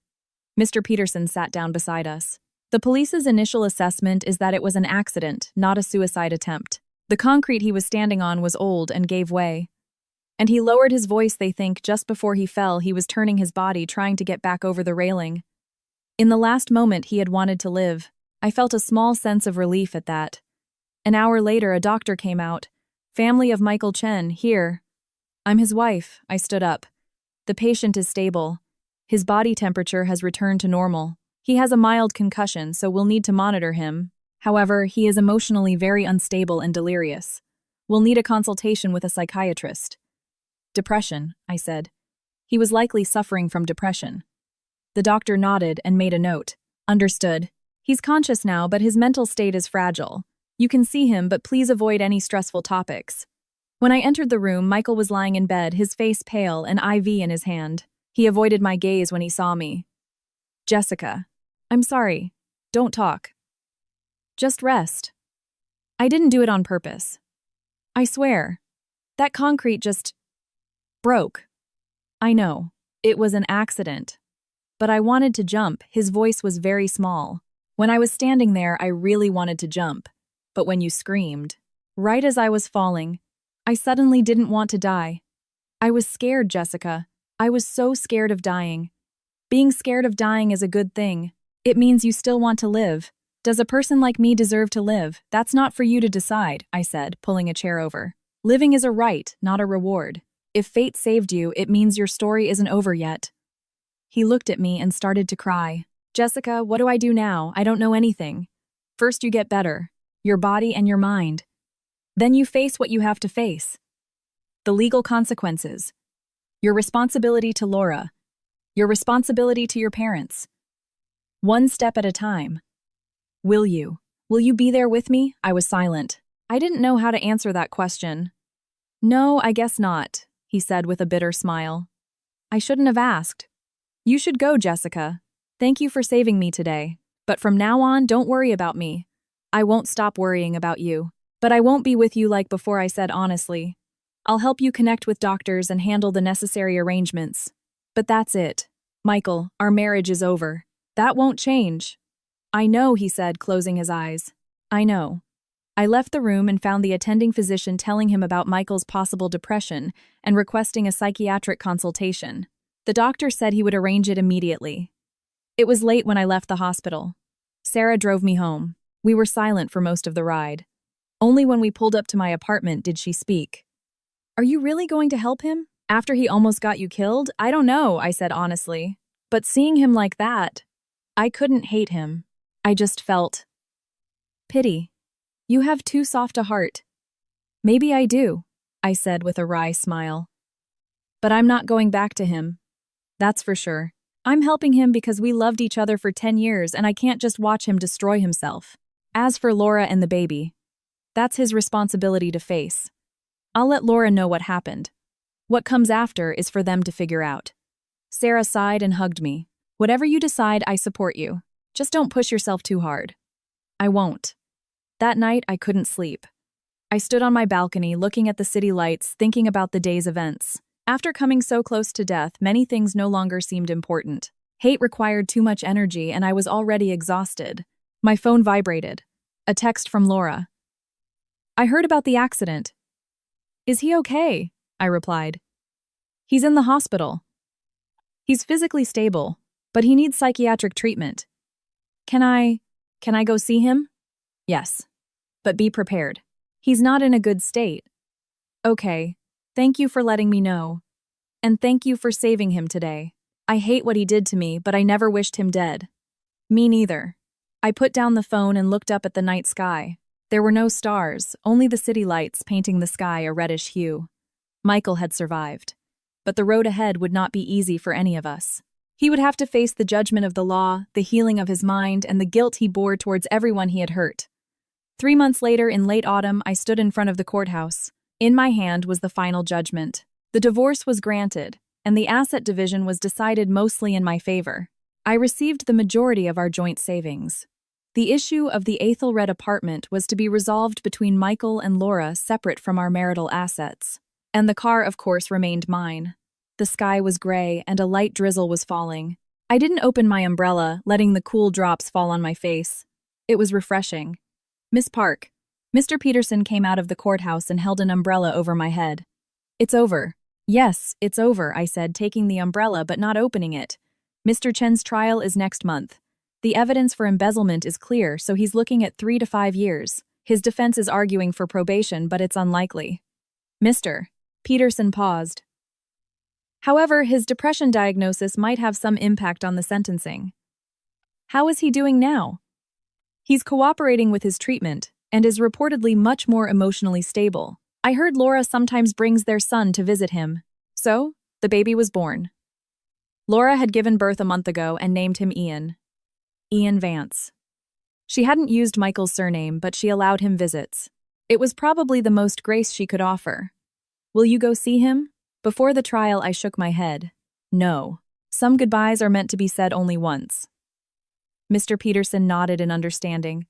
Mr. Peterson sat down beside us. The police's initial assessment is that it was an accident, not a suicide attempt. The concrete he was standing on was old and gave way. And he lowered his voice. They think just before he fell, he was turning his body, trying to get back over the railing. In the last moment, he had wanted to live. I felt a small sense of relief at that. An hour later, a doctor came out. "Family of Michael Chen, here." "I'm his wife." I stood up. "The patient is stable. His body temperature has returned to normal. He has a mild concussion, so we'll need to monitor him." However, he is emotionally very unstable and delirious. We'll need a consultation with a psychiatrist. Depression, I said. He was likely suffering from depression. The doctor nodded and made a note. Understood. He's conscious now, but his mental state is fragile. You can see him, but please avoid any stressful topics. When I entered the room, Michael was lying in bed, his face pale, an IV in his hand. He avoided my gaze when he saw me. Jessica. I'm sorry. Don't talk. Just rest. I didn't do it on purpose. I swear. That concrete just broke. I know. It was an accident. But I wanted to jump. His voice was very small. When I was standing there, I really wanted to jump. But when you screamed, right as I was falling, I suddenly didn't want to die. I was scared, Jessica. I was so scared of dying. Being scared of dying is a good thing. It means you still want to live. Does a person like me deserve to live? That's not for you to decide, I said, pulling a chair over. Living is a right, not a reward. If fate saved you, it means your story isn't over yet. He looked at me and started to cry. Jessica, what do I do now? I don't know anything. First you get better. Your body and your mind. Then you face what you have to face. The legal consequences. Your responsibility to Laura. Your responsibility to your parents. One step at a time. Will you? Will you be there with me? I was silent. I didn't know how to answer that question. No, I guess not, he said with a bitter smile. I shouldn't have asked. You should go, Jessica. Thank you for saving me today. But from now on, don't worry about me. I won't stop worrying about you. But I won't be with you like before, I said honestly. I'll help you connect with doctors and handle the necessary arrangements. But that's it. Michael, our marriage is over. That won't change. I know, he said, closing his eyes. I know. I left the room and found the attending physician telling him about Michael's possible depression and requesting a psychiatric consultation. The doctor said he would arrange it immediately. It was late when I left the hospital. Sarah drove me home. We were silent for most of the ride. Only when we pulled up to my apartment did she speak. Are you really going to help him? After he almost got you killed? I don't know, I said honestly. But seeing him like that, I couldn't hate him. I just felt pity. You have too soft a heart. Maybe I do, I said with a wry smile. But I'm not going back to him. That's for sure. I'm helping him because we loved each other for 10 years and I can't just watch him destroy himself. As for Laura and the baby, that's his responsibility to face. I'll let Laura know what happened. What comes after is for them to figure out. Sarah sighed and hugged me. Whatever you decide, I support you. Just don't push yourself too hard. I won't. That night, I couldn't sleep. I stood on my balcony looking at the city lights, thinking about the day's events. After coming so close to death, many things no longer seemed important. Hate required too much energy and I was already exhausted. My phone vibrated. A text from Laura. I heard about the accident. Is he okay? I replied. He's in the hospital. He's physically stable, but he needs psychiatric treatment. Can I go see him? Yes. But be prepared. He's not in a good state. Okay. Thank you for letting me know. And thank you for saving him today. I hate what he did to me, but I never wished him dead. Me neither. I put down the phone and looked up at the night sky. There were no stars, only the city lights painting the sky a reddish hue. Michael had survived. But the road ahead would not be easy for any of us. He would have to face the judgment of the law, the healing of his mind, and the guilt he bore towards everyone he had hurt. 3 months later, in late autumn, I stood in front of the courthouse. In my hand was the final judgment. The divorce was granted, and the asset division was decided mostly in my favor. I received the majority of our joint savings. The issue of the Athelred apartment was to be resolved between Michael and Laura separate from our marital assets. And the car, of course, remained mine. The sky was gray, and a light drizzle was falling. I didn't open my umbrella, letting the cool drops fall on my face. It was refreshing. Miss Park. Mr. Peterson came out of the courthouse and held an umbrella over my head. It's over. Yes, it's over, I said, taking the umbrella but not opening it. Mr. Chen's trial is next month. The evidence for embezzlement is clear, so he's looking at 3 to 5 years. His defense is arguing for probation, but it's unlikely. Mr. Peterson paused. However, his depression diagnosis might have some impact on the sentencing. How is he doing now? He's cooperating with his treatment and is reportedly much more emotionally stable. I heard Laura sometimes brings their son to visit him. So, the baby was born. Laura had given birth a month ago and named him Ian. Ian Vance. She hadn't used Michael's surname, but she allowed him visits. It was probably the most grace she could offer. Will you go see him? Before the trial, I shook my head. No. Some goodbyes are meant to be said only once. Mr. Peterson nodded in understanding.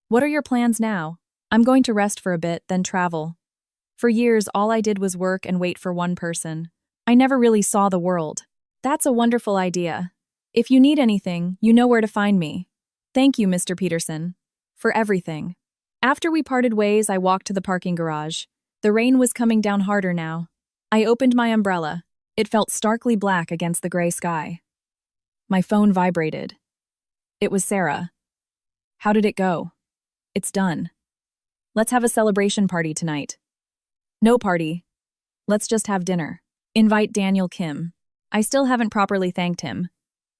What are your plans now? I'm going to rest for a bit, then travel. For years, all I did was work and wait for one person. I never really saw the world. That's a wonderful idea. If you need anything, you know where to find me. Thank you, Mr. Peterson, for everything. After we parted ways, I walked to the parking garage. The rain was coming down harder now. I opened my umbrella. It felt starkly black against the gray sky. My phone vibrated. It was Sarah. How did it go? It's done. Let's have a celebration party tonight. No party. Let's just have dinner. Invite Daniel Kim. I still haven't properly thanked him.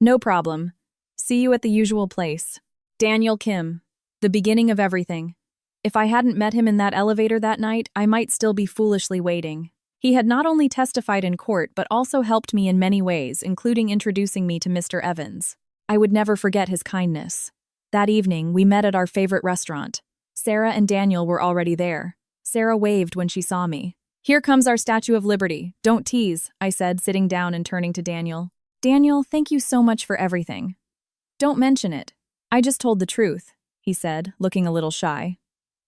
No problem. See you at the usual place. Daniel Kim. The beginning of everything. If I hadn't met him in that elevator that night, I might still be foolishly waiting. He had not only testified in court but also helped me in many ways, including introducing me to Mr. Evans. I would never forget his kindness. That evening, we met at our favorite restaurant. Sarah and Daniel were already there. Sarah waved when she saw me. Here comes our Statue of Liberty. Don't tease, I said, sitting down and turning to Daniel. Daniel, thank you so much for everything. Don't mention it. I just told the truth, he said, looking a little shy.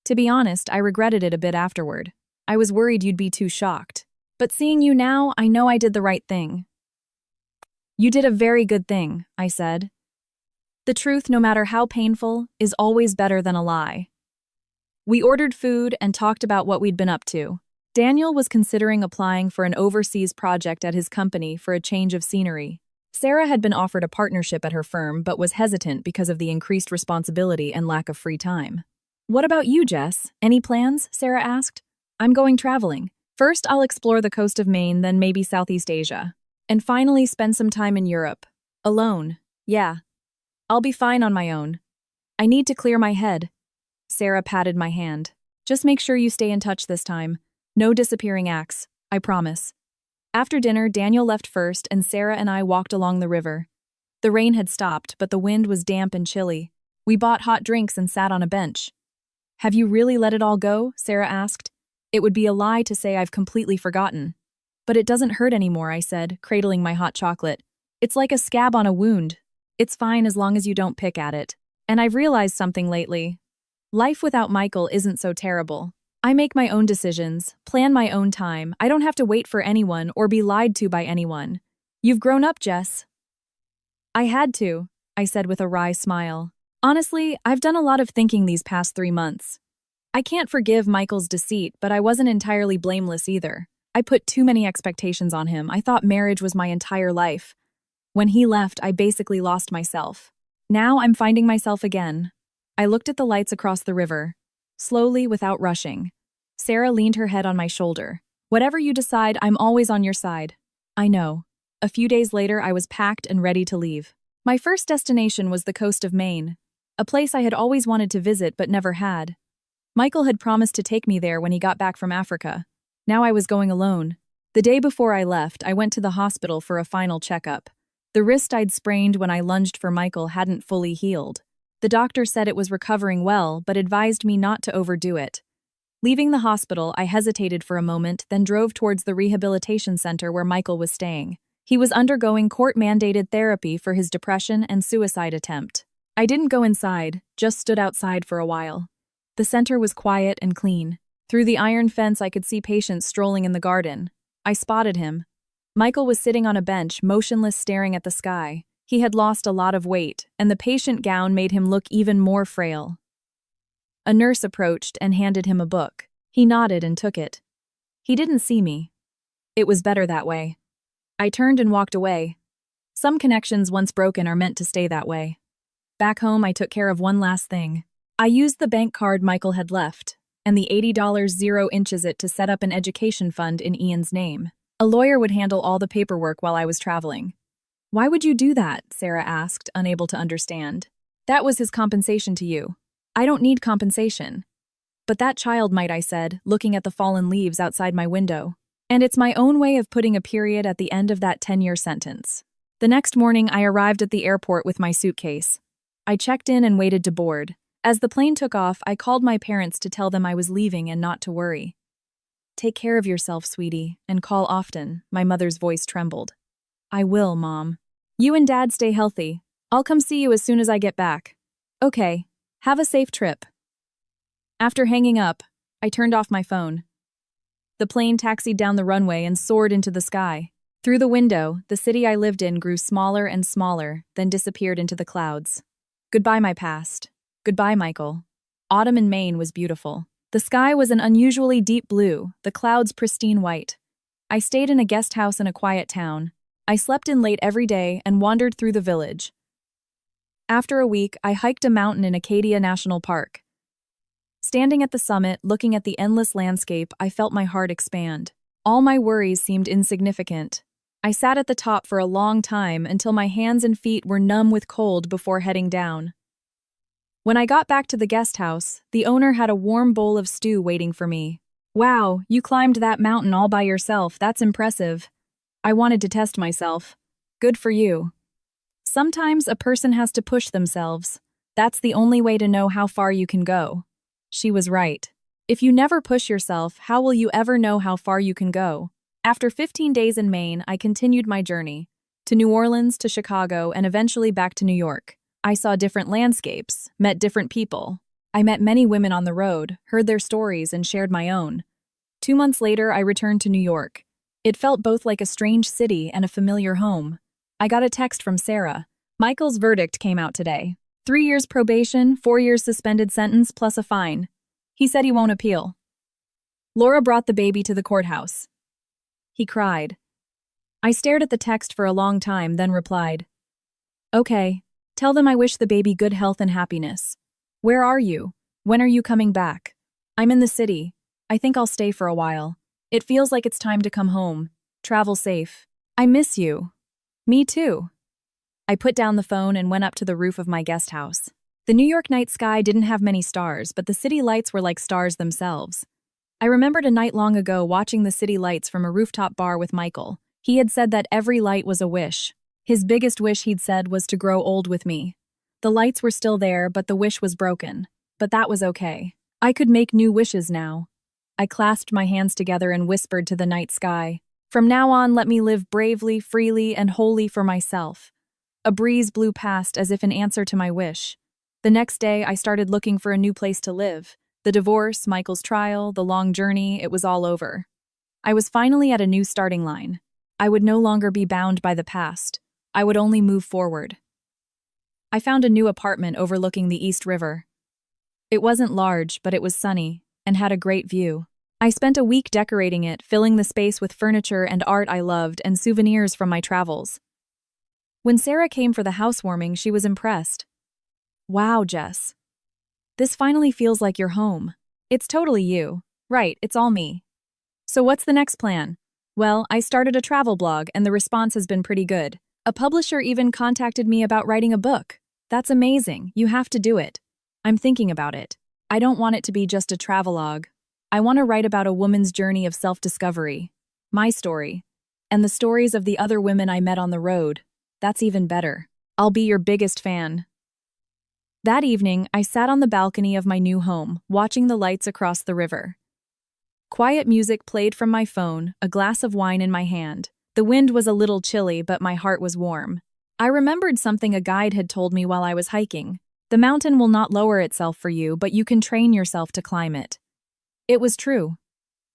To be honest, I regretted it a bit afterward. I was worried you'd be too shocked. But seeing you now, I know I did the right thing. You did a very good thing, I said. The truth, no matter how painful, is always better than a lie. We ordered food and talked about what we'd been up to. Daniel was considering applying for an overseas project at his company for a change of scenery. Sarah had been offered a partnership at her firm but was hesitant because of the increased responsibility and lack of free time. What about you, Jess? Any plans? Sarah asked. I'm going traveling. First, I'll explore the coast of Maine, then maybe Southeast Asia. And finally, spend some time in Europe. Alone. Yeah. I'll be fine on my own. I need to clear my head. Sarah patted my hand. Just make sure you stay in touch this time. No disappearing acts. I promise. After dinner, Daniel left first and Sarah and I walked along the river. The rain had stopped, but the wind was damp and chilly. We bought hot drinks and sat on a bench. Have you really let it all go? Sarah asked. It would be a lie to say I've completely forgotten. But it doesn't hurt anymore, I said, cradling my hot chocolate. It's like a scab on a wound. It's fine as long as you don't pick at it. And I've realized something lately. Life without Michael isn't so terrible. I make my own decisions, plan my own time. I don't have to wait for anyone or be lied to by anyone. You've grown up, Jess. I had to, I said with a wry smile. Honestly, I've done a lot of thinking these past 3 months. I can't forgive Michael's deceit, but I wasn't entirely blameless either. I put too many expectations on him. I thought marriage was my entire life. When he left, I basically lost myself. Now I'm finding myself again. I looked at the lights across the river, slowly without rushing. Sarah leaned her head on my shoulder. Whatever you decide, I'm always on your side. I know. A few days later, I was packed and ready to leave. My first destination was the coast of Maine, a place I had always wanted to visit but never had. Michael had promised to take me there when he got back from Africa. Now I was going alone. The day before I left, I went to the hospital for a final checkup. The wrist I'd sprained when I lunged for Michael hadn't fully healed. The doctor said it was recovering well, but advised me not to overdo it. Leaving the hospital, I hesitated for a moment, then drove towards the rehabilitation center where Michael was staying. He was undergoing court-mandated therapy for his depression and suicide attempt. I didn't go inside, just stood outside for a while. The center was quiet and clean. Through the iron fence, I could see patients strolling in the garden. I spotted him. Michael was sitting on a bench, motionless, staring at the sky. He had lost a lot of weight, and the patient gown made him look even more frail. A nurse approached and handed him a book. He nodded and took it. He didn't see me. It was better that way. I turned and walked away. Some connections once broken are meant to stay that way. Back home, I took care of one last thing. I used the bank card Michael had left, and the $80 0-inches it to set up an education fund in Ian's name. A lawyer would handle all the paperwork while I was traveling. Why would you do that? Sarah asked, unable to understand. That was his compensation to you. I don't need compensation. But that child might, I said, looking at the fallen leaves outside my window. And it's my own way of putting a period at the end of that 10-year sentence. The next morning, I arrived at the airport with my suitcase. I checked in and waited to board. As the plane took off, I called my parents to tell them I was leaving and not to worry. Take care of yourself, sweetie, and call often, my mother's voice trembled. I will, Mom. You and Dad stay healthy. I'll come see you as soon as I get back. Okay, have a safe trip. After hanging up, I turned off my phone. The plane taxied down the runway and soared into the sky. Through the window, the city I lived in grew smaller and smaller, then disappeared into the clouds. Goodbye, my past. Goodbye, Michael. Autumn in Maine was beautiful. The sky was an unusually deep blue, the clouds pristine white. I stayed in a guest house in a quiet town. I slept in late every day and wandered through the village. After a week, I hiked a mountain in Acadia National Park. Standing at the summit, looking at the endless landscape, I felt my heart expand. All my worries seemed insignificant. I sat at the top for a long time until my hands and feet were numb with cold before heading down. When I got back to the guest house, the owner had a warm bowl of stew waiting for me. Wow, you climbed that mountain all by yourself. That's impressive. I wanted to test myself. Good for you. Sometimes a person has to push themselves. That's the only way to know how far you can go. She was right. If you never push yourself, how will you ever know how far you can go? After 15 days in Maine, I continued my journey. To New Orleans, to Chicago, and eventually back to New York. I saw different landscapes, met different people. I met many women on the road, heard their stories, and shared my own. 2 months later, I returned to New York. It felt both like a strange city and a familiar home. I got a text from Sarah. Michael's verdict came out today. 3 years probation, 4 years suspended sentence, plus a fine. He said he won't appeal. Laura brought the baby to the courthouse. He cried. I stared at the text for a long time, then replied, Okay, tell them I wish the baby good health and happiness. Where are you? When are you coming back? I'm in the city. I think I'll stay for a while. It feels like it's time to come home. Travel safe. I miss you. Me too. I put down the phone and went up to the roof of my guest house. The New York night sky didn't have many stars, but the city lights were like stars themselves. I remembered a night long ago watching the city lights from a rooftop bar with Michael. He had said that every light was a wish. His biggest wish, he'd said, was to grow old with me. The lights were still there, but the wish was broken. But that was okay. I could make new wishes now. I clasped my hands together and whispered to the night sky, From now on, let me live bravely, freely, and wholly for myself. A breeze blew past as if in answer to my wish. The next day, I started looking for a new place to live. The divorce, Michael's trial, the long journey, it was all over. I was finally at a new starting line. I would no longer be bound by the past. I would only move forward. I found a new apartment overlooking the East River. It wasn't large, but it was sunny and had a great view. I spent a week decorating it, filling the space with furniture and art I loved and souvenirs from my travels. When Sarah came for the housewarming, she was impressed. Wow, Jess. This finally feels like your home. It's totally you. Right, it's all me. So what's the next plan? Well, I started a travel blog and the response has been pretty good. A publisher even contacted me about writing a book. That's amazing. You have to do it. I'm thinking about it. I don't want it to be just a travelogue. I want to write about a woman's journey of self-discovery. My story. And the stories of the other women I met on the road. That's even better. I'll be your biggest fan. That evening, I sat on the balcony of my new home, watching the lights across the river. Quiet music played from my phone, a glass of wine in my hand. The wind was a little chilly, but my heart was warm. I remembered something a guide had told me while I was hiking. The mountain will not lower itself for you, but you can train yourself to climb it. It was true.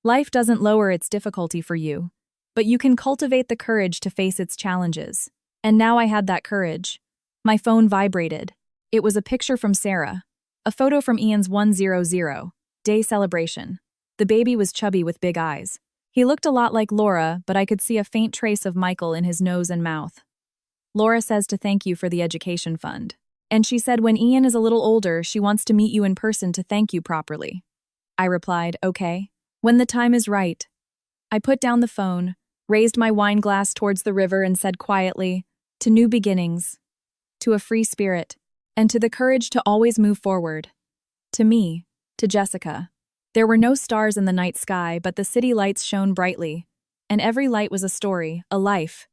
Life doesn't lower its difficulty for you, but you can cultivate the courage to face its challenges. And now I had that courage. My phone vibrated. It was a picture from Sarah. A photo from Ian's 100 day celebration. The baby was chubby with big eyes. He looked a lot like Laura, but I could see a faint trace of Michael in his nose and mouth. Laura says to thank you for the education fund. And she said when Ian is a little older, she wants to meet you in person to thank you properly. I replied, okay, when the time is right. I put down the phone, raised my wine glass towards the river and said quietly, to new beginnings, to a free spirit, and to the courage to always move forward. To me, to Jessica. There were no stars in the night sky, but the city lights shone brightly. And every light was a story, a life,